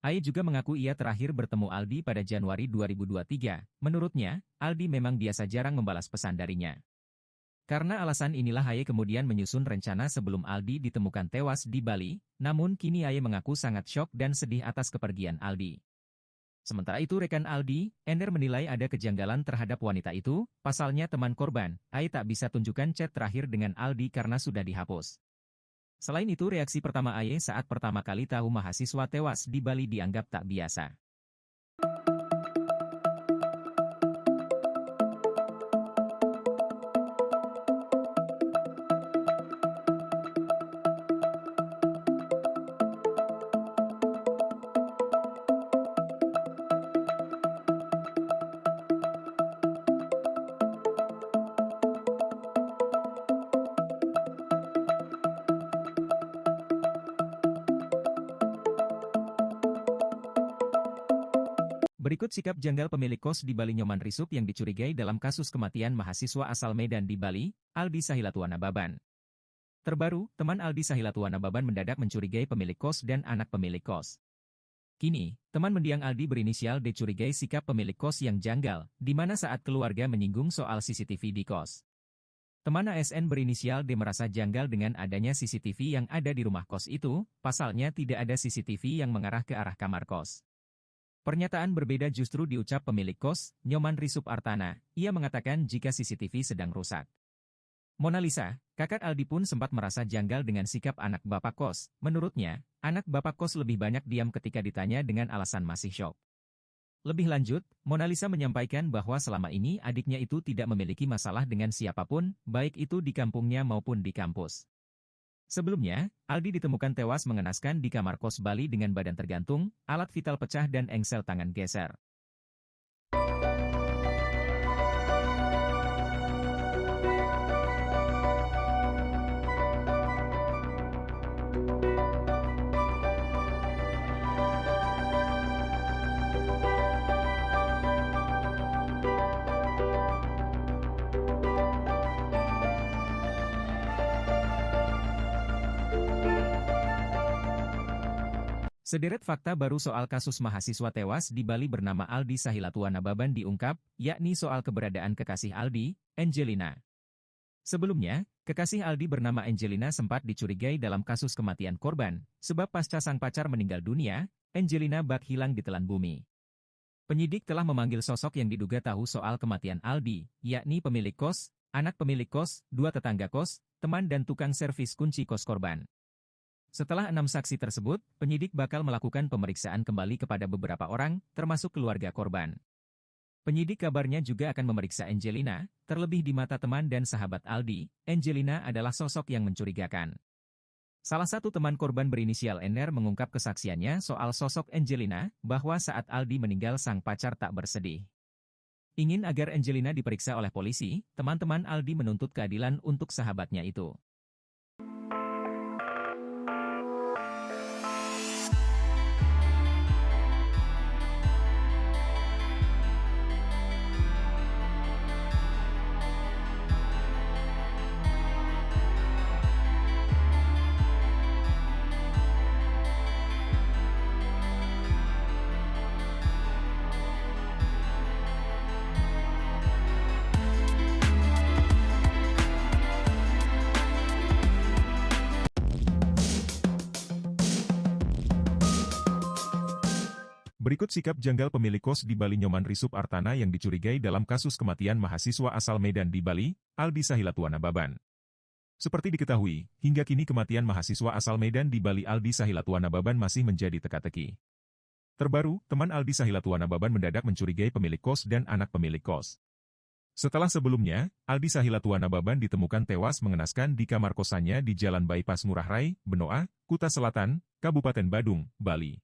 Aye juga mengaku ia terakhir bertemu Aldi pada Januari 2023. Menurutnya, Aldi memang biasa jarang membalas pesan darinya. Karena alasan inilah Aye kemudian menyusun rencana sebelum Aldi ditemukan tewas di Bali, namun kini Aye mengaku sangat syok dan sedih atas kepergian Aldi. Sementara itu rekan Aldi, Ender menilai ada kejanggalan terhadap wanita itu, pasalnya teman korban, Aye tak bisa tunjukkan chat terakhir dengan Aldi karena sudah dihapus. Selain itu reaksi pertama Aye saat pertama kali tahu mahasiswa tewas di Bali dianggap tak biasa. Berikut sikap janggal pemilik kos di Bali Nyoman Risup yang dicurigai dalam kasus kematian mahasiswa asal Medan di Bali, Aldi Sahilatua Nababan. Terbaru, teman Aldi Sahilatua Nababan mendadak mencurigai pemilik kos dan anak pemilik kos. Kini, teman mendiang Aldi berinisial D curigai sikap pemilik kos yang janggal, di mana saat keluarga menyinggung soal CCTV di kos. Teman ASN berinisial D merasa janggal dengan adanya CCTV yang ada di rumah kos itu, pasalnya tidak ada CCTV yang mengarah ke arah kamar kos. Pernyataan berbeda justru diucap pemilik kos, Nyoman Risup Artana. Ia mengatakan jika CCTV sedang rusak. Mona Lisa, kakak Aldi pun sempat merasa janggal dengan sikap anak bapak kos. Menurutnya, anak bapak kos lebih banyak diam ketika ditanya dengan alasan masih syok. Lebih lanjut, Mona Lisa menyampaikan bahwa selama ini adiknya itu tidak memiliki masalah dengan siapapun, baik itu di kampungnya maupun di kampus. Sebelumnya, Aldi ditemukan tewas mengenaskan di kamar kos Bali dengan badan tergantung, alat vital pecah dan engsel tangan geser. Sederet fakta baru soal kasus mahasiswa tewas di Bali bernama Aldi Sahilatua Nababan diungkap, yakni soal keberadaan kekasih Aldi, Angelina. Sebelumnya, kekasih Aldi bernama Angelina sempat dicurigai dalam kasus kematian korban, sebab pasca sang pacar meninggal dunia, Angelina bak hilang di telan bumi. Penyidik telah memanggil sosok yang diduga tahu soal kematian Aldi, yakni pemilik kos, anak pemilik kos, 2 tetangga kos, teman dan tukang servis kunci kos korban. Setelah 6 saksi tersebut, penyidik bakal melakukan pemeriksaan kembali kepada beberapa orang, termasuk keluarga korban. Penyidik kabarnya juga akan memeriksa Angelina, terlebih di mata teman dan sahabat Aldi, Angelina adalah sosok yang mencurigakan. Salah satu teman korban berinisial NR mengungkap kesaksiannya soal sosok Angelina, bahwa saat Aldi meninggal sang pacar tak bersedih. Ingin agar Angelina diperiksa oleh polisi, teman-teman Aldi menuntut keadilan untuk sahabatnya itu. Berikut sikap janggal pemilik kos di Bali Nyoman Risup Artana yang dicurigai dalam kasus kematian mahasiswa asal Medan di Bali, Aldi Sahilatua Nababan. Seperti diketahui, hingga kini kematian mahasiswa asal Medan di Bali Aldi Sahilatua Nababan masih menjadi teka-teki. Terbaru, teman Aldi Sahilatua Nababan mendadak mencurigai pemilik kos dan anak pemilik kos. Setelah sebelumnya, Aldi Sahilatua Nababan ditemukan tewas mengenaskan di kamar kosannya di Jalan Bypass Ngurah Rai, Benoa, Kuta Selatan, Kabupaten Badung, Bali.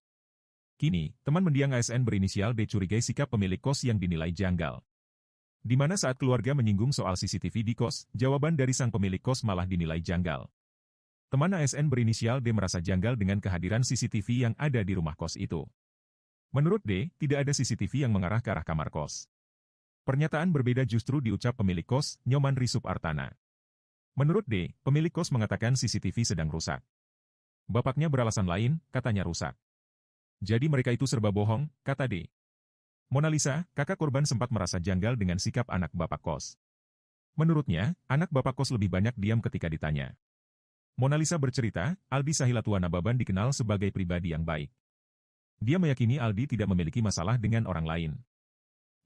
Kini, teman mendiang ASN berinisial D curigai sikap pemilik kos yang dinilai janggal. Di mana saat keluarga menyinggung soal CCTV di kos, jawaban dari sang pemilik kos malah dinilai janggal. Teman ASN berinisial D merasa janggal dengan kehadiran CCTV yang ada di rumah kos itu. Menurut D, tidak ada CCTV yang mengarah ke arah kamar kos. Pernyataan berbeda justru diucap pemilik kos, Nyoman Risup Artana. Menurut D, pemilik kos mengatakan CCTV sedang rusak. Bapaknya beralasan lain, katanya rusak. Jadi mereka itu serba bohong, kata D. Mona Lisa, kakak korban sempat merasa janggal dengan sikap anak bapak kos. Menurutnya, anak bapak kos lebih banyak diam ketika ditanya. Mona Lisa bercerita, Aldi Sahilatua Nababan dikenal sebagai pribadi yang baik. Dia meyakini Aldi tidak memiliki masalah dengan orang lain.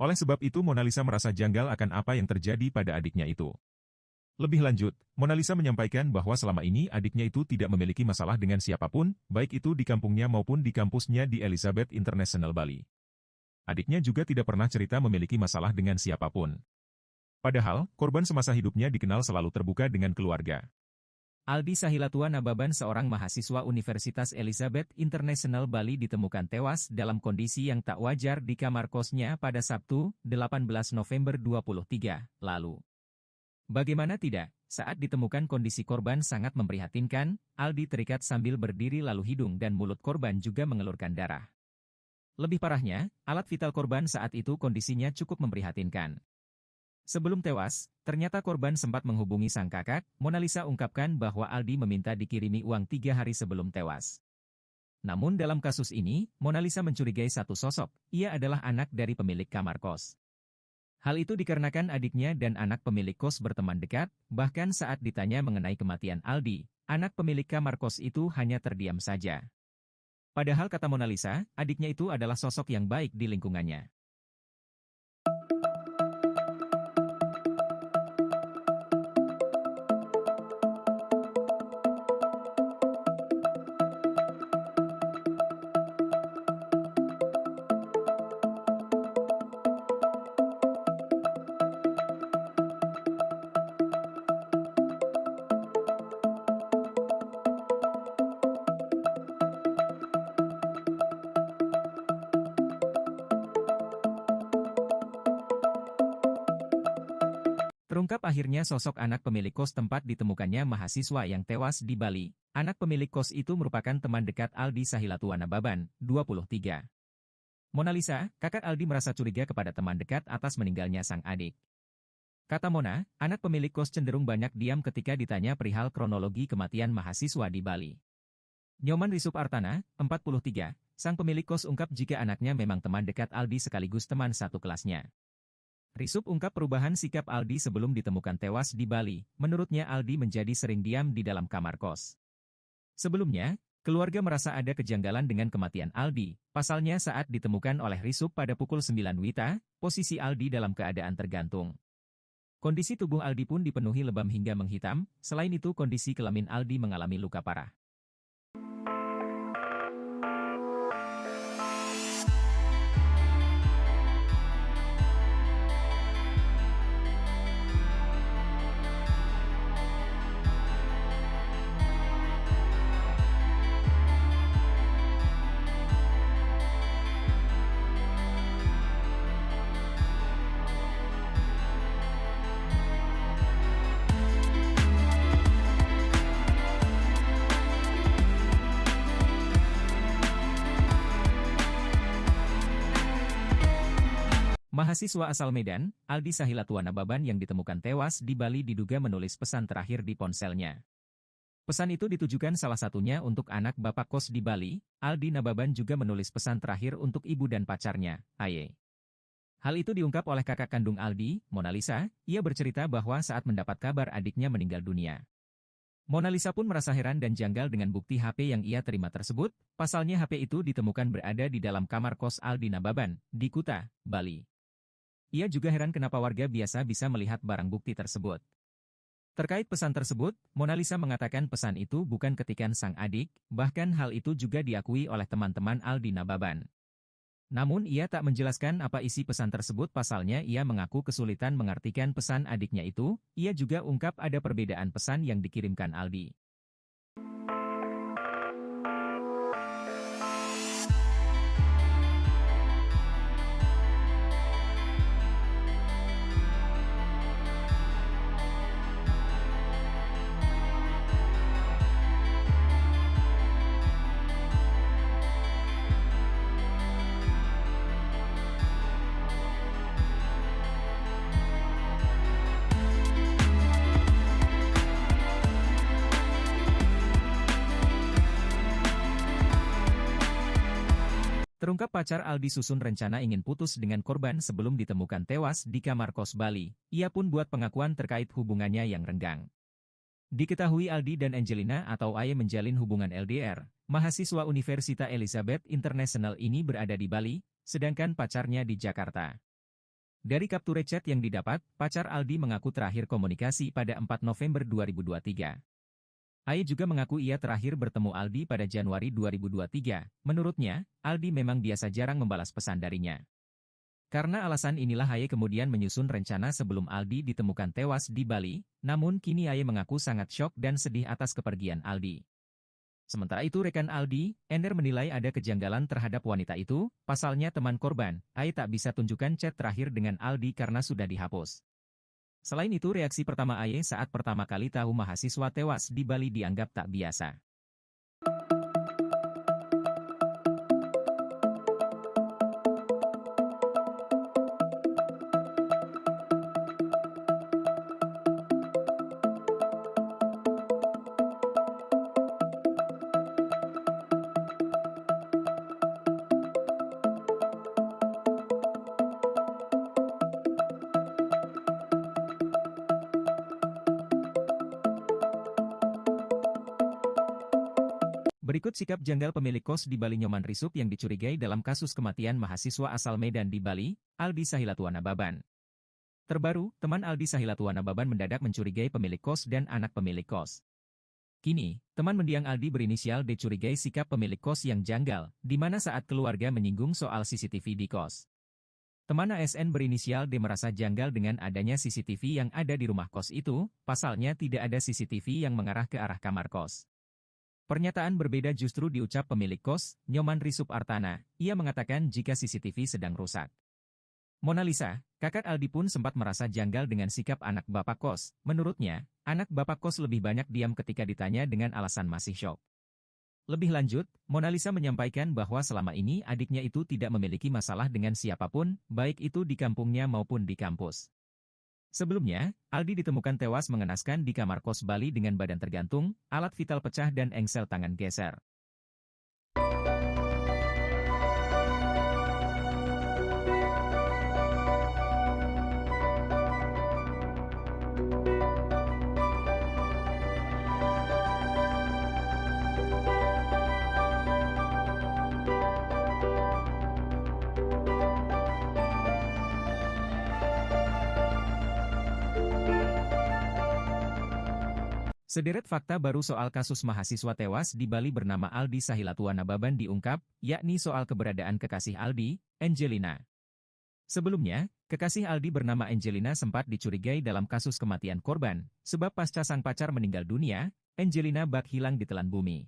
Oleh sebab itu Mona Lisa merasa janggal akan apa yang terjadi pada adiknya itu. Lebih lanjut, Mona Lisa menyampaikan bahwa selama ini adiknya itu tidak memiliki masalah dengan siapapun, baik itu di kampungnya maupun di kampusnya di Elizabeth International Bali. Adiknya juga tidak pernah cerita memiliki masalah dengan siapapun. Padahal, korban semasa hidupnya dikenal selalu terbuka dengan keluarga. Aldi Sahilatua Nababan seorang mahasiswa Universitas Elizabeth International Bali ditemukan tewas dalam kondisi yang tak wajar di kamar kosnya pada Sabtu, 18 November 2023, lalu. Bagaimana tidak, saat ditemukan kondisi korban sangat memprihatinkan, Aldi terikat sambil berdiri lalu hidung dan mulut korban juga mengelurkan darah. Lebih parahnya, alat vital korban saat itu kondisinya cukup memprihatinkan. Sebelum tewas, ternyata korban sempat menghubungi sang kakak, Mona Lisa ungkapkan bahwa Aldi meminta dikirimi uang 3 hari sebelum tewas. Namun dalam kasus ini, Mona Lisa mencurigai satu sosok, ia adalah anak dari pemilik kamar kos. Hal itu dikarenakan adiknya dan anak pemilik kos berteman dekat, bahkan saat ditanya mengenai kematian Aldi, anak pemilik kamar kos itu hanya terdiam saja. Padahal kata Mona Lisa, adiknya itu adalah sosok yang baik di lingkungannya. Terungkap akhirnya sosok anak pemilik kos tempat ditemukannya mahasiswa yang tewas di Bali. Anak pemilik kos itu merupakan teman dekat Aldi Sahilatuana Baban, 23. Mona Lisa, kakak Aldi merasa curiga kepada teman dekat atas meninggalnya sang adik. Kata Mona, anak pemilik kos cenderung banyak diam ketika ditanya perihal kronologi kematian mahasiswa di Bali. Nyoman Risup Artana, 43, sang pemilik kos ungkap jika anaknya memang teman dekat Aldi sekaligus teman satu kelasnya. Risup ungkap perubahan sikap Aldi sebelum ditemukan tewas di Bali. Menurutnya Aldi menjadi sering diam di dalam kamar kos. Sebelumnya, keluarga merasa ada kejanggalan dengan kematian Aldi. Pasalnya saat ditemukan oleh Risup pada pukul 9 WITA, posisi Aldi dalam keadaan tergantung. Kondisi tubuh Aldi pun dipenuhi lebam hingga menghitam, selain itu kondisi kelamin Aldi mengalami luka parah. Mahasiswa asal Medan, Aldi Sahilatuana Baban yang ditemukan tewas di Bali diduga menulis pesan terakhir di ponselnya. Pesan itu ditujukan salah satunya untuk anak bapak kos di Bali. Aldi Nababan juga menulis pesan terakhir untuk ibu dan pacarnya, Aye. Hal itu diungkap oleh kakak kandung Aldi, Mona Lisa. Ia bercerita bahwa saat mendapat kabar adiknya meninggal dunia, Mona Lisa pun merasa heran dan janggal dengan bukti HP yang ia terima tersebut. Pasalnya HP itu ditemukan berada di dalam kamar kos Aldi Nababan, di Kuta, Bali. Ia juga heran kenapa warga biasa bisa melihat barang bukti tersebut. Terkait pesan tersebut, Mona Lisa mengatakan pesan itu bukan ketikan sang adik, bahkan hal itu juga diakui oleh teman-teman Aldi Nababan. Namun ia tak menjelaskan apa isi pesan tersebut pasalnya ia mengaku kesulitan mengartikan pesan adiknya itu. Ia juga ungkap ada perbedaan pesan yang dikirimkan Aldi. Terungkap pacar Aldi susun rencana ingin putus dengan korban sebelum ditemukan tewas di kamar kos Bali. Ia pun buat pengakuan terkait hubungannya yang renggang. Diketahui Aldi dan Angelina atau Aye menjalin hubungan LDR. Mahasiswa Universitas Elizabeth International ini berada di Bali, sedangkan pacarnya di Jakarta. Dari kapture chat yang didapat, pacar Aldi mengaku terakhir komunikasi pada 4 November 2023. Aye juga mengaku ia terakhir bertemu Aldi pada Januari 2023. Menurutnya, Aldi memang biasa jarang membalas pesan darinya. Karena alasan inilah Aye kemudian menyusun rencana sebelum Aldi ditemukan tewas di Bali, namun kini Aye mengaku sangat syok dan sedih atas kepergian Aldi. Sementara itu rekan Aldi, Ender menilai ada kejanggalan terhadap wanita itu, pasalnya teman korban, Aye tak bisa tunjukkan chat terakhir dengan Aldi karena sudah dihapus. Selain itu reaksi pertama Aye saat pertama kali tahu mahasiswa tewas di Bali dianggap tak biasa. Berikut sikap janggal pemilik kos di Bali Nyoman Risup yang dicurigai dalam kasus kematian mahasiswa asal Medan di Bali, Aldi Sahilatuana Baban. Terbaru, teman Aldi Sahilatuana Baban mendadak mencurigai pemilik kos dan anak pemilik kos. Kini, teman mendiang Aldi berinisial D curigai sikap pemilik kos yang janggal, di mana saat keluarga menyinggung soal CCTV di kos. Teman ASN berinisial D merasa janggal dengan adanya CCTV yang ada di rumah kos itu, pasalnya tidak ada CCTV yang mengarah ke arah kamar kos. Pernyataan berbeda justru diucap pemilik kos, Nyoman Risup Artana. Ia mengatakan jika CCTV sedang rusak. Mona Lisa, kakak Aldi pun sempat merasa janggal dengan sikap anak bapak kos. Menurutnya, anak bapak kos lebih banyak diam ketika ditanya dengan alasan masih syok. Lebih lanjut, Mona Lisa menyampaikan bahwa selama ini adiknya itu tidak memiliki masalah dengan siapapun, baik itu di kampungnya maupun di kampus. Sebelumnya, Aldi ditemukan tewas mengenaskan di kamar kos Bali dengan badan tergantung, alat vital pecah dan engsel tangan geser. Sederet fakta baru soal kasus mahasiswa tewas di Bali bernama Aldi Sahilatua Nababan diungkap, yakni soal keberadaan kekasih Aldi, Angelina. Sebelumnya, kekasih Aldi bernama Angelina sempat dicurigai dalam kasus kematian korban, sebab pasca sang pacar meninggal dunia, Angelina bak hilang ditelan bumi.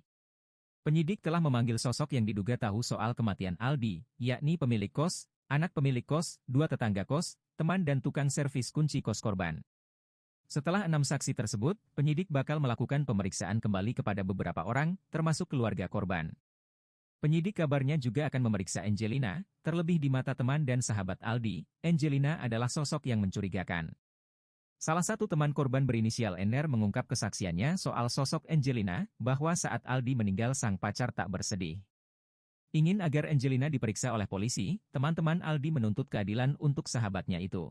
Penyidik telah memanggil sosok yang diduga tahu soal kematian Aldi, yakni pemilik kos, anak pemilik kos, 2 tetangga kos, teman dan tukang servis kunci kos korban. Setelah 6 saksi tersebut, penyidik bakal melakukan pemeriksaan kembali kepada beberapa orang, termasuk keluarga korban. Penyidik kabarnya juga akan memeriksa Angelina, terlebih di mata teman dan sahabat Aldi, Angelina adalah sosok yang mencurigakan. Salah satu teman korban berinisial NR mengungkap kesaksiannya soal sosok Angelina, bahwa saat Aldi meninggal sang pacar tak bersedih. Ingin agar Angelina diperiksa oleh polisi, teman-teman Aldi menuntut keadilan untuk sahabatnya itu.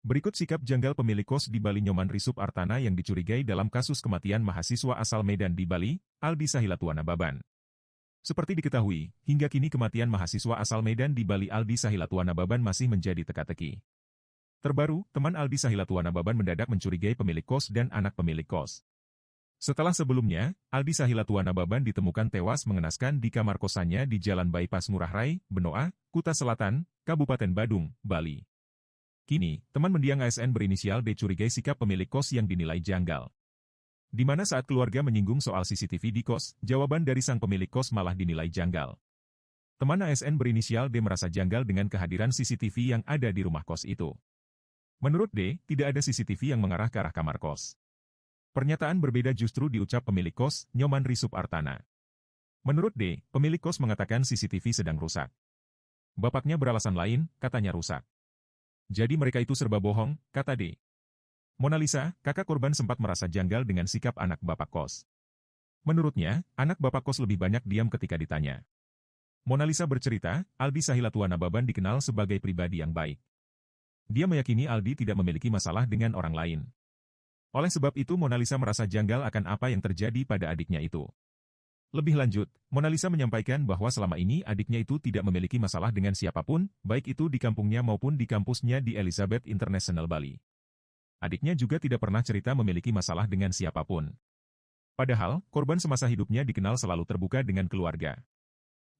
Berikut sikap janggal pemilik kos di Bali Nyoman Risup Artana yang dicurigai dalam kasus kematian mahasiswa asal Medan di Bali, Aldi Sahilatua Nababan. Seperti diketahui, hingga kini kematian mahasiswa asal Medan di Bali Aldi Sahilatua Nababan masih menjadi teka-teki. Terbaru, teman Aldi Sahilatua Nababan mendadak mencurigai pemilik kos dan anak pemilik kos. Setelah sebelumnya, Aldi Sahilatua Nababan ditemukan tewas mengenaskan di kamar kosannya di Jalan Bypass Ngurah Rai, Benoa, Kuta Selatan, Kabupaten Badung, Bali. Kini, teman mendiang ASN berinisial D curigai sikap pemilik kos yang dinilai janggal. Di mana saat keluarga menyinggung soal CCTV di kos, jawaban dari sang pemilik kos malah dinilai janggal. Teman ASN berinisial D merasa janggal dengan kehadiran CCTV yang ada di rumah kos itu. Menurut D, tidak ada CCTV yang mengarah ke arah kamar kos. Pernyataan berbeda justru diucap pemilik kos, Nyoman Risup Artana. Menurut D, pemilik kos mengatakan CCTV sedang rusak. Bapaknya beralasan lain, katanya rusak. Jadi mereka itu serba bohong, kata D. Mona Lisa, kakak korban sempat merasa janggal dengan sikap anak bapak kos. Menurutnya, anak bapak kos lebih banyak diam ketika ditanya. Mona Lisa bercerita, Aldi Sahilatua Nababan dikenal sebagai pribadi yang baik. Dia meyakini Aldi tidak memiliki masalah dengan orang lain. Oleh sebab itu Mona Lisa merasa janggal akan apa yang terjadi pada adiknya itu. Lebih lanjut, Mona Lisa menyampaikan bahwa selama ini adiknya itu tidak memiliki masalah dengan siapapun, baik itu di kampungnya maupun di kampusnya di Elizabeth International Bali. Adiknya juga tidak pernah cerita memiliki masalah dengan siapapun. Padahal, korban semasa hidupnya dikenal selalu terbuka dengan keluarga.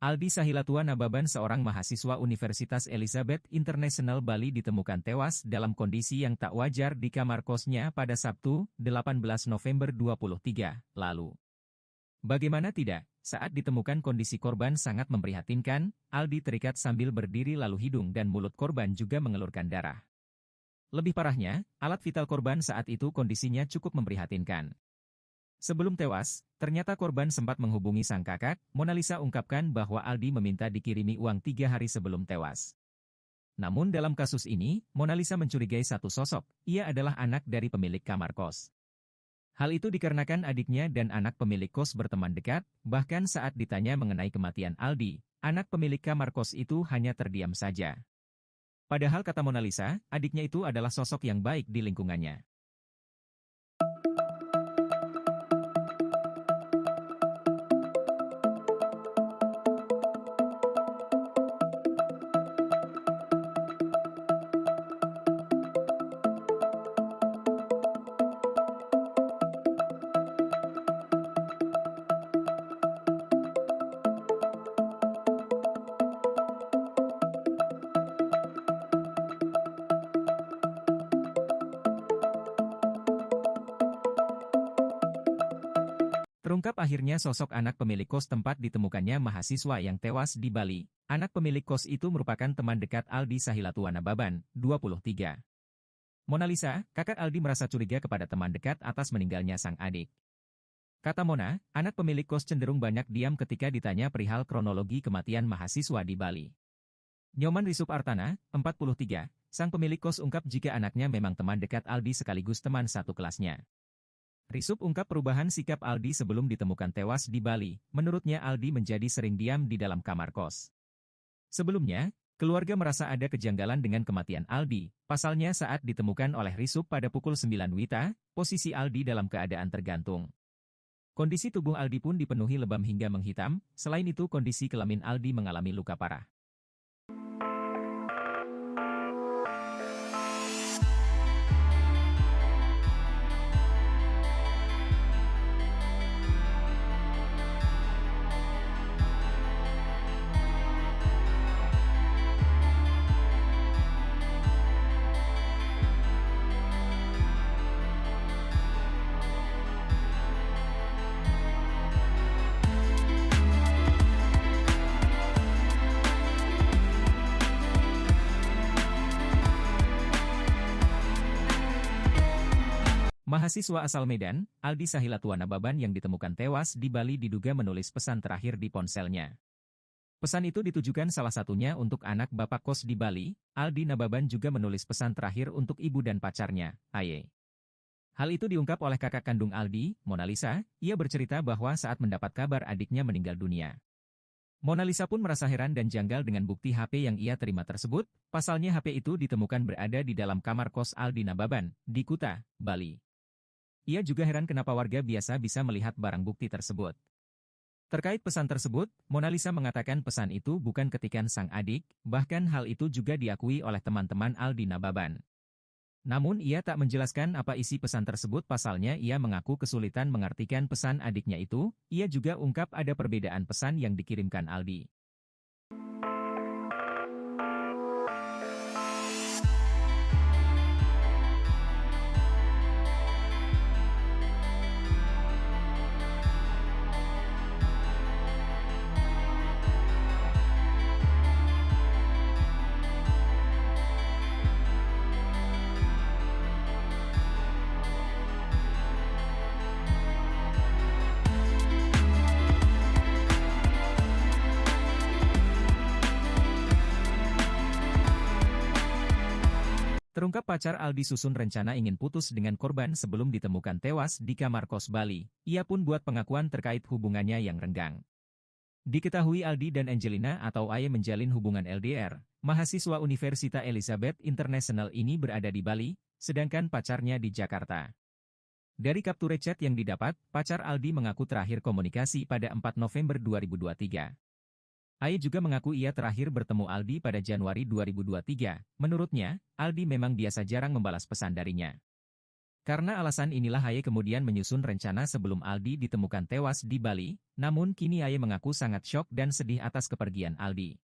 Aldi Sahilatua Nababan seorang mahasiswa Universitas Elizabeth International Bali ditemukan tewas dalam kondisi yang tak wajar di kamar kosnya pada Sabtu, 18 November 2023, lalu. Bagaimana tidak, saat ditemukan kondisi korban sangat memprihatinkan, Aldi terikat sambil berdiri lalu hidung dan mulut korban juga mengelurkan darah. Lebih parahnya, alat vital korban saat itu kondisinya cukup memprihatinkan. Sebelum tewas, ternyata korban sempat menghubungi sang kakak, Mona Lisa ungkapkan bahwa Aldi meminta dikirimi uang 3 hari sebelum tewas. Namun dalam kasus ini, Mona Lisa mencurigai satu sosok, ia adalah anak dari pemilik kamar kos. Hal itu dikarenakan adiknya dan anak pemilik kos berteman dekat, bahkan saat ditanya mengenai kematian Aldi, anak pemilik kamar kos itu hanya terdiam saja. Padahal kata Mona Lisa, adiknya itu adalah sosok yang baik di lingkungannya. Terungkap akhirnya sosok anak pemilik kos tempat ditemukannya mahasiswa yang tewas di Bali. Anak pemilik kos itu merupakan teman dekat Aldi Sahilatua Nababan, 23. Mona Lisa, kakak Aldi merasa curiga kepada teman dekat atas meninggalnya sang adik. Kata Mona, anak pemilik kos cenderung banyak diam ketika ditanya perihal kronologi kematian mahasiswa di Bali. Nyoman Risup Artana, 43, sang pemilik kos ungkap jika anaknya memang teman dekat Aldi sekaligus teman satu kelasnya. Risup ungkap perubahan sikap Aldi sebelum ditemukan tewas di Bali. Menurutnya Aldi menjadi sering diam di dalam kamar kos. Sebelumnya, keluarga merasa ada kejanggalan dengan kematian Aldi. Pasalnya saat ditemukan oleh Risup pada pukul 9 WITA, posisi Aldi dalam keadaan tergantung. Kondisi tubuh Aldi pun dipenuhi lebam hingga menghitam, selain itu kondisi kelamin Aldi mengalami luka parah. Mahasiswa asal Medan, Aldi Sahilatua Nababan yang ditemukan tewas di Bali diduga menulis pesan terakhir di ponselnya. Pesan itu ditujukan salah satunya untuk anak bapak kos di Bali. Aldi Nababan juga menulis pesan terakhir untuk ibu dan pacarnya, Aye. Hal itu diungkap oleh kakak kandung Aldi, Mona Lisa. Ia bercerita bahwa saat mendapat kabar adiknya meninggal dunia, Mona Lisa pun merasa heran dan janggal dengan bukti HP yang ia terima tersebut. Pasalnya HP itu ditemukan berada di dalam kamar kos Aldi Nababan, di Kuta, Bali. Ia juga heran kenapa warga biasa bisa melihat barang bukti tersebut. Terkait pesan tersebut, Mona Lisa mengatakan pesan itu bukan ketikan sang adik, bahkan hal itu juga diakui oleh teman-teman Aldi Nababan. Namun ia tak menjelaskan apa isi pesan tersebut pasalnya ia mengaku kesulitan mengartikan pesan adiknya itu. Ia juga ungkap ada perbedaan pesan yang dikirimkan Aldi. Terungkap pacar Aldi Susun rencana ingin putus dengan korban sebelum ditemukan tewas di kamar kos Bali. Ia pun buat pengakuan terkait hubungannya yang renggang. Diketahui Aldi dan Angelina atau Aye menjalin hubungan LDR. Mahasiswa Universitas Elizabeth International ini berada di Bali, sedangkan pacarnya di Jakarta. Dari kapture chat yang didapat, pacar Aldi mengaku terakhir komunikasi pada 4 November 2023. Aye juga mengaku ia terakhir bertemu Aldi pada Januari 2023. Menurutnya, Aldi memang biasa jarang membalas pesan darinya. Karena alasan inilah Aye kemudian menyusun rencana sebelum Aldi ditemukan tewas di Bali, namun kini Aye mengaku sangat syok dan sedih atas kepergian Aldi.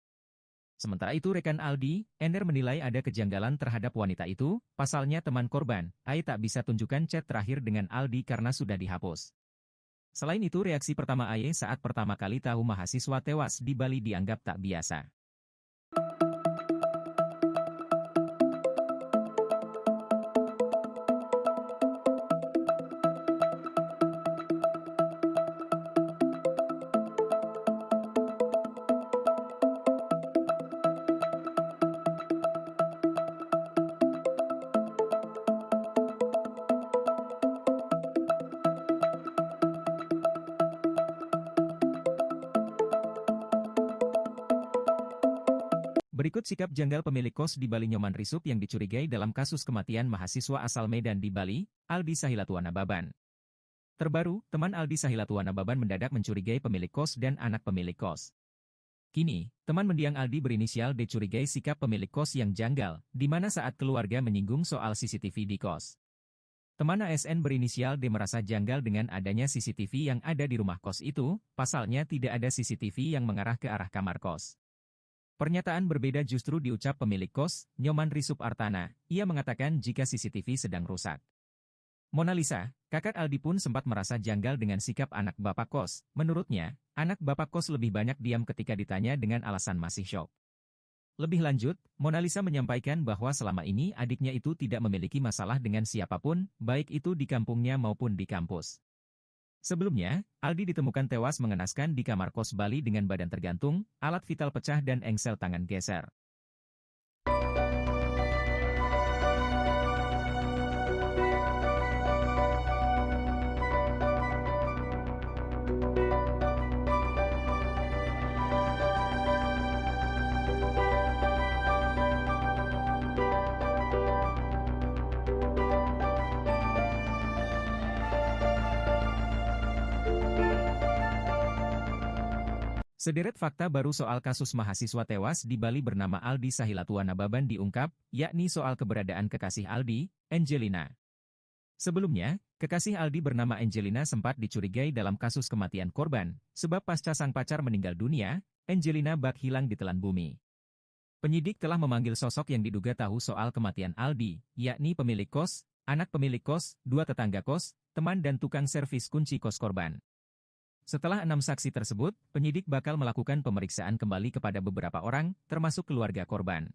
Sementara itu rekan Aldi, Ender menilai ada kejanggalan terhadap wanita itu, pasalnya teman korban, Aye tak bisa tunjukkan chat terakhir dengan Aldi karena sudah dihapus. Selain itu reaksi pertama Aye saat pertama kali tahu mahasiswa tewas di Bali dianggap tak biasa. Berikut sikap janggal pemilik kos di Bali Nyoman Risup yang dicurigai dalam kasus kematian mahasiswa asal Medan di Bali, Aldi Sahilatua Nababan. Terbaru, teman Aldi Sahilatua Nababan mendadak mencurigai pemilik kos dan anak pemilik kos. Kini, teman mendiang Aldi berinisial D curigai sikap pemilik kos yang janggal, di mana saat keluarga menyinggung soal CCTV di kos. Teman ASN berinisial D merasa janggal dengan adanya CCTV yang ada di rumah kos itu, pasalnya tidak ada CCTV yang mengarah ke arah kamar kos. Pernyataan berbeda justru diucap pemilik kos, Nyoman Risup Artana. Ia mengatakan jika CCTV sedang rusak. Mona Lisa, kakak Aldi pun sempat merasa janggal dengan sikap anak bapak kos. Menurutnya, anak bapak kos lebih banyak diam ketika ditanya dengan alasan masih syok. Lebih lanjut, Mona Lisa menyampaikan bahwa selama ini adiknya itu tidak memiliki masalah dengan siapapun, baik itu di kampungnya maupun di kampus. Sebelumnya, Aldi ditemukan tewas mengenaskan di kamar kos Bali dengan badan tergantung, alat vital pecah dan engsel tangan geser. Sederet fakta baru soal kasus mahasiswa tewas di Bali bernama Aldi Sahilatua Nababan diungkap, yakni soal keberadaan kekasih Aldi, Angelina. Sebelumnya, kekasih Aldi bernama Angelina sempat dicurigai dalam kasus kematian korban, sebab pasca sang pacar meninggal dunia, Angelina bak hilang di telan bumi. Penyidik telah memanggil sosok yang diduga tahu soal kematian Aldi, yakni pemilik kos, anak pemilik kos, 2 tetangga kos, teman dan tukang servis kunci kos korban. Setelah 6 saksi tersebut, penyidik bakal melakukan pemeriksaan kembali kepada beberapa orang, termasuk keluarga korban.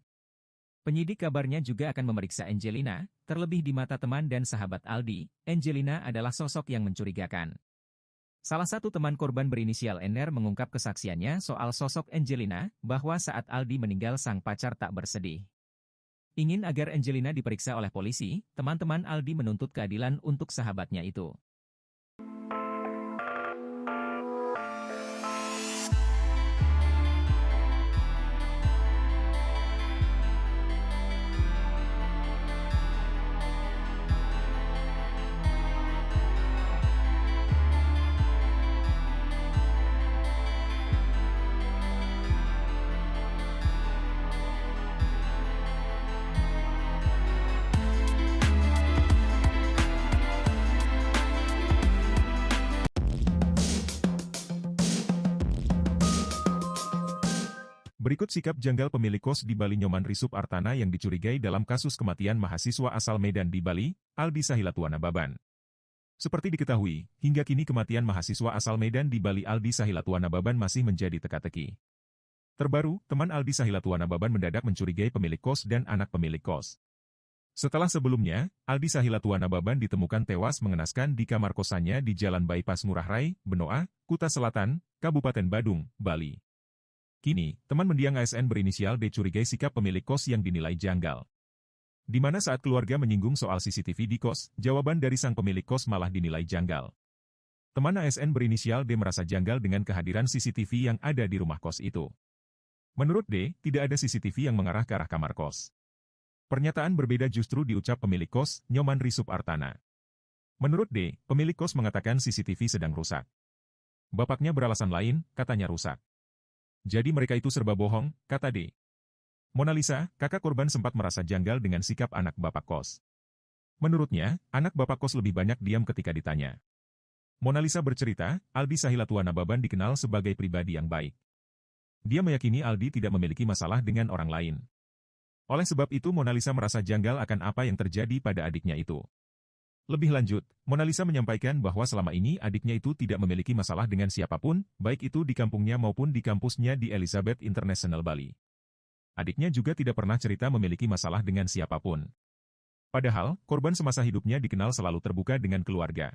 Penyidik kabarnya juga akan memeriksa Angelina, terlebih di mata teman dan sahabat Aldi, Angelina adalah sosok yang mencurigakan. Salah satu teman korban berinisial NR mengungkap kesaksiannya soal sosok Angelina, bahwa saat Aldi meninggal sang pacar tak bersedih. Ingin agar Angelina diperiksa oleh polisi, teman-teman Aldi menuntut keadilan untuk sahabatnya itu. Berikut sikap janggal pemilik kos di Bali Nyoman Risup Artana yang dicurigai dalam kasus kematian mahasiswa asal Medan di Bali, Aldi Sahilatua Nababan. Seperti diketahui, hingga kini kematian mahasiswa asal Medan di Bali Aldi Sahilatua Nababan masih menjadi teka-teki. Terbaru, teman Aldi Sahilatua Nababan mendadak mencurigai pemilik kos dan anak pemilik kos. Setelah sebelumnya, Aldi Sahilatua Nababan ditemukan tewas mengenaskan di kamar kosannya di Jalan Bypass Ngurah Rai, Benoa, Kuta Selatan, Kabupaten Badung, Bali. Kini, teman mendiang ASN berinisial D curigai sikap pemilik kos yang dinilai janggal. Di mana saat keluarga menyinggung soal CCTV di kos, jawaban dari sang pemilik kos malah dinilai janggal. Teman ASN berinisial D merasa janggal dengan kehadiran CCTV yang ada di rumah kos itu. Menurut D, tidak ada CCTV yang mengarah ke arah kamar kos. Pernyataan berbeda justru diucap pemilik kos, Nyoman Risup Artana. Menurut D, pemilik kos mengatakan CCTV sedang rusak. Bapaknya beralasan lain, katanya rusak. Jadi mereka itu serba bohong, kata D. Mona Lisa, kakak korban sempat merasa janggal dengan sikap anak bapak kos. Menurutnya, anak bapak kos lebih banyak diam ketika ditanya. Mona Lisa bercerita, Aldi Sahilatua Nababan dikenal sebagai pribadi yang baik. Dia meyakini Aldi tidak memiliki masalah dengan orang lain. Oleh sebab itu Mona Lisa merasa janggal akan apa yang terjadi pada adiknya itu. Lebih lanjut, Mona Lisa menyampaikan bahwa selama ini adiknya itu tidak memiliki masalah dengan siapapun, baik itu di kampungnya maupun di kampusnya di Elizabeth International Bali. Adiknya juga tidak pernah cerita memiliki masalah dengan siapapun. Padahal, korban semasa hidupnya dikenal selalu terbuka dengan keluarga.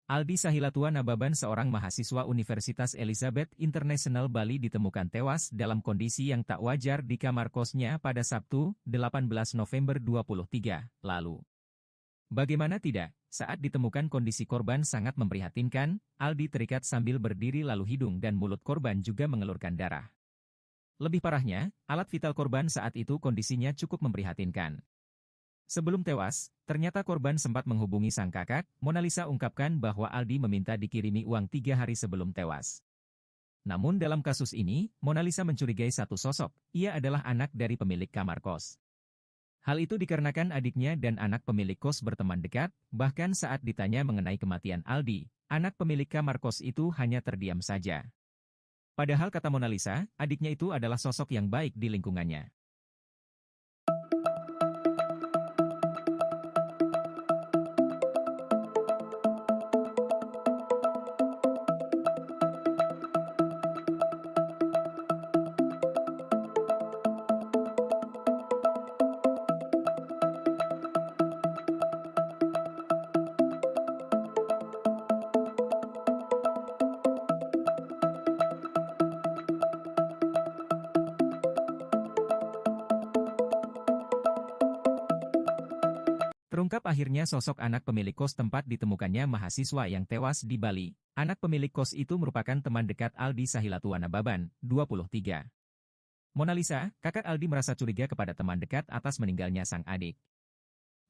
Aldi Sahilatua Nababan seorang mahasiswa Universitas Elizabeth International Bali ditemukan tewas dalam kondisi yang tak wajar di kamar kosnya pada Sabtu, 18 November 2023, lalu. Bagaimana tidak, saat ditemukan kondisi korban sangat memprihatinkan, Aldi terikat sambil berdiri lalu hidung dan mulut korban juga mengelurkan darah. Lebih parahnya, alat vital korban saat itu kondisinya cukup memprihatinkan. Sebelum tewas, ternyata korban sempat menghubungi sang kakak, Mona Lisa ungkapkan bahwa Aldi meminta dikirimi uang 3 hari sebelum tewas. Namun dalam kasus ini, Mona Lisa mencurigai satu sosok, ia adalah anak dari pemilik kamar kos. Hal itu dikarenakan adiknya dan anak pemilik kos berteman dekat, bahkan saat ditanya mengenai kematian Aldi, anak pemilik kamar kos itu hanya terdiam saja. Padahal kata Mona Lisa, adiknya itu adalah sosok yang baik di lingkungannya. Terungkap akhirnya sosok anak pemilik kos tempat ditemukannya mahasiswa yang tewas di Bali. Anak pemilik kos itu merupakan teman dekat Aldi Sahilatuana Baban, 23. Mona Lisa, kakak Aldi merasa curiga kepada teman dekat atas meninggalnya sang adik.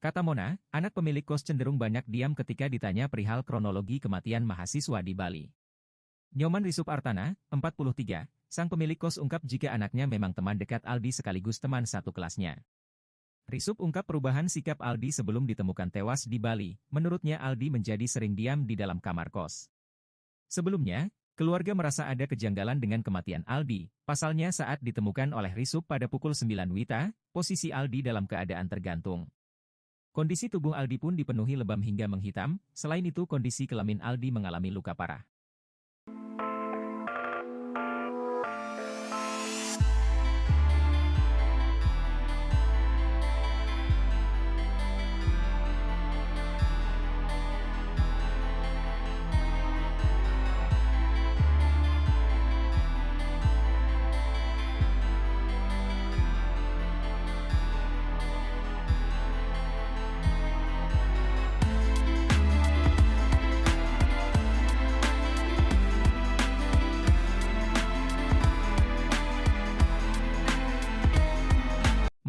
Kata Mona, anak pemilik kos cenderung banyak diam ketika ditanya perihal kronologi kematian mahasiswa di Bali. Nyoman Risup Artana, 43, sang pemilik kos ungkap jika anaknya memang teman dekat Aldi sekaligus teman satu kelasnya. Risup ungkap perubahan sikap Aldi sebelum ditemukan tewas di Bali. Menurutnya Aldi menjadi sering diam di dalam kamar kos. Sebelumnya, keluarga merasa ada kejanggalan dengan kematian Aldi. Pasalnya saat ditemukan oleh Risup pada pukul 9 WITA, posisi Aldi dalam keadaan tergantung. Kondisi tubuh Aldi pun dipenuhi lebam hingga menghitam, selain itu kondisi kelamin Aldi mengalami luka parah.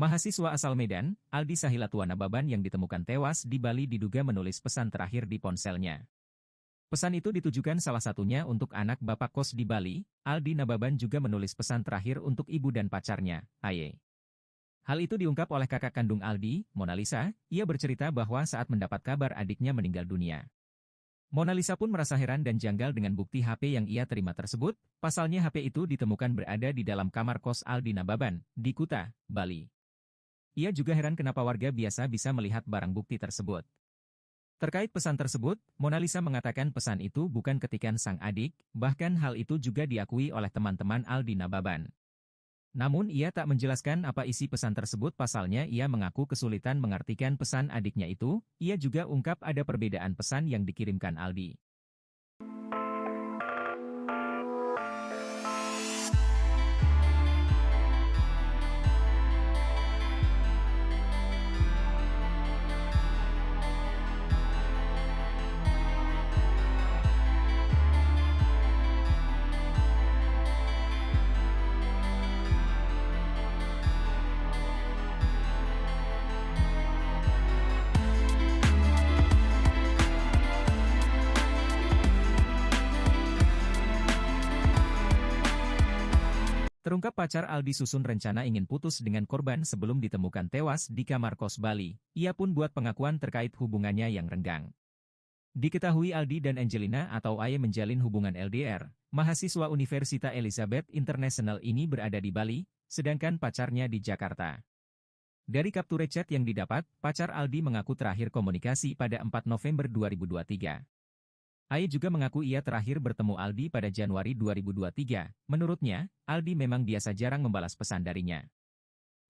Mahasiswa asal Medan, Aldi Sahilatuana Baban yang ditemukan tewas di Bali diduga menulis pesan terakhir di ponselnya. Pesan itu ditujukan salah satunya untuk anak bapak kos di Bali. Aldi Nababan juga menulis pesan terakhir untuk ibu dan pacarnya, Aye. Hal itu diungkap oleh kakak kandung Aldi, Mona Lisa. Ia bercerita bahwa saat mendapat kabar adiknya meninggal dunia, Mona Lisa pun merasa heran dan janggal dengan bukti HP yang ia terima tersebut. Pasalnya HP itu ditemukan berada di dalam kamar kos Aldi Nababan, di Kuta, Bali. Ia juga heran kenapa warga biasa bisa melihat barang bukti tersebut. Terkait pesan tersebut, Mona Lisa mengatakan pesan itu bukan ketikan sang adik, bahkan hal itu juga diakui oleh teman-teman Aldi Nababan. Namun ia tak menjelaskan apa isi pesan tersebut pasalnya ia mengaku kesulitan mengartikan pesan adiknya itu. Ia juga ungkap ada perbedaan pesan yang dikirimkan Aldi. Terungkap pacar Aldi Susun rencana ingin putus dengan korban sebelum ditemukan tewas di kamar kos Bali. Ia pun buat pengakuan terkait hubungannya yang renggang. Diketahui Aldi dan Angelina atau Aye menjalin hubungan LDR. Mahasiswa Universitas Elizabeth International ini berada di Bali, sedangkan pacarnya di Jakarta. Dari capture chat yang didapat, pacar Aldi mengaku terakhir komunikasi pada 4 November 2023. Aye juga mengaku ia terakhir bertemu Aldi pada Januari 2023. Menurutnya, Aldi memang biasa jarang membalas pesan darinya.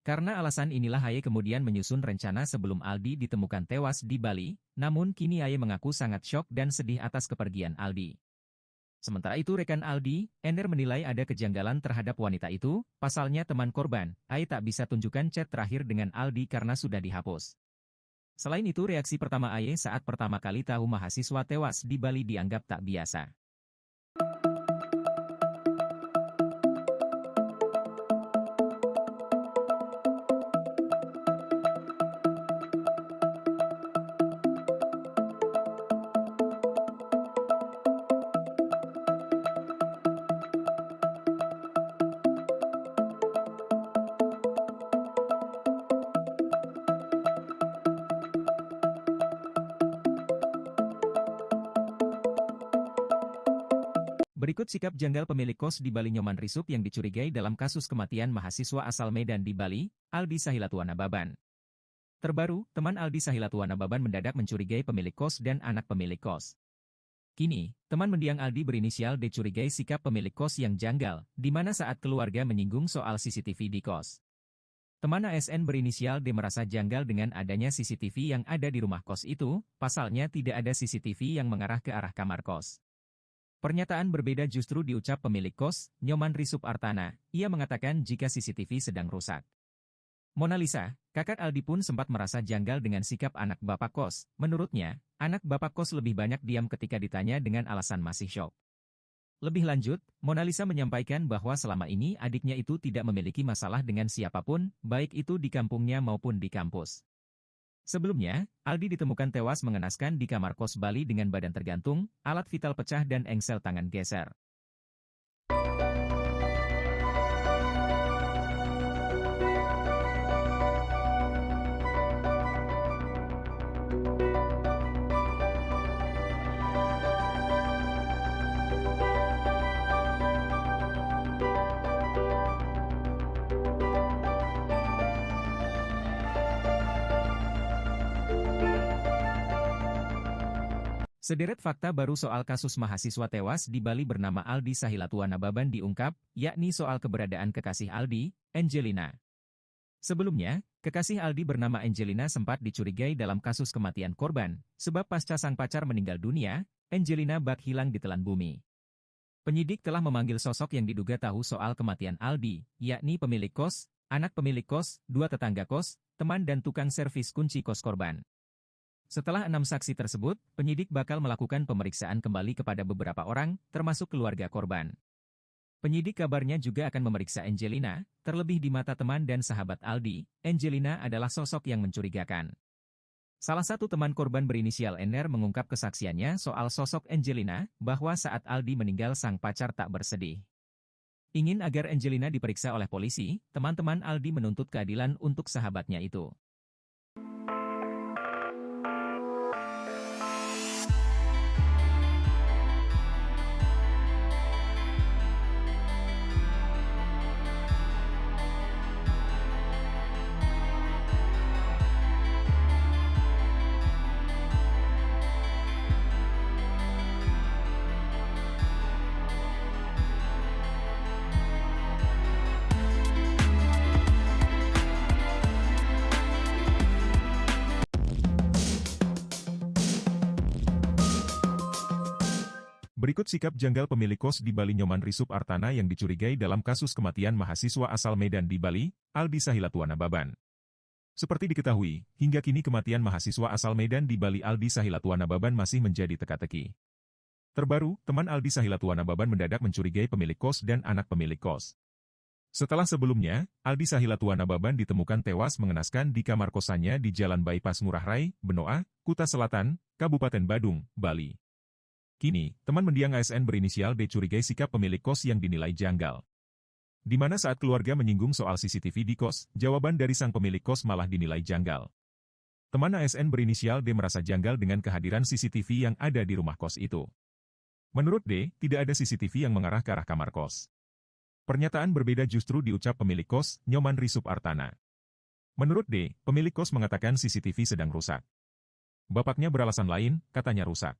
Karena alasan inilah Aye kemudian menyusun rencana sebelum Aldi ditemukan tewas di Bali, namun kini Aye mengaku sangat syok dan sedih atas kepergian Aldi. Sementara itu rekan Aldi, Ender menilai ada kejanggalan terhadap wanita itu. Pasalnya teman korban, Aye tak bisa tunjukkan chat terakhir dengan Aldi karena sudah dihapus. Selain itu reaksi pertama Aye saat pertama kali tahu mahasiswa tewas di Bali dianggap tak biasa. Berikut sikap janggal pemilik kos di Bali Nyoman Risup yang dicurigai dalam kasus kematian mahasiswa asal Medan di Bali, Aldi Sahilatuana Baban. Terbaru, teman Aldi Sahilatuana Baban mendadak mencurigai pemilik kos dan anak pemilik kos. Kini, teman mendiang Aldi berinisial D curigai sikap pemilik kos yang janggal, di mana saat keluarga menyinggung soal CCTV di kos. Teman ASN berinisial D merasa janggal dengan adanya CCTV yang ada di rumah kos itu, pasalnya tidak ada CCTV yang mengarah ke arah kamar kos. Pernyataan berbeda justru diucap pemilik kos, Nyoman Risup Artana. Ia mengatakan jika CCTV sedang rusak. Mona Lisa, kakak Aldi pun sempat merasa janggal dengan sikap anak bapak kos. Menurutnya, anak bapak kos lebih banyak diam ketika ditanya dengan alasan masih syok. Lebih lanjut, Mona Lisa menyampaikan bahwa selama ini adiknya itu tidak memiliki masalah dengan siapapun, baik itu di kampungnya maupun di kampus. Sebelumnya, Aldi ditemukan tewas mengenaskan di kamar kos Bali dengan badan tergantung, alat vital pecah dan engsel tangan geser. Sederet fakta baru soal kasus mahasiswa tewas di Bali bernama Aldi Sahilatua Nababan diungkap, yakni soal keberadaan kekasih Aldi, Angelina. Sebelumnya, kekasih Aldi bernama Angelina sempat dicurigai dalam kasus kematian korban, sebab pasca sang pacar meninggal dunia, Angelina bak hilang di telan bumi. Penyidik telah memanggil sosok yang diduga tahu soal kematian Aldi, yakni pemilik kos, anak pemilik kos, 2 tetangga kos, teman dan tukang servis kunci kos korban. Setelah 6 saksi tersebut, penyidik bakal melakukan pemeriksaan kembali kepada beberapa orang, termasuk keluarga korban. Penyidik kabarnya juga akan memeriksa Angelina, terlebih di mata teman dan sahabat Aldi, Angelina adalah sosok yang mencurigakan. Salah satu teman korban berinisial NR mengungkap kesaksiannya soal sosok Angelina, bahwa saat Aldi meninggal sang pacar tak bersedih. Ingin agar Angelina diperiksa oleh polisi, teman-teman Aldi menuntut keadilan untuk sahabatnya itu. Berikut sikap janggal pemilik kos di Bali Nyoman Risup Artana yang dicurigai dalam kasus kematian mahasiswa asal Medan di Bali, Aldi Sahilatua Nababan. Seperti diketahui, hingga kini kematian mahasiswa asal Medan di Bali Aldi Sahilatua Nababan masih menjadi teka-teki. Terbaru, teman Aldi Sahilatua Nababan mendadak mencurigai pemilik kos dan anak pemilik kos. Setelah sebelumnya, Aldi Sahilatua Nababan ditemukan tewas mengenaskan di kamar kosannya di Jalan Bypass Ngurah Rai, Benoa, Kuta Selatan, Kabupaten Badung, Bali. Kini, teman mendiang ASN berinisial D curigai sikap pemilik kos yang dinilai janggal. Di mana saat keluarga menyinggung soal CCTV di kos, jawaban dari sang pemilik kos malah dinilai janggal. Teman ASN berinisial D merasa janggal dengan kehadiran CCTV yang ada di rumah kos itu. Menurut D, tidak ada CCTV yang mengarah ke arah kamar kos. Pernyataan berbeda justru diucap pemilik kos, Nyoman Risup Artana. Menurut D, pemilik kos mengatakan CCTV sedang rusak. Bapaknya beralasan lain, katanya rusak.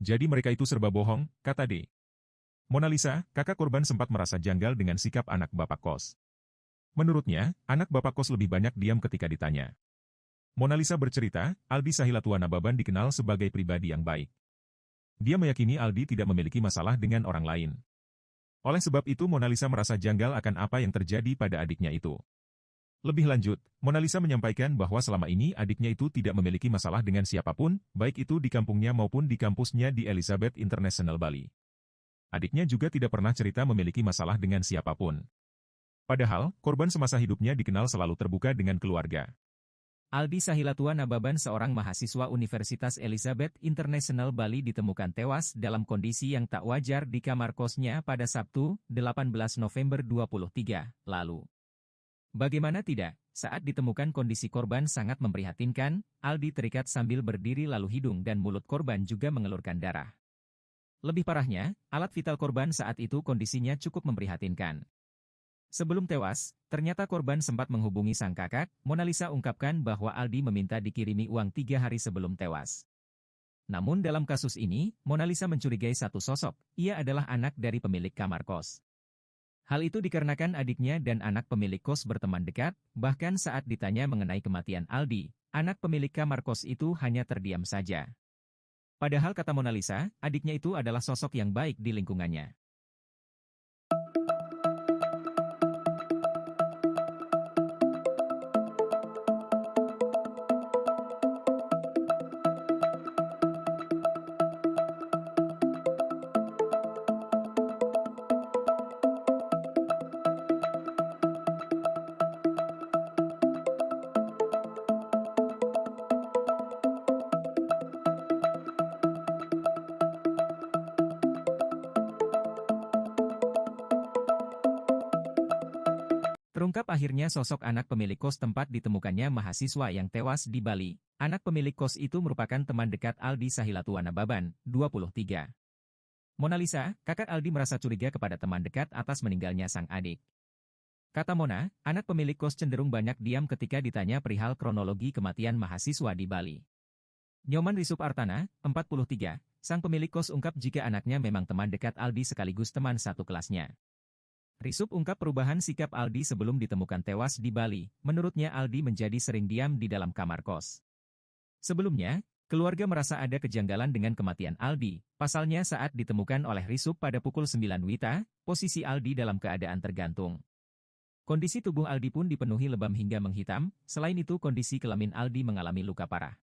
Jadi mereka itu serba bohong, kata D. Mona Lisa, kakak korban sempat merasa janggal dengan sikap anak bapak kos. Menurutnya, anak bapak kos lebih banyak diam ketika ditanya. Mona Lisa bercerita, Aldi Sahilatua Nababan dikenal sebagai pribadi yang baik. Dia meyakini Aldi tidak memiliki masalah dengan orang lain. Oleh sebab itu Mona Lisa merasa janggal akan apa yang terjadi pada adiknya itu. Lebih lanjut, Mona Lisa menyampaikan bahwa selama ini adiknya itu tidak memiliki masalah dengan siapapun, baik itu di kampungnya maupun di kampusnya di Elizabeth International Bali. Adiknya juga tidak pernah cerita memiliki masalah dengan siapapun. Padahal, korban semasa hidupnya dikenal selalu terbuka dengan keluarga. Aldi Sahilatua Nababan seorang mahasiswa Universitas Elizabeth International Bali ditemukan tewas dalam kondisi yang tak wajar di kamar kosnya pada Sabtu, 18 November 2023, lalu. Bagaimana tidak, saat ditemukan kondisi korban sangat memprihatinkan, Aldi terikat sambil berdiri lalu hidung dan mulut korban juga mengelurkan darah. Lebih parahnya, alat vital korban saat itu kondisinya cukup memprihatinkan. Sebelum tewas, ternyata korban sempat menghubungi sang kakak, Mona Lisa ungkapkan bahwa Aldi meminta dikirimi uang 3 hari sebelum tewas. Namun dalam kasus ini, Mona Lisa mencurigai satu sosok, ia adalah anak dari pemilik kamar kos. Hal itu dikarenakan adiknya dan anak pemilik kos berteman dekat, bahkan saat ditanya mengenai kematian Aldi, anak pemilik kamar kos itu hanya terdiam saja. Padahal kata Mona Lisa, adiknya itu adalah sosok yang baik di lingkungannya. Terungkap akhirnya sosok anak pemilik kos tempat ditemukannya mahasiswa yang tewas di Bali. Anak pemilik kos itu merupakan teman dekat Aldi Sahilatuana Baban, 23. Mona Lisa, kakak Aldi merasa curiga kepada teman dekat atas meninggalnya sang adik. Kata Mona, anak pemilik kos cenderung banyak diam ketika ditanya perihal kronologi kematian mahasiswa di Bali. Nyoman Risup Artana, 43, sang pemilik kos ungkap jika anaknya memang teman dekat Aldi sekaligus teman satu kelasnya. Risup ungkap perubahan sikap Aldi sebelum ditemukan tewas di Bali. Menurutnya Aldi menjadi sering diam di dalam kamar kos. Sebelumnya, keluarga merasa ada kejanggalan dengan kematian Aldi. Pasalnya saat ditemukan oleh Risup pada pukul 9 WITA, posisi Aldi dalam keadaan tergantung. Kondisi tubuh Aldi pun dipenuhi lebam hingga menghitam, selain itu kondisi kelamin Aldi mengalami luka parah.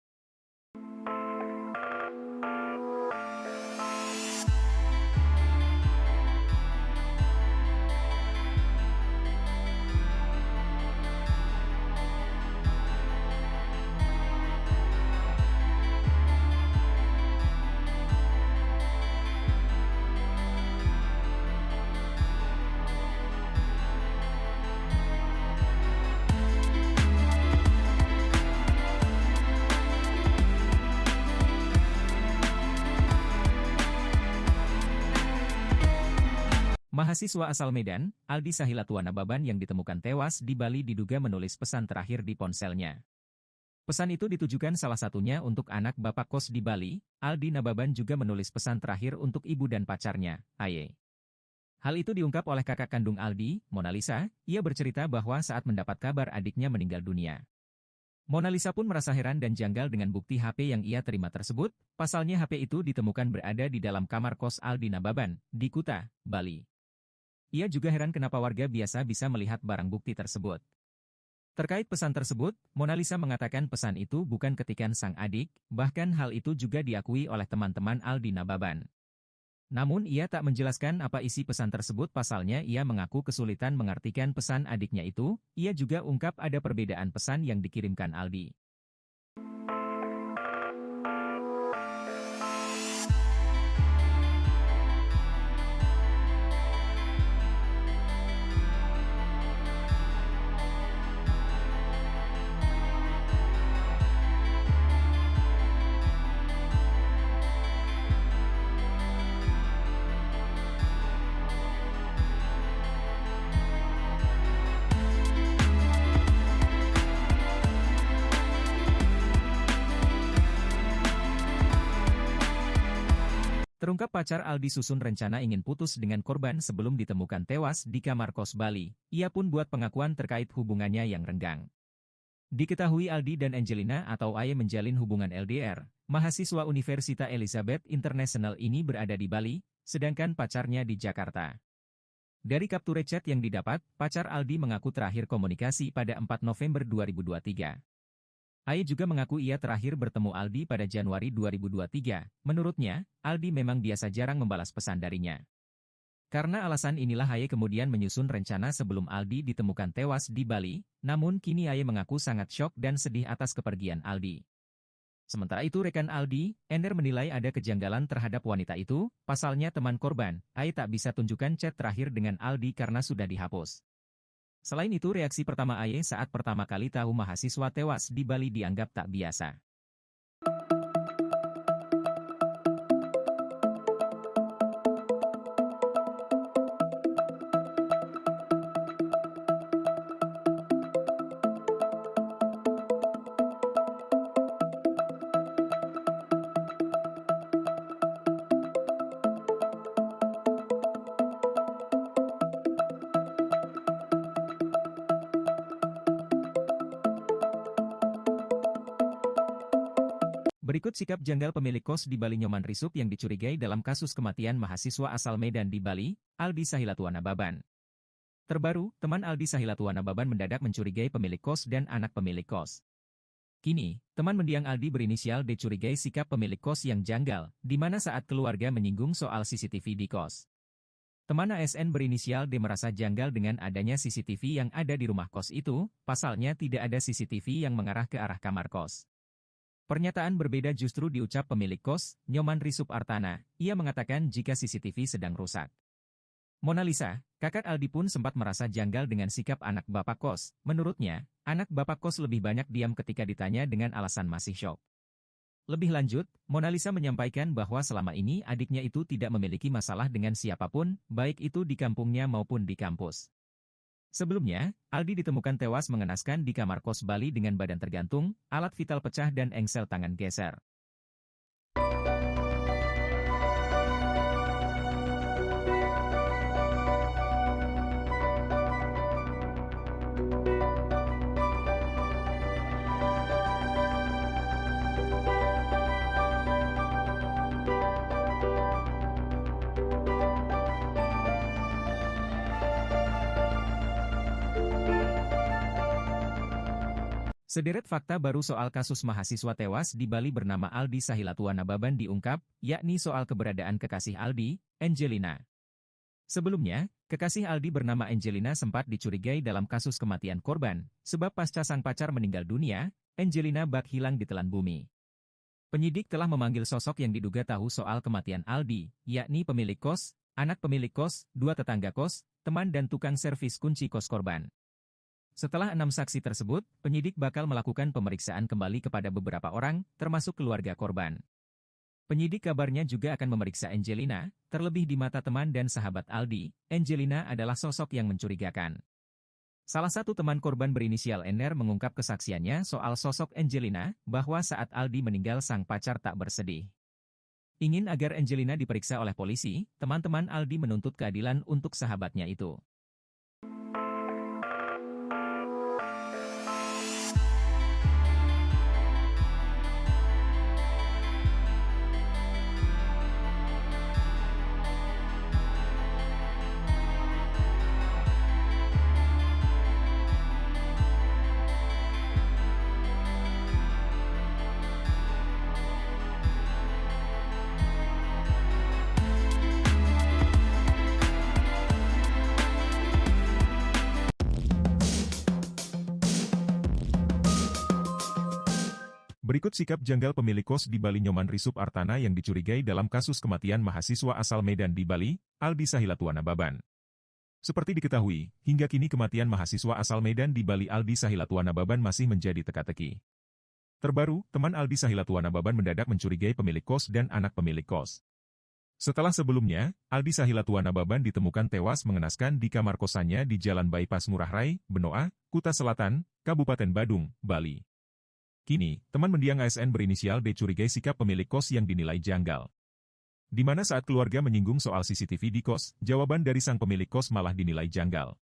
Mahasiswa asal Medan, Aldi Sahilatuana Baban yang ditemukan tewas di Bali diduga menulis pesan terakhir di ponselnya. Pesan itu ditujukan salah satunya untuk anak bapak kos di Bali. Aldi Nababan juga menulis pesan terakhir untuk ibu dan pacarnya, Aye. Hal itu diungkap oleh kakak kandung Aldi, Mona Lisa. Ia bercerita bahwa saat mendapat kabar adiknya meninggal dunia, Mona Lisa pun merasa heran dan janggal dengan bukti HP yang ia terima tersebut. Pasalnya HP itu ditemukan berada di dalam kamar kos Aldi Nababan, di Kuta, Bali. Ia juga heran kenapa warga biasa bisa melihat barang bukti tersebut. Terkait pesan tersebut, Mona Lisa mengatakan pesan itu bukan ketikan sang adik, bahkan hal itu juga diakui oleh teman-teman Aldi Nababan. Namun ia tak menjelaskan apa isi pesan tersebut pasalnya ia mengaku kesulitan mengartikan pesan adiknya itu. Ia juga ungkap ada perbedaan pesan yang dikirimkan Aldi. Terungkap pacar Aldi susun rencana ingin putus dengan korban sebelum ditemukan tewas di kamar kos Bali. Ia pun buat pengakuan terkait hubungannya yang renggang. Diketahui Aldi dan Angelina atau Aye menjalin hubungan LDR. Mahasiswa Universitas Elizabeth International ini berada di Bali, sedangkan pacarnya di Jakarta. Dari kapture chat yang didapat, pacar Aldi mengaku terakhir komunikasi pada 4 November 2023. Aye juga mengaku ia terakhir bertemu Aldi pada Januari 2023. Menurutnya, Aldi memang biasa jarang membalas pesan darinya. Karena alasan inilah Aye kemudian menyusun rencana sebelum Aldi ditemukan tewas di Bali, namun kini Aye mengaku sangat syok dan sedih atas kepergian Aldi. Sementara itu rekan Aldi, Ender menilai ada kejanggalan terhadap wanita itu, pasalnya teman korban, Aye tak bisa tunjukkan chat terakhir dengan Aldi karena sudah dihapus. Selain itu reaksi pertama Aye saat pertama kali tahu mahasiswa tewas di Bali dianggap tak biasa. Berikut sikap janggal pemilik kos di Bali Nyoman Risup yang dicurigai dalam kasus kematian mahasiswa asal Medan di Bali, Aldi Sahilatuana Baban. Terbaru, teman Aldi Sahilatuana Baban mendadak mencurigai pemilik kos dan anak pemilik kos. Kini, teman mendiang Aldi berinisial D curigai sikap pemilik kos yang janggal, di mana saat keluarga menyinggung soal CCTV di kos. Teman ASN berinisial D merasa janggal dengan adanya CCTV yang ada di rumah kos itu, pasalnya tidak ada CCTV yang mengarah ke arah kamar kos. Pernyataan berbeda justru diucap pemilik kos, Nyoman Risup Artana. Ia mengatakan jika CCTV sedang rusak. Mona Lisa, kakak Aldi pun sempat merasa janggal dengan sikap anak bapak kos. Menurutnya, anak bapak kos lebih banyak diam ketika ditanya dengan alasan masih syok. Lebih lanjut, Mona Lisa menyampaikan bahwa selama ini adiknya itu tidak memiliki masalah dengan siapapun, baik itu di kampungnya maupun di kampus. Sebelumnya, Aldi ditemukan tewas mengenaskan di kamar kos Bali dengan badan tergantung, alat vital pecah dan engsel tangan geser. Sederet fakta baru soal kasus mahasiswa tewas di Bali bernama Aldi Sahilatua Nababan diungkap, yakni soal keberadaan kekasih Aldi, Angelina. Sebelumnya, kekasih Aldi bernama Angelina sempat dicurigai dalam kasus kematian korban, sebab pasca sang pacar meninggal dunia, Angelina bak hilang ditelan bumi. Penyidik telah memanggil sosok yang diduga tahu soal kematian Aldi, yakni pemilik kos, anak pemilik kos, 2 tetangga kos, teman dan tukang servis kunci kos korban. Setelah 6 saksi tersebut, penyidik bakal melakukan pemeriksaan kembali kepada beberapa orang, termasuk keluarga korban. Penyidik kabarnya juga akan memeriksa Angelina, terlebih di mata teman dan sahabat Aldi, Angelina adalah sosok yang mencurigakan. Salah satu teman korban berinisial NR mengungkap kesaksiannya soal sosok Angelina, bahwa saat Aldi meninggal sang pacar tak bersedih. Ingin agar Angelina diperiksa oleh polisi, teman-teman Aldi menuntut keadilan untuk sahabatnya itu. Berikut sikap janggal pemilik kos di Bali Nyoman Risup Artana yang dicurigai dalam kasus kematian mahasiswa asal Medan di Bali, Aldi Sahilatua Nababan. Seperti diketahui, hingga kini kematian mahasiswa asal Medan di Bali Aldi Sahilatua Nababan masih menjadi teka-teki. Terbaru, teman Aldi Sahilatua Nababan mendadak mencurigai pemilik kos dan anak pemilik kos. Setelah sebelumnya, Aldi Sahilatua Nababan ditemukan tewas mengenaskan di kamar kosannya di Jalan Bypass Ngurah Rai, Benoa, Kuta Selatan, Kabupaten Badung, Bali. Kini, teman mendiang ASN berinisial D curigai sikap pemilik kos yang dinilai janggal. Di mana saat keluarga menyinggung soal CCTV di kos, jawaban dari sang pemilik kos malah dinilai janggal.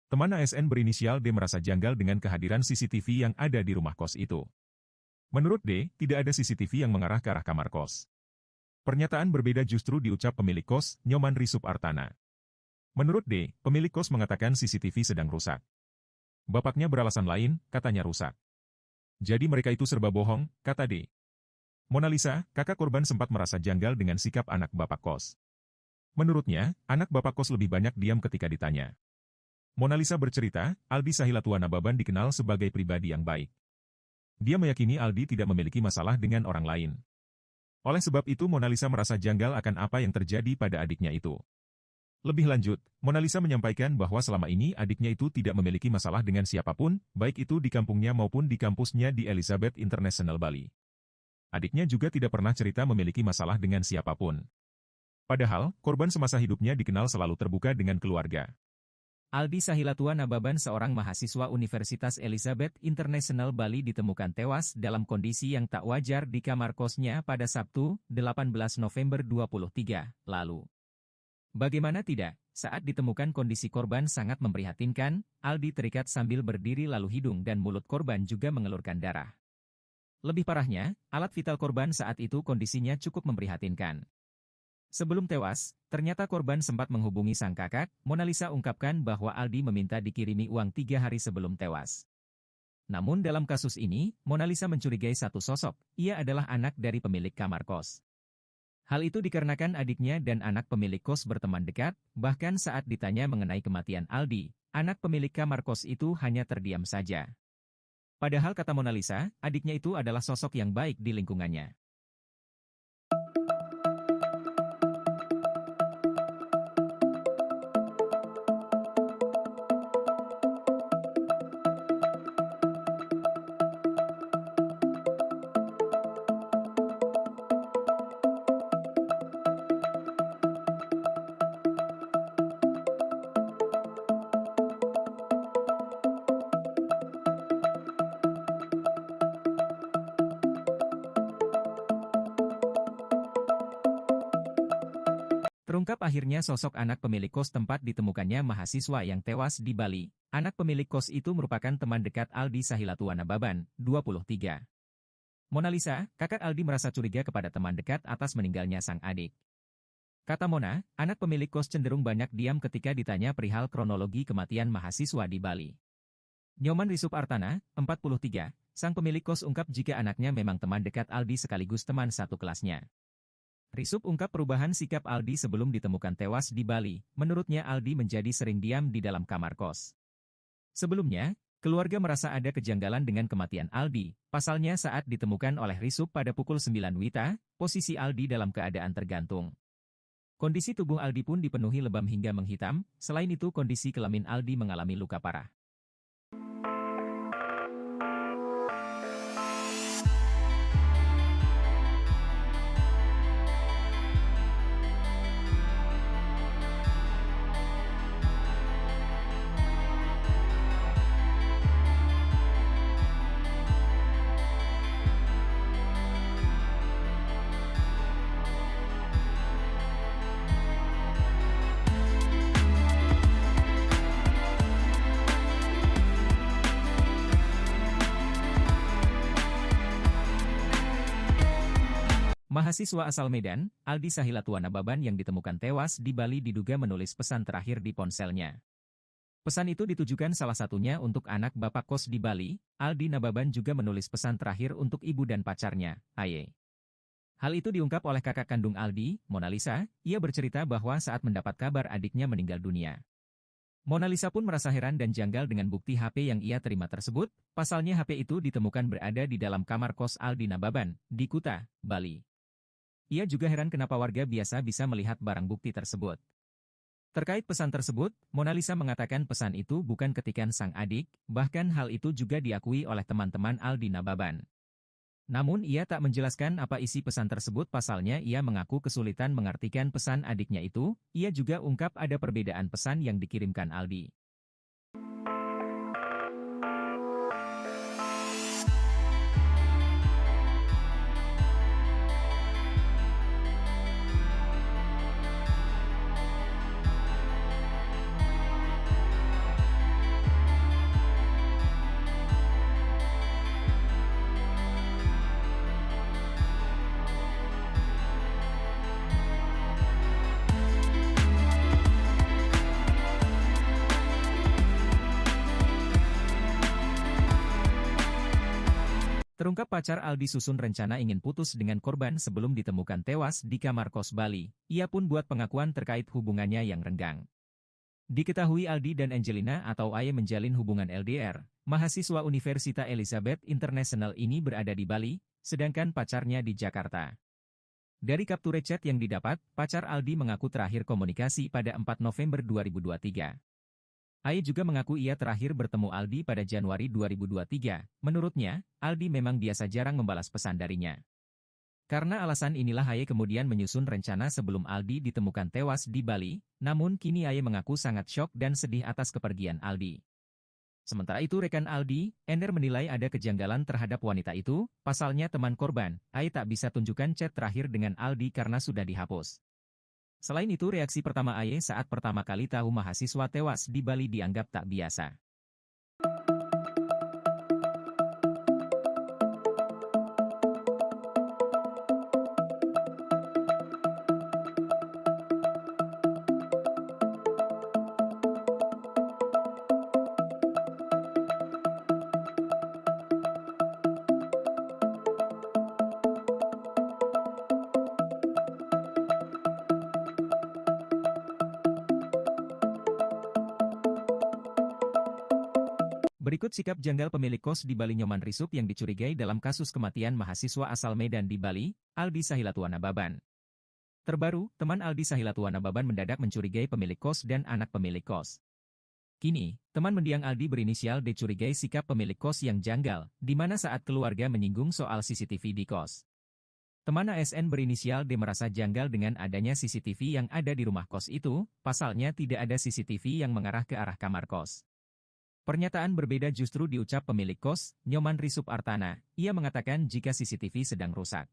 Teman ASN berinisial D merasa janggal dengan kehadiran CCTV yang ada di rumah kos itu. Menurut D, tidak ada CCTV yang mengarah ke arah kamar kos. Pernyataan berbeda justru diucap pemilik kos, Nyoman Risup Artana. Menurut D, pemilik kos mengatakan CCTV sedang rusak. Bapaknya beralasan lain, katanya rusak. Jadi mereka itu serba bohong, kata D. Mona Lisa, kakak korban sempat merasa janggal dengan sikap anak bapak kos. Menurutnya, anak bapak kos lebih banyak diam ketika ditanya. Mona Lisa bercerita, Aldi Sahilatua Nababan dikenal sebagai pribadi yang baik. Dia meyakini Aldi tidak memiliki masalah dengan orang lain. Oleh sebab itu Mona Lisa merasa janggal akan apa yang terjadi pada adiknya itu. Lebih lanjut, Mona Lisa menyampaikan bahwa selama ini adiknya itu tidak memiliki masalah dengan siapapun, baik itu di kampungnya maupun di kampusnya di Elizabeth International Bali. Adiknya juga tidak pernah cerita memiliki masalah dengan siapapun. Padahal, korban semasa hidupnya dikenal selalu terbuka dengan keluarga. Aldi Sahilatua Nababan seorang mahasiswa Universitas Elizabeth International Bali ditemukan tewas dalam kondisi yang tak wajar di kamar kosnya pada Sabtu, 18 November 2023, lalu. Bagaimana tidak, saat ditemukan kondisi korban sangat memprihatinkan, Aldi terikat sambil berdiri lalu hidung dan mulut korban juga mengelurkan darah. Lebih parahnya, alat vital korban saat itu kondisinya cukup memprihatinkan. Sebelum tewas, ternyata korban sempat menghubungi sang kakak, Mona Lisa ungkapkan bahwa Aldi meminta dikirimi uang 3 hari sebelum tewas. Namun dalam kasus ini, Mona Lisa mencurigai satu sosok, ia adalah anak dari pemilik kamar kos. Hal itu dikarenakan adiknya dan anak pemilik kos berteman dekat, bahkan saat ditanya mengenai kematian Aldi, anak pemilik kamar kos itu hanya terdiam saja. Padahal kata Mona Lisa, adiknya itu adalah sosok yang baik di lingkungannya. Terungkap akhirnya sosok anak pemilik kos tempat ditemukannya mahasiswa yang tewas di Bali. Anak pemilik kos itu merupakan teman dekat Aldi Sahilatua Nababan, 23. Mona Lisa, kakak Aldi merasa curiga kepada teman dekat atas meninggalnya sang adik. Kata Mona, anak pemilik kos cenderung banyak diam ketika ditanya perihal kronologi kematian mahasiswa di Bali. Nyoman Risup Artana, 43, sang pemilik kos ungkap jika anaknya memang teman dekat Aldi sekaligus teman satu kelasnya. Risup ungkap perubahan sikap Aldi sebelum ditemukan tewas di Bali. Menurutnya Aldi menjadi sering diam di dalam kamar kos. Sebelumnya, keluarga merasa ada kejanggalan dengan kematian Aldi. Pasalnya saat ditemukan oleh Risup pada pukul 9 WITA, posisi Aldi dalam keadaan tergantung. Kondisi tubuh Aldi pun dipenuhi lebam hingga menghitam, selain itu kondisi kelamin Aldi mengalami luka parah. Mahasiswa asal Medan, Aldi Sahilatua Nababan yang ditemukan tewas di Bali diduga menulis pesan terakhir di ponselnya. Pesan itu ditujukan salah satunya untuk anak bapak kos di Bali. Aldi Nababan juga menulis pesan terakhir untuk ibu dan pacarnya, Aye. Hal itu diungkap oleh kakak kandung Aldi, Mona Lisa. Ia bercerita bahwa saat mendapat kabar adiknya meninggal dunia, Mona Lisa pun merasa heran dan janggal dengan bukti HP yang ia terima tersebut. Pasalnya HP itu ditemukan berada di dalam kamar kos Aldi Nababan, di Kuta, Bali. Ia juga heran kenapa warga biasa bisa melihat barang bukti tersebut. Terkait pesan tersebut, Mona Lisa mengatakan pesan itu bukan ketikan sang adik, bahkan hal itu juga diakui oleh teman-teman Aldi Nababan. Namun ia tak menjelaskan apa isi pesan tersebut pasalnya ia mengaku kesulitan mengartikan pesan adiknya itu. Ia juga ungkap ada perbedaan pesan yang dikirimkan Aldi. Terungkap pacar Aldi susun rencana ingin putus dengan korban sebelum ditemukan tewas di kamar kos Bali. Ia pun buat pengakuan terkait hubungannya yang renggang. Diketahui Aldi dan Angelina atau Aye menjalin hubungan LDR. Mahasiswa Universitas Elizabeth International ini berada di Bali, sedangkan pacarnya di Jakarta. Dari capture chat yang didapat, pacar Aldi mengaku terakhir komunikasi pada 4 November 2023. Aye juga mengaku ia terakhir bertemu Aldi pada Januari 2023. Menurutnya, Aldi memang biasa jarang membalas pesan darinya. Karena alasan inilah Aye kemudian menyusun rencana sebelum Aldi ditemukan tewas di Bali, namun kini Aye mengaku sangat syok dan sedih atas kepergian Aldi. Sementara itu rekan Aldi, Ender menilai ada kejanggalan terhadap wanita itu, pasalnya teman korban, Aye tak bisa tunjukkan chat terakhir dengan Aldi karena sudah dihapus. Selain itu reaksi pertama Aye saat pertama kali tahu mahasiswa tewas di Bali dianggap tak biasa. Berikut sikap janggal pemilik kos di Bali Nyoman Risup yang dicurigai dalam kasus kematian mahasiswa asal Medan di Bali, Aldi Sahilatua Nababan. Terbaru, teman Aldi Sahilatua Nababan mendadak mencurigai pemilik kos dan anak pemilik kos. Kini, teman mendiang Aldi berinisial D curigai sikap pemilik kos yang janggal, di mana saat keluarga menyinggung soal CCTV di kos. Teman ASN berinisial D merasa janggal dengan adanya CCTV yang ada di rumah kos itu, pasalnya tidak ada CCTV yang mengarah ke arah kamar kos. Pernyataan berbeda justru diucap pemilik kos, Nyoman Risup Artana. Ia mengatakan jika CCTV sedang rusak.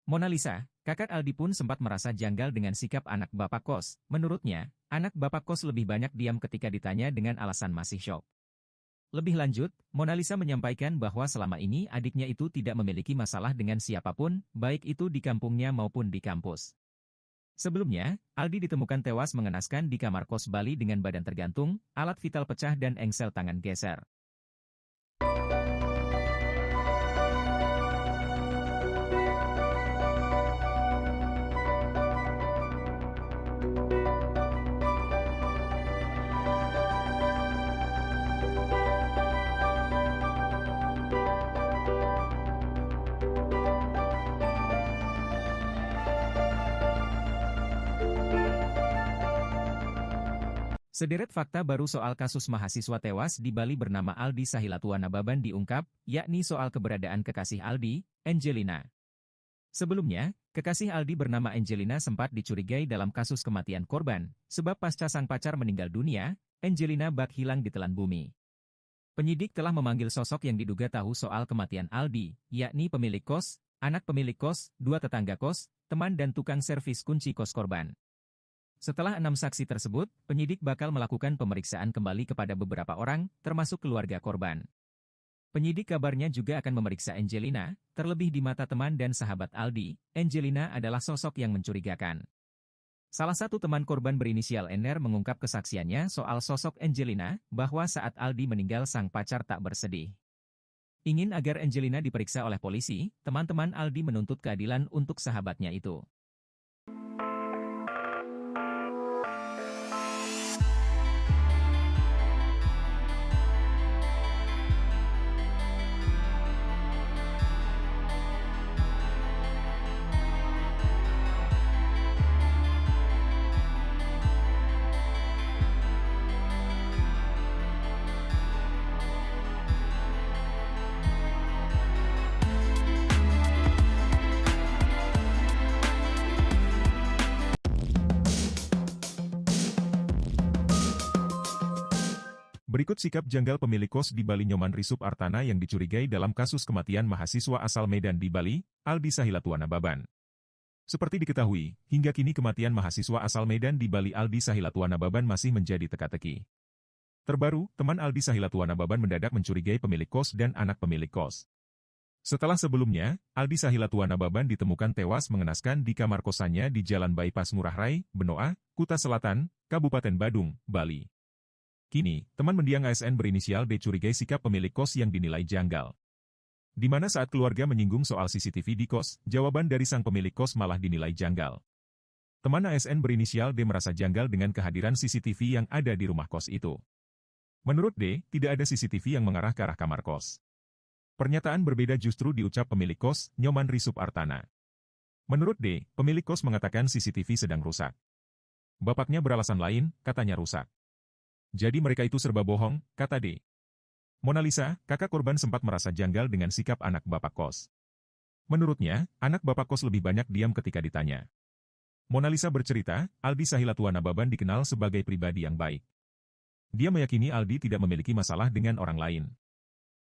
Mona Lisa, kakak Aldi pun sempat merasa janggal dengan sikap anak bapak kos. Menurutnya, anak bapak kos lebih banyak diam ketika ditanya dengan alasan masih syok. Lebih lanjut, Mona Lisa menyampaikan bahwa selama ini adiknya itu tidak memiliki masalah dengan siapapun, baik itu di kampungnya maupun di kampus. Sebelumnya, Aldi ditemukan tewas mengenaskan di kamar kos Bali dengan badan tergantung, alat vital pecah dan engsel tangan geser. Sederet fakta baru soal kasus mahasiswa tewas di Bali bernama Aldi Sahilatua Nababan diungkap, yakni soal keberadaan kekasih Aldi, Angelina. Sebelumnya, kekasih Aldi bernama Angelina sempat dicurigai dalam kasus kematian korban, sebab pasca sang pacar meninggal dunia, Angelina bak hilang di telan bumi. Penyidik telah memanggil sosok yang diduga tahu soal kematian Aldi, yakni pemilik kos, anak pemilik kos, 2 tetangga kos, teman dan tukang servis kunci kos korban. Setelah 6 saksi tersebut, penyidik bakal melakukan pemeriksaan kembali kepada beberapa orang, termasuk keluarga korban. Penyidik kabarnya juga akan memeriksa Angelina, terlebih di mata teman dan sahabat Aldi, Angelina adalah sosok yang mencurigakan. Salah satu teman korban berinisial NR mengungkap kesaksiannya soal sosok Angelina, bahwa saat Aldi meninggal sang pacar tak bersedih. Ingin agar Angelina diperiksa oleh polisi, teman-teman Aldi menuntut keadilan untuk sahabatnya itu. Berikut sikap janggal pemilik kos di Bali Nyoman Risup Artana yang dicurigai dalam kasus kematian mahasiswa asal Medan di Bali, Aldi Sahilatua Nababan. Seperti diketahui, hingga kini kematian mahasiswa asal Medan di Bali Aldi Sahilatua Nababan masih menjadi teka-teki. Terbaru, teman Aldi Sahilatua Nababan mendadak mencurigai pemilik kos dan anak pemilik kos. Setelah sebelumnya, Aldi Sahilatua Nababan ditemukan tewas mengenaskan di kamar kosannya di Jalan Bypass Ngurah Rai, Benoa, Kuta Selatan, Kabupaten Badung, Bali. Kini, teman mendiang ASN berinisial D curigai sikap pemilik kos yang dinilai janggal. Di mana saat keluarga menyinggung soal CCTV di kos, jawaban dari sang pemilik kos malah dinilai janggal. Teman ASN berinisial D merasa janggal dengan kehadiran CCTV yang ada di rumah kos itu. Menurut D, tidak ada CCTV yang mengarah ke arah kamar kos. Pernyataan berbeda justru diucap pemilik kos, Nyoman Risup Artana. Menurut D, pemilik kos mengatakan CCTV sedang rusak. Bapaknya beralasan lain, katanya rusak. Jadi mereka itu serba bohong, kata D. Mona Lisa, kakak korban sempat merasa janggal dengan sikap anak bapak kos. Menurutnya, anak bapak kos lebih banyak diam ketika ditanya. Mona Lisa bercerita, Aldi Sahilatua Nababan dikenal sebagai pribadi yang baik. Dia meyakini Aldi tidak memiliki masalah dengan orang lain.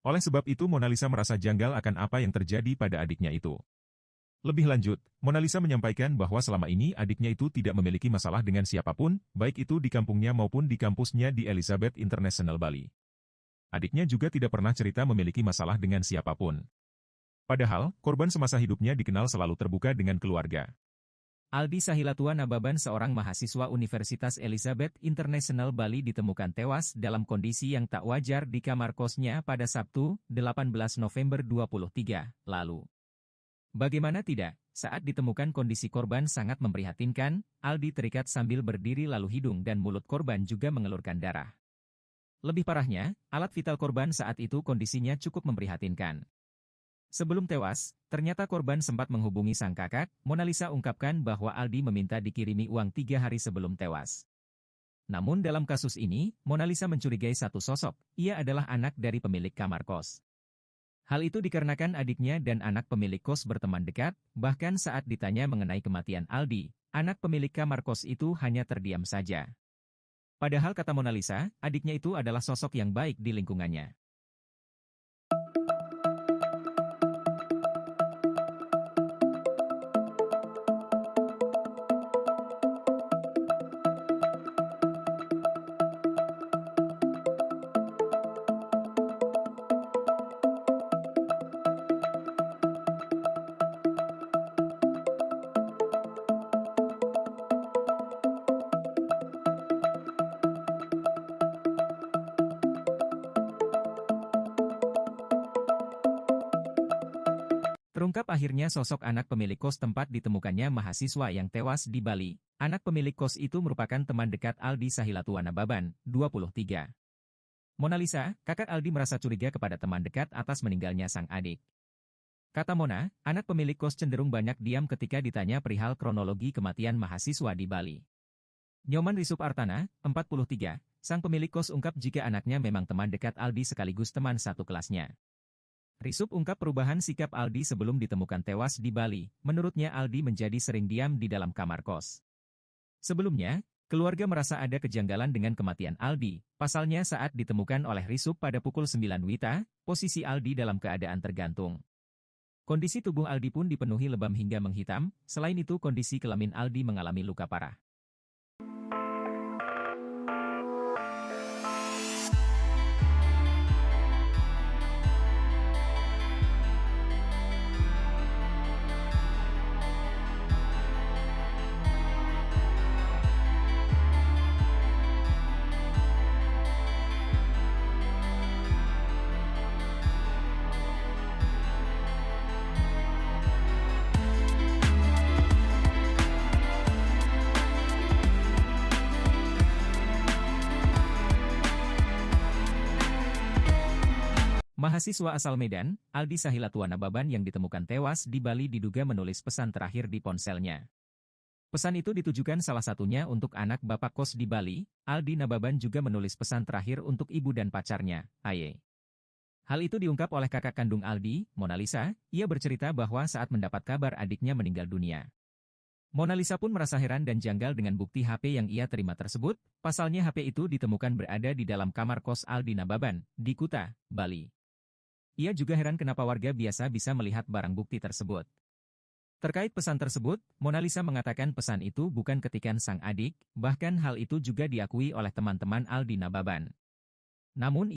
Oleh sebab itu Mona Lisa merasa janggal akan apa yang terjadi pada adiknya itu. Lebih lanjut, Mona Lisa menyampaikan bahwa selama ini adiknya itu tidak memiliki masalah dengan siapapun, baik itu di kampungnya maupun di kampusnya di Elizabeth International Bali. Adiknya juga tidak pernah cerita memiliki masalah dengan siapapun. Padahal, korban semasa hidupnya dikenal selalu terbuka dengan keluarga. Aldi Sahilatua Nababan seorang mahasiswa Universitas Elizabeth International Bali ditemukan tewas dalam kondisi yang tak wajar di kamar kosnya pada Sabtu, 18 November 2023, lalu. Bagaimana tidak, saat ditemukan kondisi korban sangat memprihatinkan, Aldi terikat sambil berdiri lalu hidung dan mulut korban juga mengelurkan darah. Lebih parahnya, alat vital korban saat itu kondisinya cukup memprihatinkan. Sebelum tewas, ternyata korban sempat menghubungi sang kakak, Mona Lisa ungkapkan bahwa Aldi meminta dikirimi uang 3 hari sebelum tewas. Namun dalam kasus ini, Mona Lisa mencurigai satu sosok, ia adalah anak dari pemilik kamar kos. Hal itu dikarenakan adiknya dan anak pemilik kos berteman dekat, bahkan saat ditanya mengenai kematian Aldi, anak pemilik kamar kos itu hanya terdiam saja. Padahal kata Mona Lisa, adiknya itu adalah sosok yang baik di lingkungannya. Terungkap akhirnya sosok anak pemilik kos tempat ditemukannya mahasiswa yang tewas di Bali. Anak pemilik kos itu merupakan teman dekat Aldi Sahilatuana Baban, 23. Mona Lisa, kakak Aldi merasa curiga kepada teman dekat atas meninggalnya sang adik. Kata Mona, anak pemilik kos cenderung banyak diam ketika ditanya perihal kronologi kematian mahasiswa di Bali. Nyoman Risup Artana, 43, sang pemilik kos ungkap jika anaknya memang teman dekat Aldi sekaligus teman satu kelasnya. Risup ungkap perubahan sikap Aldi sebelum ditemukan tewas di Bali. Menurutnya Aldi menjadi sering diam di dalam kamar kos. Sebelumnya, keluarga merasa ada kejanggalan dengan kematian Aldi. Pasalnya saat ditemukan oleh Risup pada pukul 9 WITA, posisi Aldi dalam keadaan tergantung. Kondisi tubuh Aldi pun dipenuhi lebam hingga menghitam, selain itu kondisi kelamin Aldi mengalami luka parah. Mahasiswa asal Medan, Aldi Sahilatuana Baban yang ditemukan tewas di Bali diduga menulis pesan terakhir di ponselnya. Pesan itu ditujukan salah satunya untuk anak bapak kos di Bali. Aldi Nababan juga menulis pesan terakhir untuk ibu dan pacarnya, Aye. Hal itu diungkap oleh kakak kandung Aldi, Mona Lisa. Ia bercerita bahwa saat mendapat kabar adiknya meninggal dunia, Mona Lisa pun merasa heran dan janggal dengan bukti HP yang ia terima tersebut. Pasalnya HP itu ditemukan berada di dalam kamar kos Aldi Nababan, di Kuta, Bali. Ia juga heran kenapa warga biasa bisa melihat barang bukti tersebut. Terkait pesan tersebut, Mona Lisa mengatakan pesan itu bukan ketikan sang adik, bahkan hal itu juga diakui oleh teman-teman Aldi Nababan. Namun